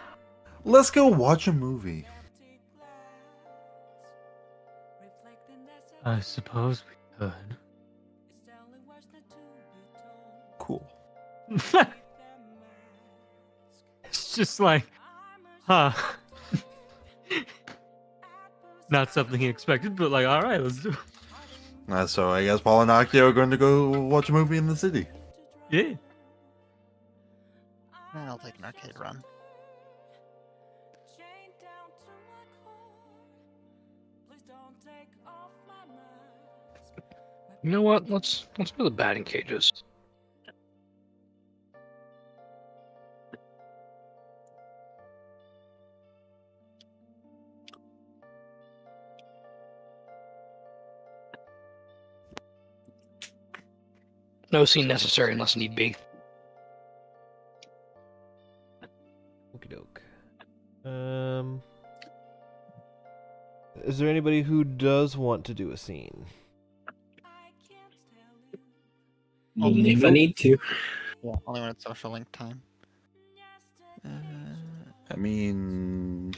Speaker 7: Let's go watch a movie.
Speaker 6: I suppose we could.
Speaker 7: Cool.
Speaker 6: It's just like, huh. Not something he expected, but like, all right, let's do it.
Speaker 7: So I guess Paul and Akio are going to go watch a movie in the city.
Speaker 6: Yeah.
Speaker 2: I'll take an arcade run.
Speaker 5: You know what? Let's go to the batting cages. No scene necessary unless need be.
Speaker 1: Okie doke. Is there anybody who does want to do a scene?
Speaker 3: If I need to.
Speaker 2: Yeah, only when it's social link time.
Speaker 7: I mean,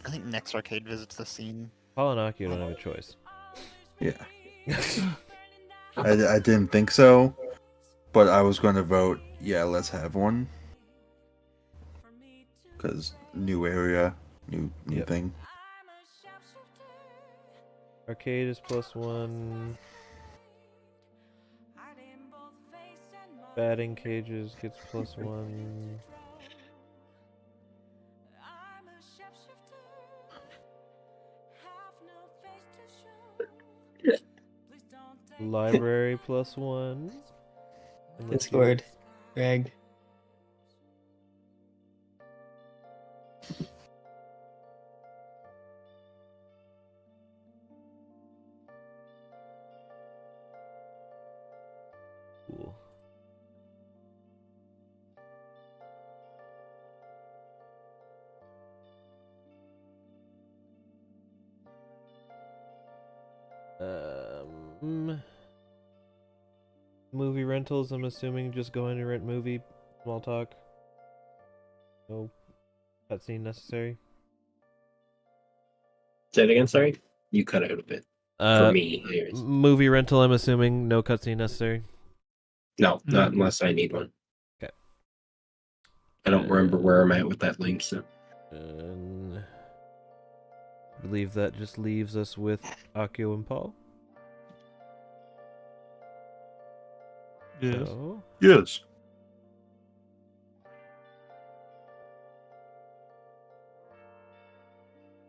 Speaker 2: I think next arcade visits the scene.
Speaker 1: Paul and Akio don't have a choice.
Speaker 7: yeah. I didn't think so, but I was going to vote, yeah, let's have one. Because new area, new
Speaker 1: Yep.
Speaker 7: thing.
Speaker 1: Arcade is +1. Batting cages gets +1. Library +1.
Speaker 4: Discord, Greg.
Speaker 1: Cool. Movie rentals, I'm assuming just going to rent movie, small talk. No cutscene necessary.
Speaker 3: Say it again, sorry? You cut out a bit. For me, anyways.
Speaker 1: Movie rental, I'm assuming no cutscene necessary.
Speaker 3: No, not unless I need one.
Speaker 1: Okay.
Speaker 3: I don't remember where I'm at with that link, so.
Speaker 1: And I believe that just leaves us with Akio and Paul.
Speaker 6: Yes.
Speaker 1: So,
Speaker 7: Yes.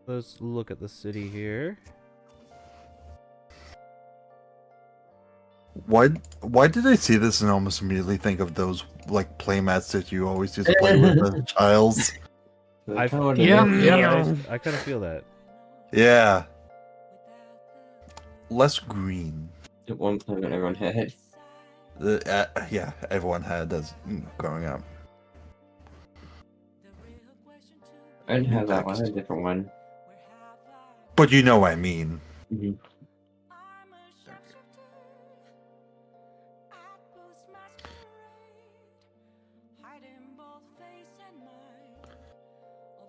Speaker 1: let's look at the city here.
Speaker 7: Why did I see this and almost immediately think of those like playmats that you always used to play with as a child?
Speaker 1: I kind of feel that.
Speaker 7: Yeah. Less green.
Speaker 4: At one point, everyone had.
Speaker 7: Yeah, everyone had as growing up.
Speaker 4: I didn't have that
Speaker 7: Text.
Speaker 4: one. I had a different one.
Speaker 7: But you know what I mean.
Speaker 4: Mm-hmm.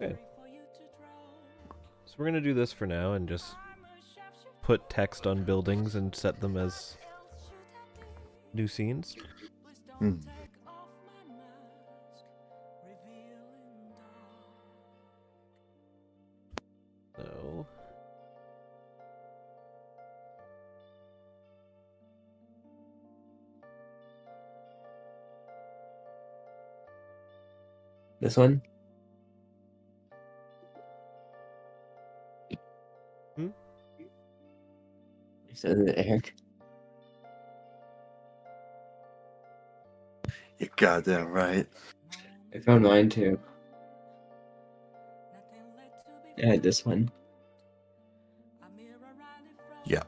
Speaker 1: Okay. So we're gonna do this for now and just put text on buildings and set them as new scenes.
Speaker 7: Hmm.
Speaker 1: So
Speaker 4: This one? Says it, Eric.
Speaker 7: You're goddamn right.
Speaker 4: I found mine too. I had this one.
Speaker 7: Yeah.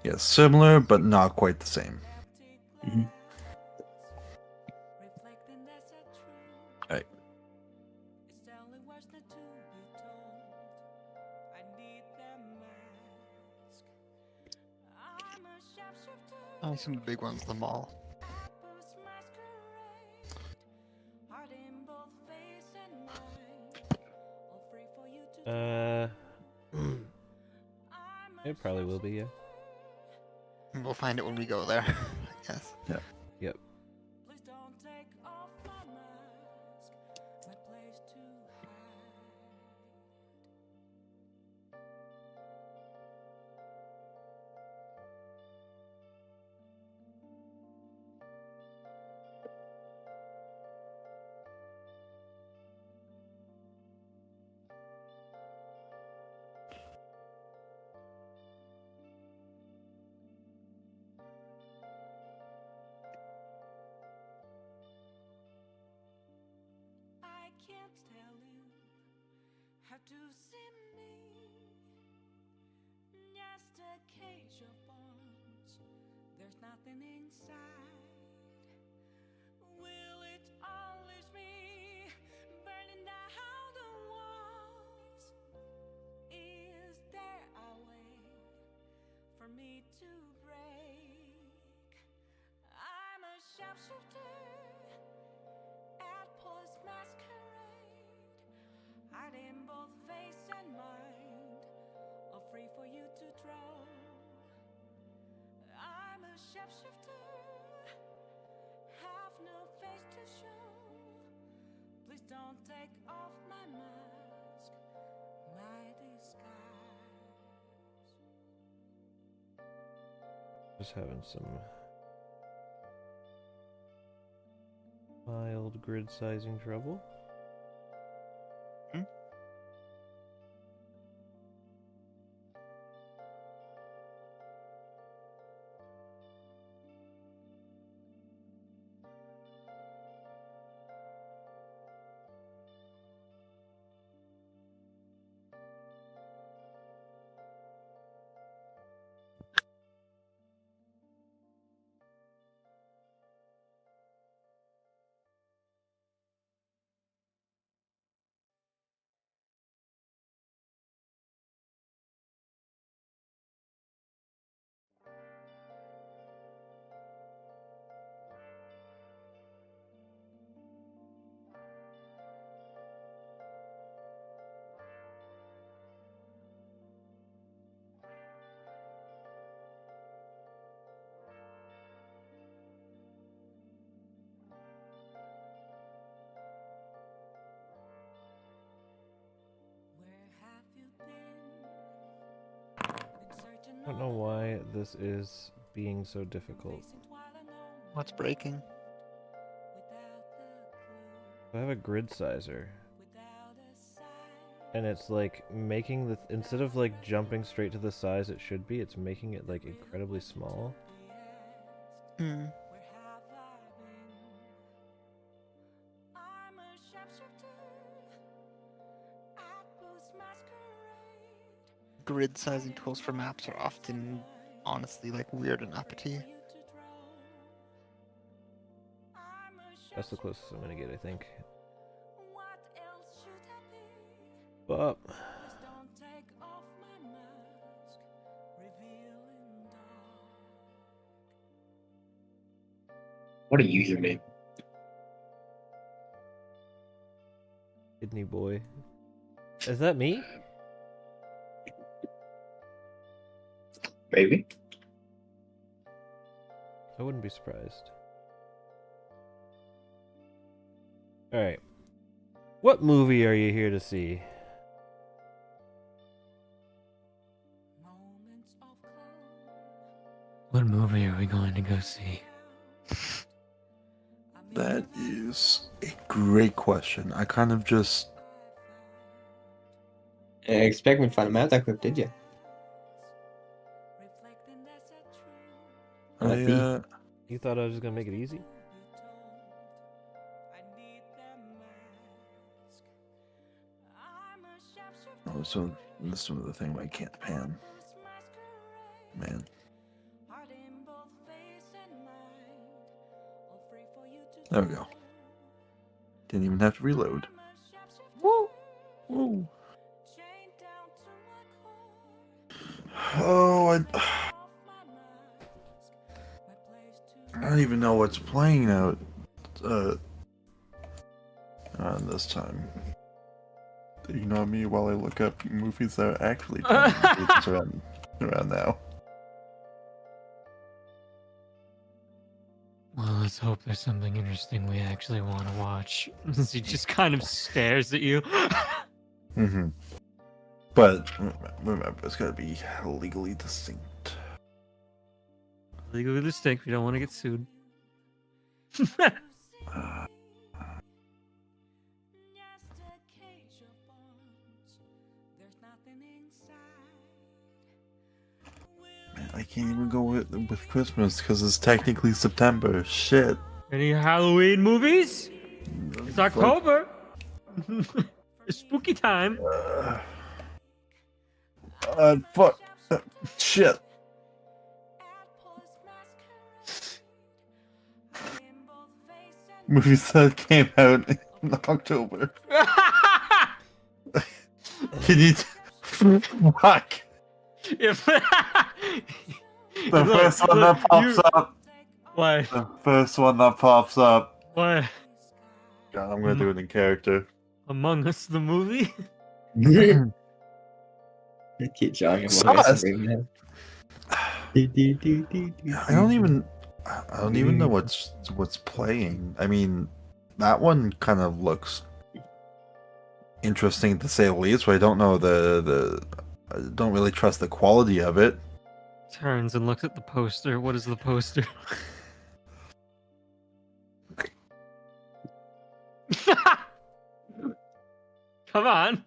Speaker 7: Yeah, similar, but not quite the same.
Speaker 4: Mm-hmm.
Speaker 7: Right.
Speaker 2: Some of the big ones, the mall.
Speaker 1: it probably will be, yeah.
Speaker 2: We'll find it when we go there, I guess.
Speaker 7: Yeah.
Speaker 1: Yep. Just having some mild grid sizing trouble. I don't know why this is being so difficult.
Speaker 2: What's breaking?
Speaker 1: I have a grid sizer. And it's like making the instead of like jumping straight to the size it should be, it's making it like incredibly small.
Speaker 2: Hmm. grid sizing tools for maps are often, honestly, like weird and uppity.
Speaker 1: That's the closest I'm gonna get, I think. But
Speaker 3: What a username.
Speaker 1: Kidney boy. Is that me?
Speaker 3: Maybe.
Speaker 1: I wouldn't be surprised. Alright. What movie are you here to see?
Speaker 6: What movie are we going to go see?
Speaker 7: That is a great question. I kind of just
Speaker 4: I expect me to find a map that quick, did you?
Speaker 1: You thought I was just gonna make it easy?
Speaker 7: Oh, so this is the thing where I can't pan. Man. There we go. Didn't even have to reload.
Speaker 1: Woo!
Speaker 7: Woo. Oh, I don't even know what's playing out around this time. Ignore me while I look up movies that are actually around now.
Speaker 6: Well, let's hope there's something interesting we actually want to watch. As he just kind of stares at you.
Speaker 7: Mm-hmm. But remember, it's gotta be legally distinct.
Speaker 6: Legally distinct. We don't want to get sued.
Speaker 7: Man, I can't even go with Christmas because it's technically September. Shit.
Speaker 6: Any Halloween movies? It's October. It's spooky time.
Speaker 7: Fuck. Shit. Movies that came out in October. Can you? Fuck.
Speaker 6: If
Speaker 7: The first one that pops up.
Speaker 6: Why?
Speaker 7: The first one that pops up.
Speaker 6: Why?
Speaker 7: God, I'm gonna do it in character.
Speaker 6: Among Us the movie?
Speaker 4: Keep jogging.
Speaker 7: Sus. I don't even know what's playing. I mean, that one kind of looks interesting to say the least, but I don't know I don't really trust the quality of it.
Speaker 6: Turns and looks at the poster. What is the poster? Come on.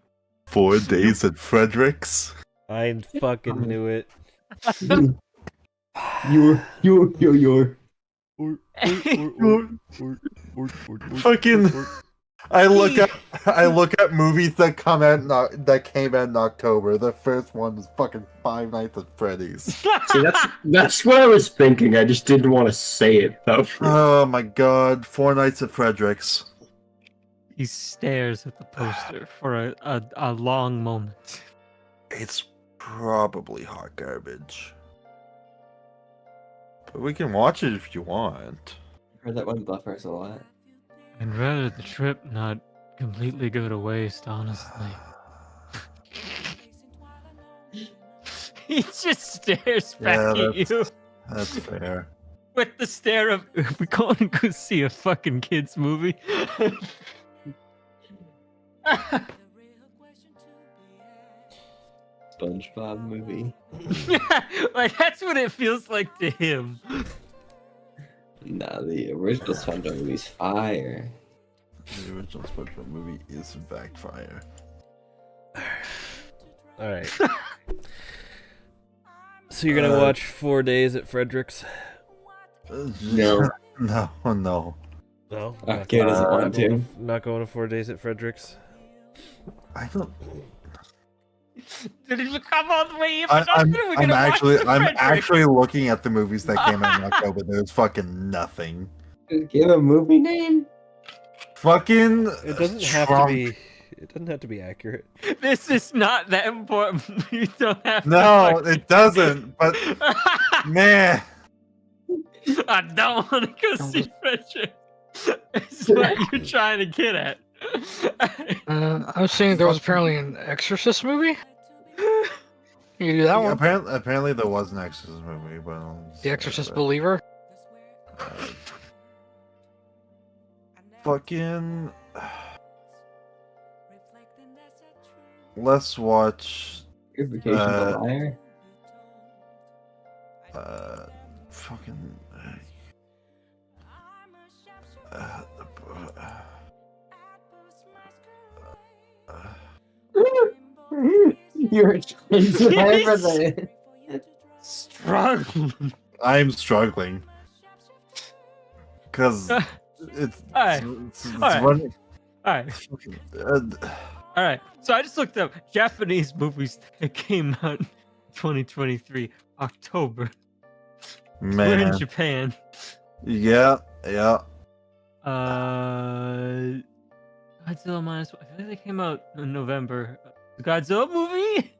Speaker 7: 4 Days at Frederick's.
Speaker 1: I fucking knew it.
Speaker 4: You're.
Speaker 7: Fucking. I look at movies that that came out in October. The first one was fucking Five Nights at Freddy's.
Speaker 3: See, that's what I was thinking. I just didn't want to say it though.
Speaker 7: Oh my god, Four Nights at Frederick's.
Speaker 6: He stares at the poster for a long moment.
Speaker 7: It's probably hot garbage. But we can watch it if you want.
Speaker 4: Heard that one buffers a lot.
Speaker 6: I'd rather the trip not completely go to waste, honestly. He just stares back at you
Speaker 7: That's fair.
Speaker 6: with the stare of, "Are we going to go see a fucking kids movie?"
Speaker 4: SpongeBob movie.
Speaker 6: Like, that's what it feels like to him.
Speaker 4: Nah, the original SpongeBob movie's fire.
Speaker 7: The original SpongeBob movie is in fact fire.
Speaker 1: Alright. So you're gonna watch 4 Days at Frederick's?
Speaker 4: No.
Speaker 7: No.
Speaker 1: No?
Speaker 4: Okay, doesn't want to.
Speaker 1: Not going to 4 Days at Frederick's?
Speaker 7: I don't.
Speaker 6: Did you come all the way here for
Speaker 7: I'm,
Speaker 6: nothing? We're
Speaker 7: I'm
Speaker 6: gonna watch
Speaker 7: actually
Speaker 6: the
Speaker 7: I'm
Speaker 6: Frederick.
Speaker 7: actually looking at the movies that came out in October. There's fucking nothing.
Speaker 4: Give a movie name.
Speaker 7: Fucking
Speaker 1: It doesn't have to
Speaker 7: Trump.
Speaker 1: be. It doesn't have to be accurate.
Speaker 6: This is not that important. You don't have to.
Speaker 7: No,
Speaker 6: fucking-
Speaker 7: it doesn't. But man,
Speaker 6: I don't want to go see Frederick. It's what you're trying to get at.
Speaker 5: I was seeing there was apparently an Exorcist movie. You can do that one.
Speaker 7: apparently there was an Exorcist movie, but
Speaker 5: The Exorcist Believer.
Speaker 7: fucking. Let's watch.
Speaker 4: Good vacation, the
Speaker 7: Uh,
Speaker 4: liar.
Speaker 7: Fucking.
Speaker 4: You're trying to remember the.
Speaker 6: Struggle.
Speaker 7: I'm struggling because it's
Speaker 6: Alright.
Speaker 7: it's
Speaker 6: Alright.
Speaker 7: running.
Speaker 6: All right.
Speaker 7: Uh,
Speaker 6: All right. So I just looked up Japanese movies that came out in 2023 October. We're
Speaker 7: man,
Speaker 6: in Japan.
Speaker 7: yeah.
Speaker 6: Godzilla minus. I think they came out in November. The Godzilla movie.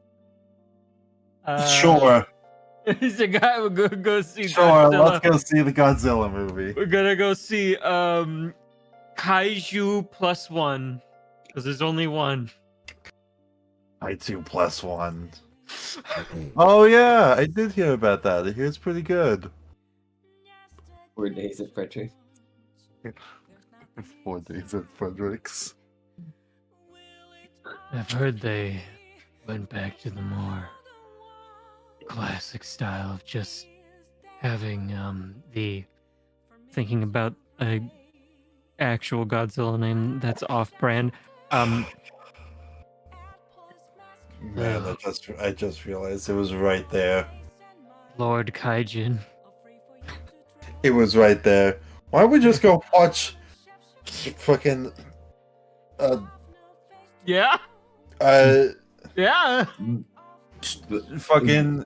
Speaker 7: Sure,
Speaker 6: He's a guy. We're gonna go see.
Speaker 7: sure.
Speaker 6: Godzilla.
Speaker 7: Let's go see the Godzilla movie.
Speaker 6: We're gonna go see Kaiju plus one because there's only one.
Speaker 7: I 2+1. Oh yeah, I did hear about that. I hear it's pretty good.
Speaker 4: 4 days at Frederick.
Speaker 7: 4 days at Fredericks.
Speaker 6: I've heard they went back to the more classic style of just having the thinking about a actual Godzilla name that's off-brand.
Speaker 7: Man, I just realized it was right there.
Speaker 6: Lord Kaijin.
Speaker 7: It was right there. Why don't we just go watch fucking
Speaker 6: Yeah. Yeah.
Speaker 7: fucking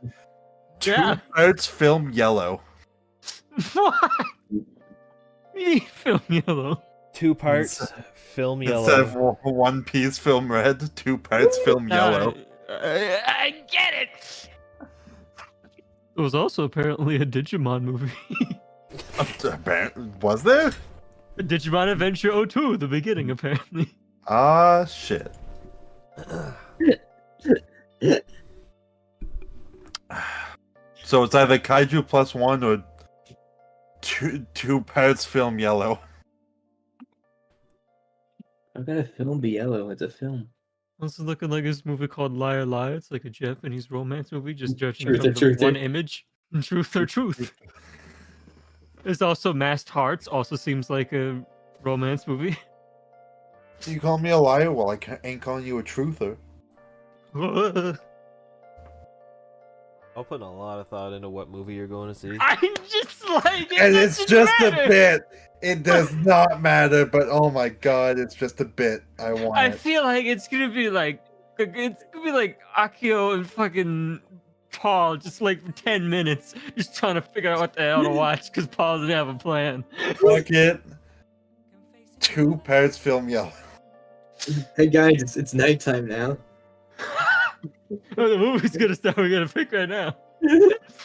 Speaker 6: Yeah.
Speaker 7: 2 parts film Yellow.
Speaker 6: What? You film yellow.
Speaker 1: 2 parts. Film
Speaker 7: Instead
Speaker 1: yellow.
Speaker 7: of 1 piece film red, 2 parts film yellow.
Speaker 6: I get it. There was also apparently a Digimon movie.
Speaker 7: Was there?
Speaker 6: Digimon Adventure 02, the beginning apparently.
Speaker 7: Ah, shit. So it's either Kaiju plus 1 or two parts film Yellow.
Speaker 4: I've got a film be yellow. It's a film.
Speaker 6: Also looking like this movie called Liar Liar. It's like a Japanese romance movie, just judging
Speaker 4: Truth
Speaker 6: from
Speaker 4: or
Speaker 6: the
Speaker 4: Truth or-
Speaker 6: one image. Truth or Truth. There's also Masked Hearts. Also seems like a romance movie.
Speaker 7: So you call me a liar? Well, I ain't calling you a truther.
Speaker 1: I'll put a lot of thought into what movie you're going to see.
Speaker 6: I'm just like,
Speaker 7: And it's
Speaker 6: doesn't
Speaker 7: just
Speaker 6: matter.
Speaker 7: a bit. It does not matter, but oh my god, it's just a bit. I want
Speaker 6: I
Speaker 7: it.
Speaker 6: feel like it's gonna be like Akio and fucking Paul just like for 10 minutes just trying to figure out what the hell to watch because Paul didn't have a plan.
Speaker 7: Fuck it. 2 parts film Yellow.
Speaker 4: Hey guys, it's nighttime now.
Speaker 6: Oh, the movie's gonna start. We gotta pick right now.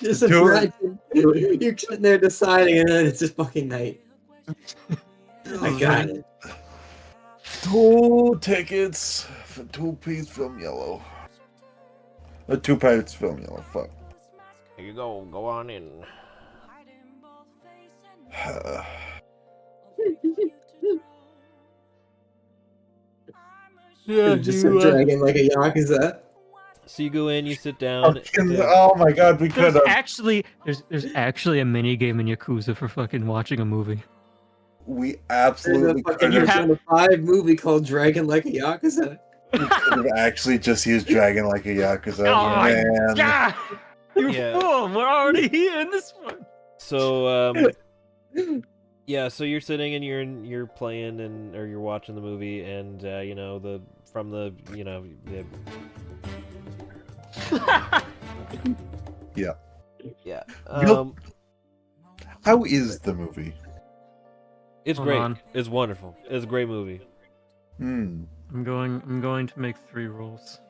Speaker 4: Just
Speaker 7: Do
Speaker 4: imagine you're sitting there deciding, and then it's just fucking night. I got it.
Speaker 7: 2 tickets for 2-piece film Yellow. 2 parts film Yellow. Fuck.
Speaker 1: Here you go. Go on in.
Speaker 6: Yeah,
Speaker 4: Just dragging like a yakuza.
Speaker 1: So you go in, you sit down.
Speaker 7: Oh my god, we could
Speaker 6: there's
Speaker 7: have.
Speaker 6: actually a mini game in Yakuza for fucking watching a movie.
Speaker 7: We
Speaker 4: There's
Speaker 7: absolutely
Speaker 4: a fucking
Speaker 7: could have.
Speaker 4: Persona 5 movie called Dragon Like a Yakuza.
Speaker 7: We could have actually just used Dragon like a Yakuza.
Speaker 6: Oh my
Speaker 7: Man.
Speaker 6: God! You
Speaker 1: Yeah.
Speaker 6: fool! We're already here in this one.
Speaker 1: So yeah, so you're sitting and you're playing or you're watching the movie, and you know the Yeah.
Speaker 7: Bill- How is the movie?
Speaker 1: It's
Speaker 6: Hold
Speaker 1: great.
Speaker 6: on.
Speaker 1: It's wonderful. It's a great movie.
Speaker 7: Hmm.
Speaker 6: I'm going to make 3 rolls.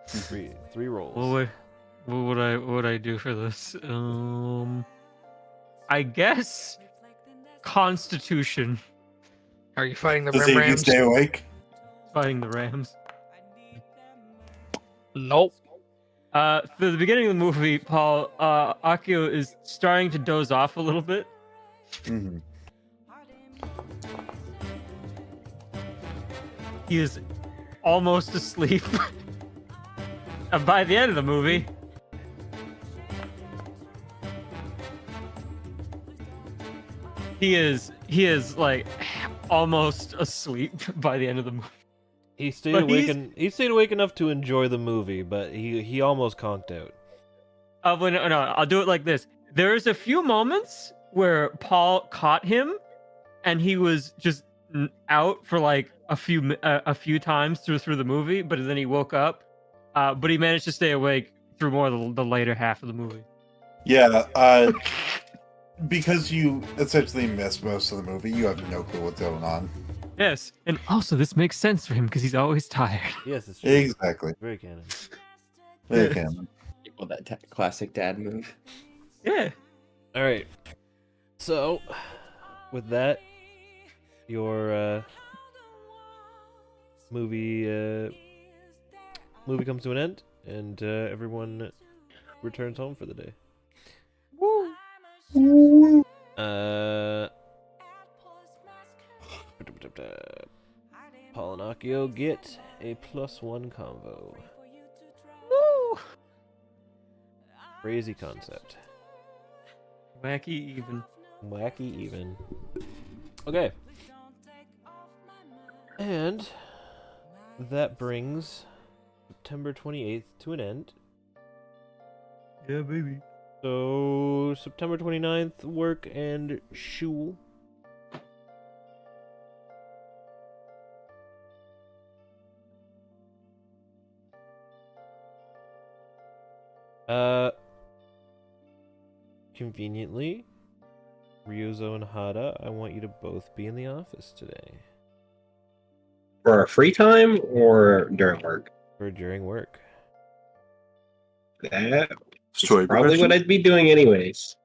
Speaker 1: Three rolls.
Speaker 6: What would I do for this? I guess Constitution
Speaker 5: Are you fighting the
Speaker 7: Does he
Speaker 5: Rams?
Speaker 7: stay awake?
Speaker 6: fighting the Rams.
Speaker 5: Nope.
Speaker 6: For the beginning of the movie, Paul, Akio is starting to doze off a little bit.
Speaker 7: Hmm.
Speaker 6: He is almost asleep. And by the end of the movie, he is like almost asleep by the end of the movie.
Speaker 1: He stayed
Speaker 6: But
Speaker 1: awake
Speaker 6: he's-
Speaker 1: and he stayed awake enough to enjoy the movie, but he almost conked out.
Speaker 6: Well, no, I'll do it like this. There's a few moments where Paul caught him, and he was just out for like a few times through the movie, but then he woke up. But he managed to stay awake through more of the later half of the movie.
Speaker 7: Yeah, because you essentially miss most of the movie, you have no clue what's going on.
Speaker 6: Yes, and also this makes sense for him because he's always tired.
Speaker 1: Yes, it's true.
Speaker 7: Exactly.
Speaker 1: Very canon.
Speaker 7: They can.
Speaker 4: Well, that classic dad move.
Speaker 6: Yeah.
Speaker 1: All right. So, with that, your movie comes to an end, and everyone returns home for the day. Paul and Akio get a +1 combo.
Speaker 6: Woo!
Speaker 1: Crazy concept.
Speaker 6: Wacky even.
Speaker 1: Wacky even. Okay. And that brings September 28th to an end.
Speaker 6: Yeah, baby.
Speaker 1: So, September 29th, work and shul. Conveniently, Ryuzo and Hada, I want you to both be in the office today.
Speaker 3: For our free time or during work?
Speaker 1: Or during work.
Speaker 3: That
Speaker 7: Story
Speaker 3: probably
Speaker 7: progression?
Speaker 3: what I'd be doing anyways.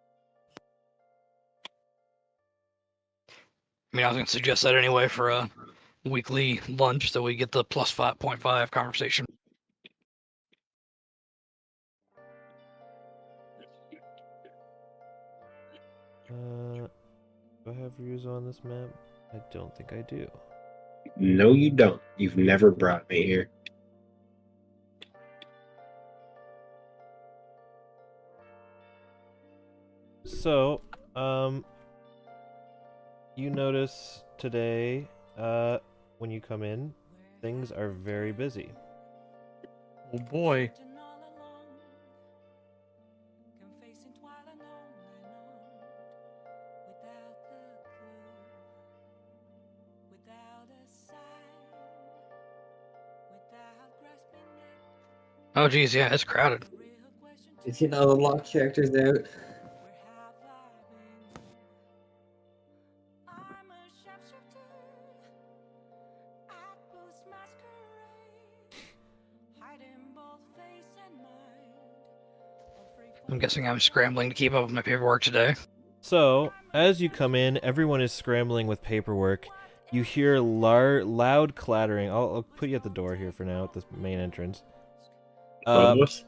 Speaker 5: I mean, I was going to suggest that anyway for a weekly lunch so we get the +5.5 conversation.
Speaker 1: Do I have Ryuzo on this map? I don't think I do.
Speaker 3: No, you don't. You've never brought me here.
Speaker 1: So, you notice today, when you come in, things are very busy.
Speaker 6: Oh boy.
Speaker 5: Oh, geez, yeah, it's crowded.
Speaker 4: Is he all the locked characters out?
Speaker 5: I'm guessing I'm scrambling to keep up with my paperwork today.
Speaker 1: So, as you come in, everyone is scrambling with paperwork. You hear loud clattering. I'll put you at the door here for now, at this main entrance.
Speaker 3: Both of us?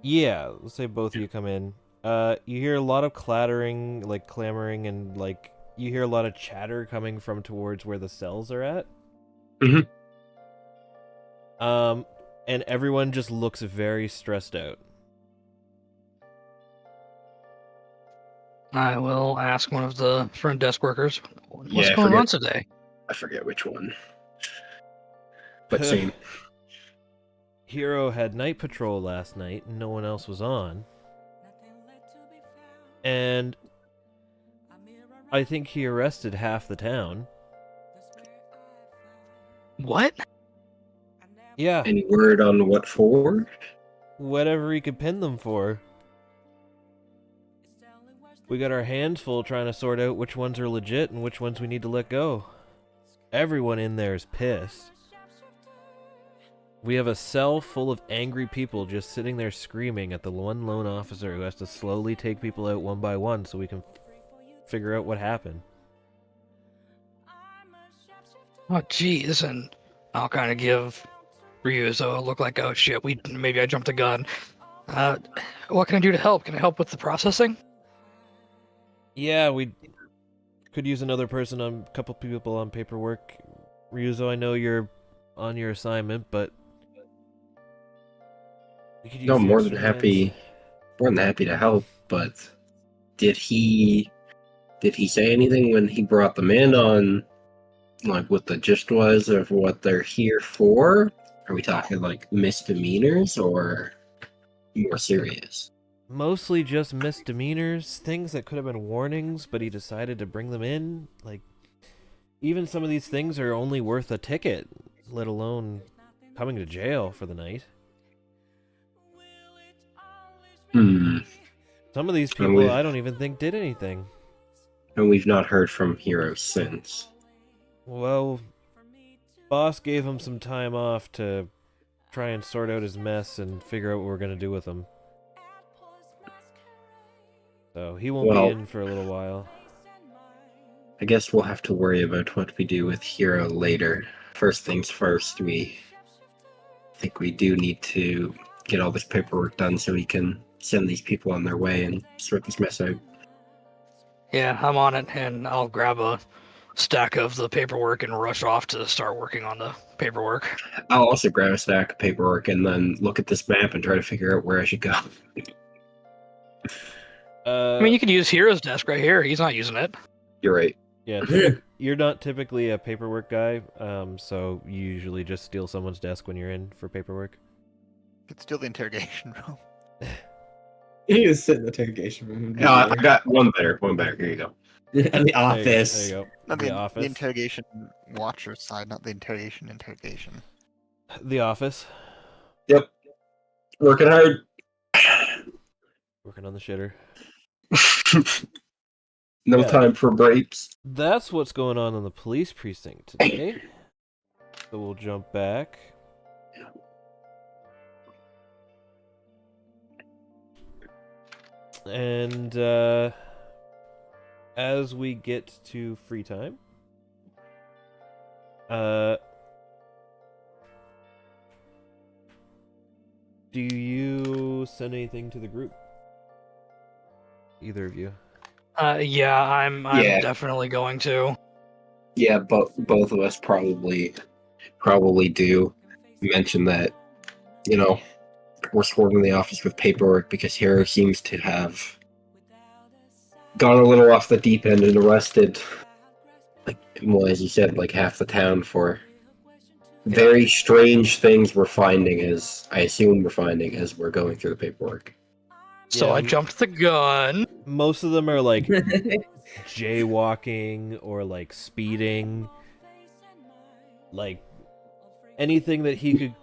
Speaker 1: Yeah, let's say both of you come in. You hear a lot of clattering, like clamoring, and like you hear a lot of chatter coming from towards where the cells are at.
Speaker 3: Mhm.
Speaker 1: And everyone just looks very stressed out.
Speaker 5: I will ask one of the front desk workers, what's
Speaker 3: Yeah, I
Speaker 5: going on
Speaker 3: forget.
Speaker 5: today?
Speaker 3: I forget which one. But same.
Speaker 1: Hero had night patrol last night, and no one else was on. And I think he arrested half the town.
Speaker 5: What?
Speaker 1: Yeah.
Speaker 3: Any word on what for?
Speaker 1: whatever he could pin them for. We got our hands full trying to sort out which ones are legit and which ones we need to let go. Everyone in there is pissed. We have a cell full of angry people just sitting there screaming at the one lone officer who has to slowly take people out one by one so we can figure out what happened.
Speaker 5: Oh, geez, and I'll kind of give Ryuzo a look like, oh shit, maybe I jumped the gun. What can I do to help? Can I help with the processing?
Speaker 1: Yeah, we could use another person on a couple people on paperwork. Ryuzo, I know you're on your assignment, but we could use
Speaker 3: No,
Speaker 1: the
Speaker 3: more than
Speaker 1: extra
Speaker 3: happy.
Speaker 1: hands.
Speaker 3: More than happy to help. But did he say anything when he brought them in on like what the gist was of what they're here for? Are we talking like misdemeanors or more serious?
Speaker 1: Mostly just misdemeanors, things that could have been warnings, but he decided to bring them in. Like, even some of these things are only worth a ticket, let alone coming to jail for the night. Some of these people I don't even think did anything.
Speaker 3: And we've not heard from Hero since.
Speaker 1: Well, boss gave him some time off to try and sort out his mess and figure out what we're going to do with him. So he won't be in for a little while.
Speaker 3: I guess we'll have to worry about what we do with Hero later. First things first, I think we do need to get all this paperwork done so we can send these people on their way and sort this mess out.
Speaker 5: Yeah, I'm on it, and I'll grab a stack of the paperwork and rush off to start working on the paperwork.
Speaker 3: I'll also grab a stack of paperwork and then look at this map and try to figure out where I should go.
Speaker 5: I mean, you could use Hero's desk right here. He's not using it.
Speaker 3: You're right.
Speaker 1: Yeah, you're not typically a paperwork guy, so you usually just steal someone's desk when you're in for paperwork.
Speaker 2: You could steal the interrogation room.
Speaker 4: He was sitting in the interrogation room.
Speaker 3: I got one better. Here you go.
Speaker 4: In the office.
Speaker 1: There you go.
Speaker 2: Not
Speaker 1: The
Speaker 2: the
Speaker 1: office.
Speaker 2: interrogation watcher side, not the interrogation.
Speaker 1: The office.
Speaker 3: Yep. Working hard.
Speaker 1: Working on the shitter.
Speaker 3: No
Speaker 1: Yeah.
Speaker 3: time for breaks.
Speaker 1: That's what's going on in the police precinct today. So we'll jump back. And as we get to free time, do you send anything to the group? Either of you?
Speaker 5: Yeah, I'm
Speaker 3: Yeah.
Speaker 5: definitely going to.
Speaker 3: Yeah, but both of us probably do mention that, we're swarming the office with paperwork because Hero seems to have gone a little off the deep end and arrested, as you said, half the town for very strange things I assume we're finding as we're going through the paperwork.
Speaker 5: So
Speaker 1: Yeah.
Speaker 5: I jumped the gun.
Speaker 1: Most of them are jaywalking or speeding. Anything that he could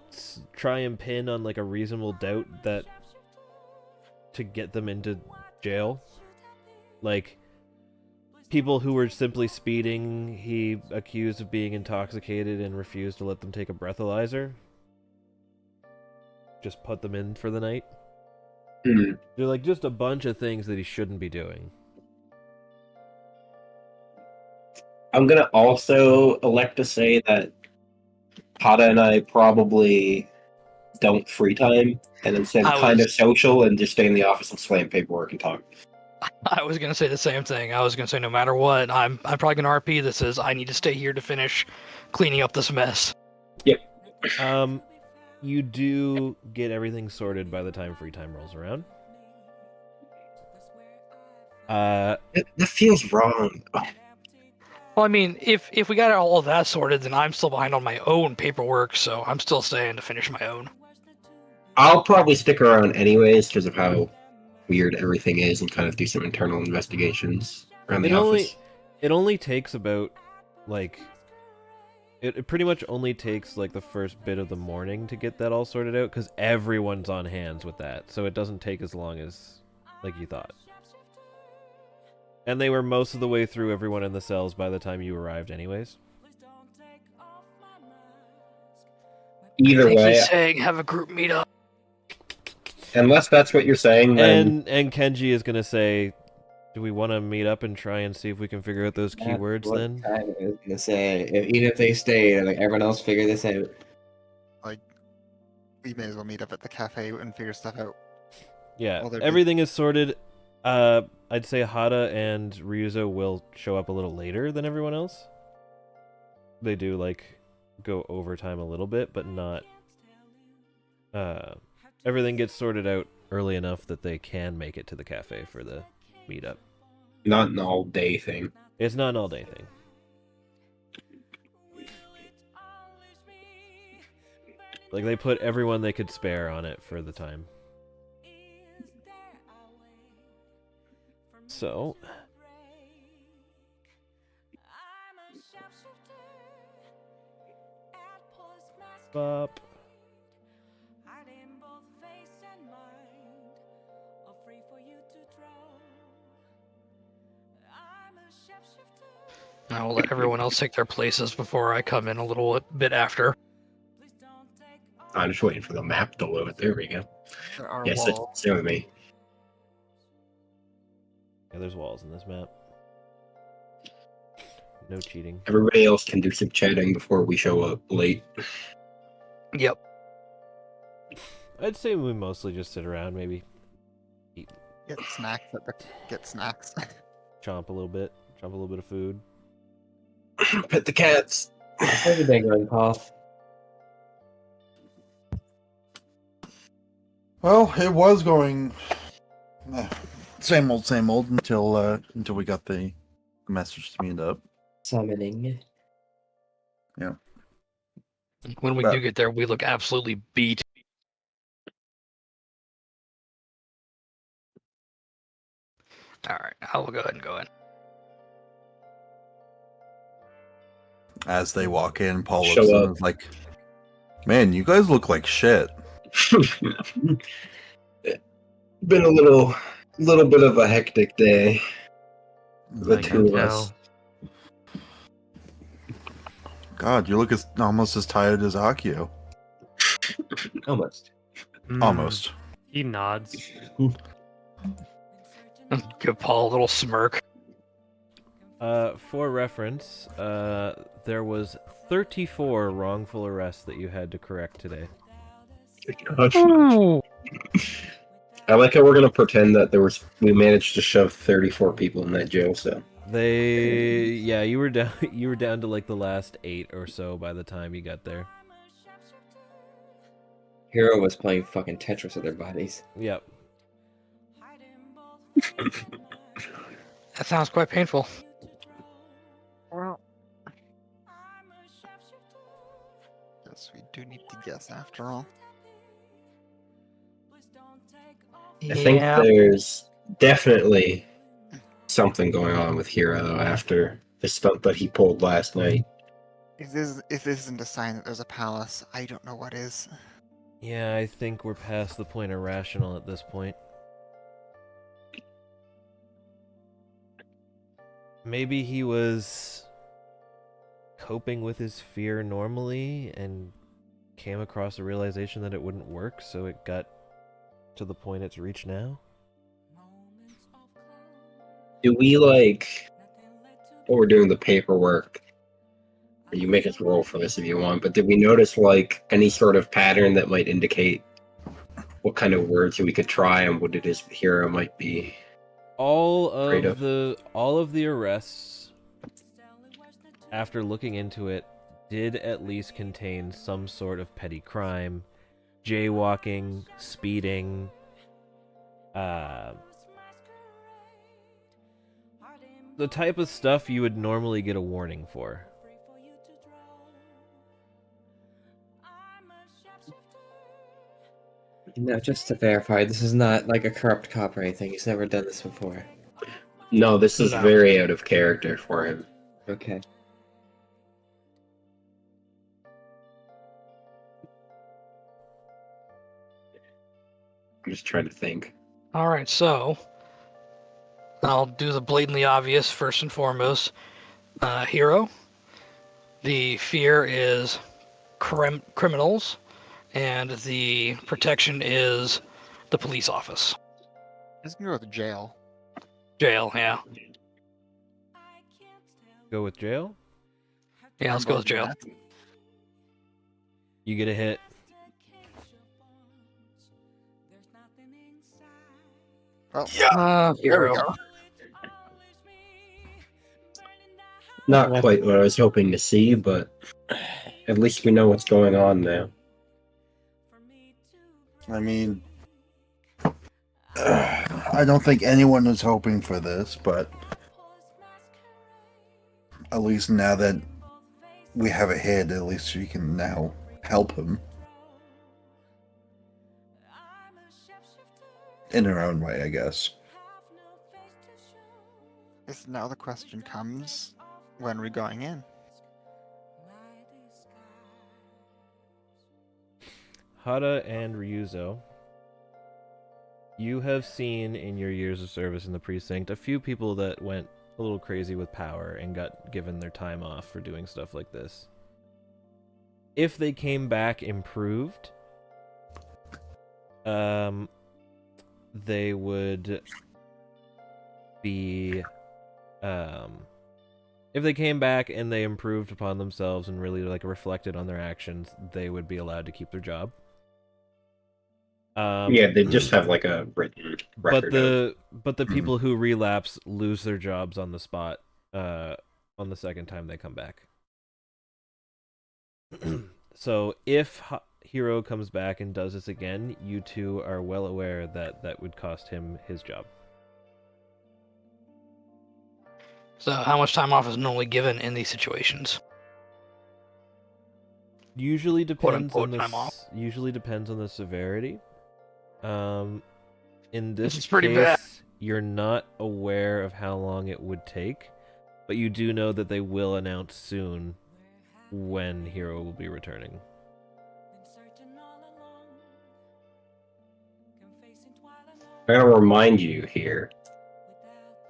Speaker 1: try and pin on a reasonable doubt that to get them into jail. People who were simply speeding, he accused of being intoxicated and refused to let them take a breathalyzer. Just put them in for the night. They're just a bunch of things that he shouldn't be doing.
Speaker 3: I'm gonna also elect to say that Hada and I probably don't free time and instead kind of social and just stay in the office and slam paperwork and talk.
Speaker 5: I was gonna say the same thing. I was gonna say no matter what, I'm probably gonna RP this as I need to stay here to finish cleaning up this mess.
Speaker 3: Yep.
Speaker 1: You do get everything sorted by the time free time rolls around.
Speaker 3: That feels wrong.
Speaker 5: Well, I mean, if we got all of that sorted, then I'm still behind on my own paperwork, so I'm still staying to finish my own.
Speaker 3: I'll probably stick around anyways because of how weird everything is and kind of do some internal investigations around the office.
Speaker 1: It only takes about it pretty much only takes like the first bit of the morning to get that all sorted out because everyone's on hands with that, so it doesn't take as long as like you thought. And they were most of the way through everyone in the cells by the time you arrived, anyways.
Speaker 3: Either
Speaker 5: I think
Speaker 3: way,
Speaker 5: he's saying have a group meetup.
Speaker 3: unless that's what you're saying, then
Speaker 1: And Kenji is gonna say, "Do we want to meet up and try and see if we can figure out those
Speaker 4: That's
Speaker 1: keywords?"
Speaker 4: what
Speaker 1: Then
Speaker 4: I was gonna say, even if they stay, like everyone else figure this out.
Speaker 2: Like, we may as well meet up at the cafe and figure stuff out.
Speaker 1: yeah,
Speaker 2: Well, they're
Speaker 1: everything is sorted. I'd say Hada and Ryuzo will show up a little later than everyone else. They do like go overtime a little bit, but not. Everything gets sorted out early enough that they can make it to the cafe for the meetup.
Speaker 3: not an all day thing.
Speaker 1: It's not an all-day thing. Like they put everyone they could spare on it for the time. So, Bop.
Speaker 5: I will let everyone else take their places before I come in a little bit after.
Speaker 3: I'm just waiting for the map to load. There we go.
Speaker 2: There are
Speaker 3: Yes,
Speaker 2: walls.
Speaker 3: it's with me.
Speaker 1: Yeah, there's walls in this map. No cheating.
Speaker 3: Everybody else can do some chatting before we show up late.
Speaker 5: Yep.
Speaker 1: I'd say we mostly just sit around, maybe
Speaker 2: Get snacks get snacks.
Speaker 1: chomp a little bit of food.
Speaker 3: Pet the cats.
Speaker 4: How's your day going, Paul?
Speaker 7: Well, it was going same old until we got the message to meet up.
Speaker 4: Summoning.
Speaker 5: When we
Speaker 7: But-
Speaker 5: do get there, we look absolutely beat. All right, I will go ahead and go in.
Speaker 7: As they walk in, Paul
Speaker 3: Show
Speaker 7: looks in
Speaker 3: up.
Speaker 7: and is like, "Man, you guys look like shit."
Speaker 3: Been a little bit of a hectic day. The
Speaker 6: I
Speaker 3: two
Speaker 6: can
Speaker 3: of us.
Speaker 6: tell.
Speaker 7: God, you look almost as tired as Akio.
Speaker 4: Almost.
Speaker 6: Mm,
Speaker 7: Almost.
Speaker 6: He nods.
Speaker 5: Give Paul a little smirk.
Speaker 1: For reference, there was 34 wrongful arrests that you had to correct today.
Speaker 5: Ooh.
Speaker 3: I like how we're gonna pretend that we managed to shove 34 people in that jail cell.
Speaker 1: You were down you were down to like the last 8 or so by the time you got there.
Speaker 4: Hero was playing fucking Tetris with their bodies.
Speaker 1: Yep.
Speaker 5: That sounds quite painful.
Speaker 2: Yes, we do need to guess after all.
Speaker 3: I think there's definitely something going on with Hero though, after the stunt that he pulled last night.
Speaker 2: If this isn't a sign that there's a palace, I don't know what is.
Speaker 1: Yeah, I think we're past the point of rational at this point. Maybe he was coping with his fear normally and came across a realization that it wouldn't work, so it got to the point it's reached now.
Speaker 3: Do we while we're doing the paperwork, you make us roll for this if you want, but did we notice any sort of pattern that might indicate what kind of words we could try and what it is Hero might be?
Speaker 1: All
Speaker 3: Afraid
Speaker 1: of
Speaker 3: of.
Speaker 1: the arrests, after looking into it, did at least contain some sort of petty crime, jaywalking, speeding, the type of stuff you would normally get a warning for.
Speaker 4: No, just to verify, this is not like a corrupt cop or anything. He's never done this before.
Speaker 3: No, this is
Speaker 5: No.
Speaker 3: very out of character for him.
Speaker 4: Okay.
Speaker 3: I'm just trying to think.
Speaker 5: All right, so I'll do the blatantly obvious first and foremost. Hero. The fear is criminals, and the protection is the police office.
Speaker 2: Let's go with jail.
Speaker 5: Jail, yeah.
Speaker 1: Go with jail.
Speaker 5: Yeah, let's go with jail.
Speaker 1: You get a hit.
Speaker 2: Well,
Speaker 3: Yeah.
Speaker 2: there we
Speaker 5: Hero.
Speaker 2: go.
Speaker 3: Not quite what I was hoping to see, but at least we know what's going on now.
Speaker 7: I mean, I don't think anyone was hoping for this, but at least now that we have a head, at least we can now help him in our own way, I guess.
Speaker 2: Guess now the question comes, when are we going in?
Speaker 1: Hada and Ryuzo, you have seen in your years of service in the precinct a few people that went a little crazy with power and got given their time off for doing stuff like this. If they came back improved, they would be, if they came back and they improved upon themselves and really like reflected on their actions, they would be allowed to keep their job.
Speaker 3: Yeah, they just have like a written record.
Speaker 1: But the people who relapse lose their jobs on the spot on the second time they come back. So if Hero comes back and does this again, you two are well aware that that would cost him his job.
Speaker 5: So how much time off is normally given in these situations?
Speaker 1: Usually depends
Speaker 5: Quote,
Speaker 1: on the
Speaker 5: time off.
Speaker 1: usually depends on the severity. In this
Speaker 5: is pretty
Speaker 1: case,
Speaker 5: bad.
Speaker 1: you're not aware of how long it would take, but you do know that they will announce soon when Hero will be returning.
Speaker 3: I gotta remind you here,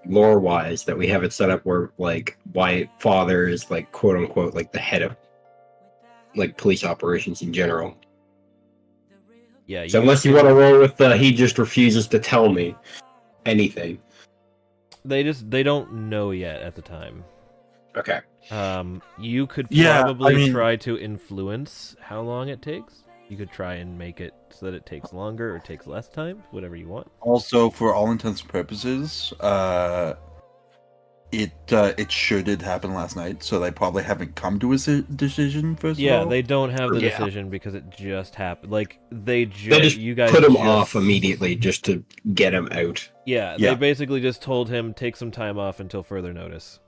Speaker 3: lore-wise, that we have it set up where, like, Wyatt Father is, like, quote-unquote, like, the head of, like, police operations in general.
Speaker 1: Yeah.
Speaker 3: So unless you want to roll with he just refuses to tell me anything.
Speaker 1: They don't know yet at the time.
Speaker 3: Okay.
Speaker 1: You could
Speaker 7: Yeah,
Speaker 1: probably
Speaker 7: I mean-
Speaker 1: try to influence how long it takes. You could try and make it so that it takes longer or takes less time, whatever you want.
Speaker 7: Also, for all intents and purposes, it sure did happen last night, so they probably haven't come to a decision first
Speaker 1: Yeah,
Speaker 7: of all.
Speaker 1: they don't have the
Speaker 5: Yeah.
Speaker 1: decision because it just happened. Like they
Speaker 3: They just
Speaker 1: you guys
Speaker 3: put him
Speaker 1: just-
Speaker 3: off immediately just to get him out.
Speaker 1: Yeah,
Speaker 7: Yeah.
Speaker 1: they basically just told him take some time off until further notice.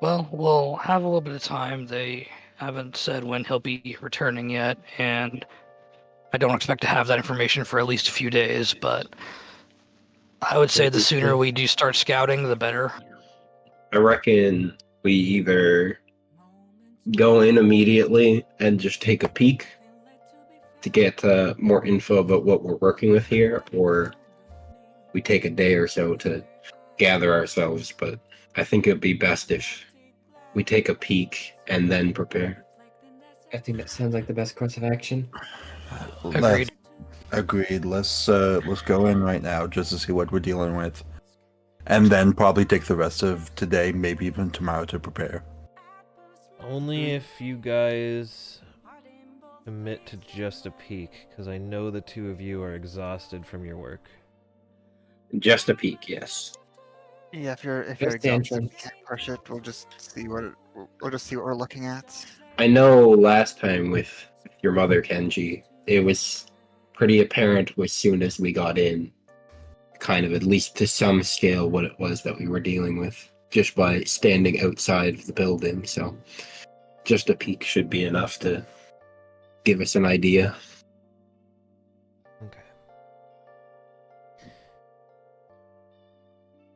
Speaker 5: Well, we'll have a little bit of time. They haven't said when he'll be returning yet, and I don't expect to have that information for at least a few days, but I would say the sooner we do start scouting, the better.
Speaker 3: I reckon we either go in immediately and just take a peek to get more info about what we're working with here, or we take a day or so to gather ourselves. But I think it'd be best if we take a peek and then prepare.
Speaker 4: I think that sounds like the best course of action.
Speaker 5: Agreed.
Speaker 7: Agreed. Let's go in right now just to see what we're dealing with, and then probably take the rest of today, maybe even tomorrow, to prepare.
Speaker 1: Only if you guys commit to just a peek, because I know the two of you are exhausted from your work.
Speaker 3: Just a peek, yes.
Speaker 2: Yeah, if you're
Speaker 4: Just the
Speaker 2: exhausted,
Speaker 4: entrance.
Speaker 2: you can't push it. We'll just see what we're looking at.
Speaker 3: I know last time with your mother, Kenji, it was pretty apparent as soon as we got in, kind of at least to some scale, what it was that we were dealing with, just by standing outside of the building. So just a peek should be enough to give us an idea.
Speaker 1: Okay.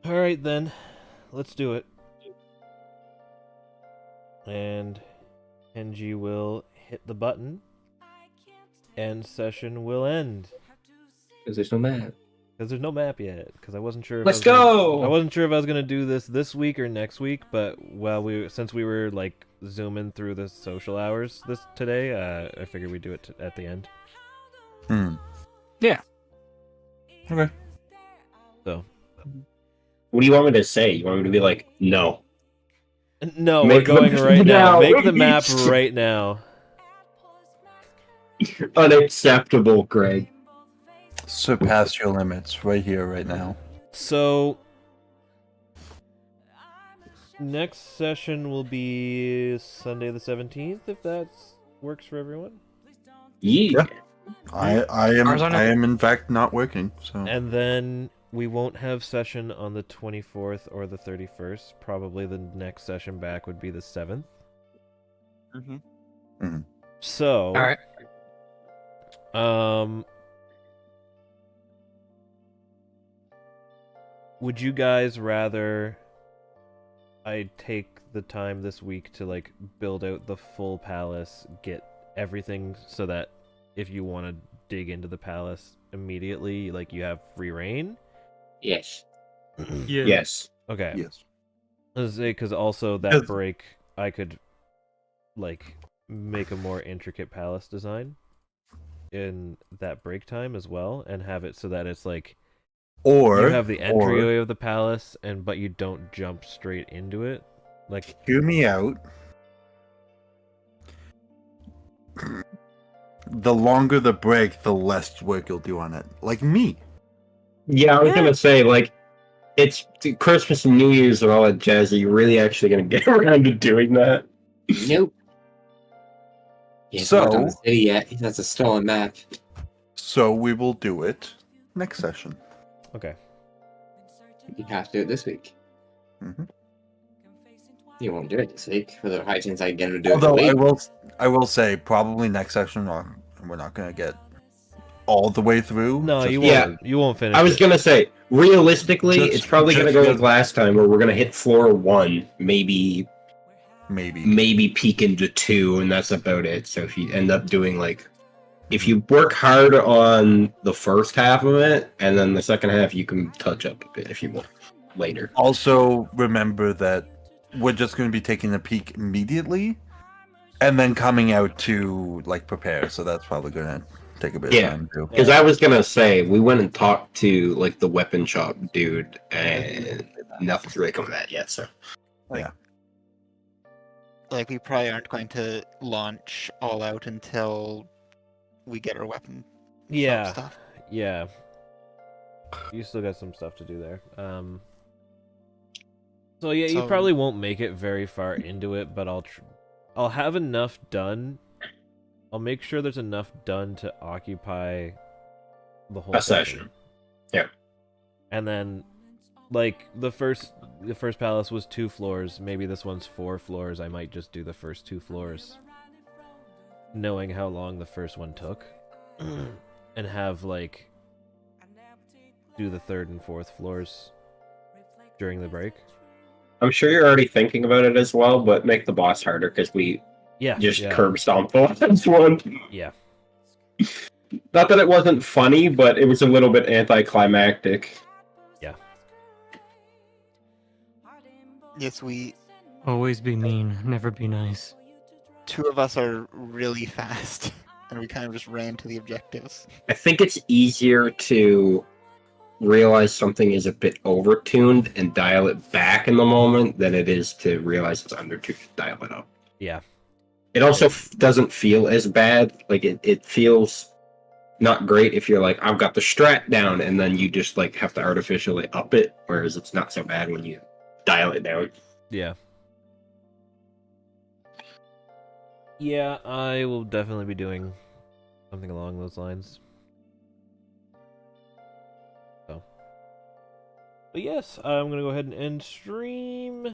Speaker 1: All right then, let's do it. And Kenji will hit the button, end session will end.
Speaker 4: Because there's no map.
Speaker 1: Because there's no map yet. Because I wasn't sure. If
Speaker 4: Let's
Speaker 1: I
Speaker 4: go!
Speaker 1: wasn't sure if I was gonna do this week or next week. But since we were like zooming through the social hours today, I figured we'd do it at the end.
Speaker 5: Yeah.
Speaker 7: Okay.
Speaker 1: So.
Speaker 3: What do you want me to say? You want me to be like, no?
Speaker 1: No,
Speaker 3: Make
Speaker 1: we're going
Speaker 3: them
Speaker 1: right now.
Speaker 3: now.
Speaker 1: Make the map right now.
Speaker 3: Unacceptable, Greg.
Speaker 7: Surpass your limits right here, right now.
Speaker 1: So, next session will be Sunday the 17th, if that works for everyone.
Speaker 3: Yeah.
Speaker 7: I am in fact not working, so.
Speaker 1: And then we won't have session on the 24th or the 31st. Probably the next session back would be the 7th. So,
Speaker 5: All right.
Speaker 1: Would you guys rather I take the time this week to like build out the full palace, get everything so that if you want to dig into the palace immediately, like you have free reign?
Speaker 3: Yes.
Speaker 6: Yeah.
Speaker 3: Yes.
Speaker 1: Okay.
Speaker 7: Yes.
Speaker 1: Because also that
Speaker 7: Yes.
Speaker 1: break, I could like make a more intricate palace design in that break time as well, and have it so that it's like
Speaker 7: Or
Speaker 1: you have the entryway of the palace, but you don't jump straight into it. Like,
Speaker 7: hear me out. The longer the break, the less work you'll do on it. Like me.
Speaker 3: Yeah, I was gonna say, like, it's Christmas and New Year's and all that jazz. Are you really actually gonna get around to doing that?
Speaker 4: Nope. He hasn't worked on the city yet. That's a stolen map.
Speaker 7: So we will do it next session.
Speaker 1: okay.
Speaker 4: You have to do it this week.
Speaker 7: Mhm.
Speaker 4: You won't do it this week. With a high chance I can get him to do
Speaker 7: Although
Speaker 4: it
Speaker 7: I will say probably next session we're not gonna get all the way through.
Speaker 1: No,
Speaker 7: just-
Speaker 1: you won't.
Speaker 3: Yeah.
Speaker 1: You won't finish.
Speaker 3: I was
Speaker 1: it.
Speaker 3: gonna say, realistically,
Speaker 7: Just-
Speaker 3: it's probably gonna
Speaker 7: just
Speaker 3: go
Speaker 7: get-
Speaker 3: like last time, where we're gonna hit floor 1, maybe peek into 2, and that's about it. So if you end up doing like, if you work hard on the first half of it, and then the second half, you can touch up a bit if you want later.
Speaker 7: Also, remember that we're just going to be taking a peek immediately, and then coming out to like prepare. So that's probably going to take a bit of time too.
Speaker 3: Because I was gonna say, we went and talked to like the weapon shop dude, and nothing's really come of that yet. So
Speaker 2: Like, we probably aren't going to launch all out until we get our weapon shop
Speaker 1: Yeah.
Speaker 2: stuff.
Speaker 1: Yeah. You still got some stuff to do there. So yeah, you
Speaker 2: So-
Speaker 1: probably won't make it very far into it, but I'll have enough done. I'll make sure there's enough done to occupy the whole
Speaker 3: A session. Yeah.
Speaker 1: And then, like the first palace was 2 floors. Maybe this one's 4 floors. I might just do the first 2 floors, knowing how long the first one took, and have like do the 3rd and 4th floors during the break.
Speaker 3: I'm sure you're already thinking about it as well, but make the boss harder because we just curb stomp the last one.
Speaker 1: Yeah.
Speaker 3: Not that it wasn't funny, but it was a little bit anticlimactic.
Speaker 2: Yes,
Speaker 6: Always be mean, never be nice.
Speaker 2: 2 of us are really fast, and we kind of just ran to the objectives.
Speaker 3: I think it's easier to realize something is a bit overtuned and dial it back in the moment than it is to realize it's undertuned and dial it up.
Speaker 1: Yeah.
Speaker 3: It also doesn't feel as bad. Like it feels not great if you're like, I've got the strat down, and then you just like have to artificially up it, whereas it's not so bad when you dial it down.
Speaker 1: Yeah. Yeah, I will definitely be doing something along those lines. So. But yes, I'm going to go ahead and end stream.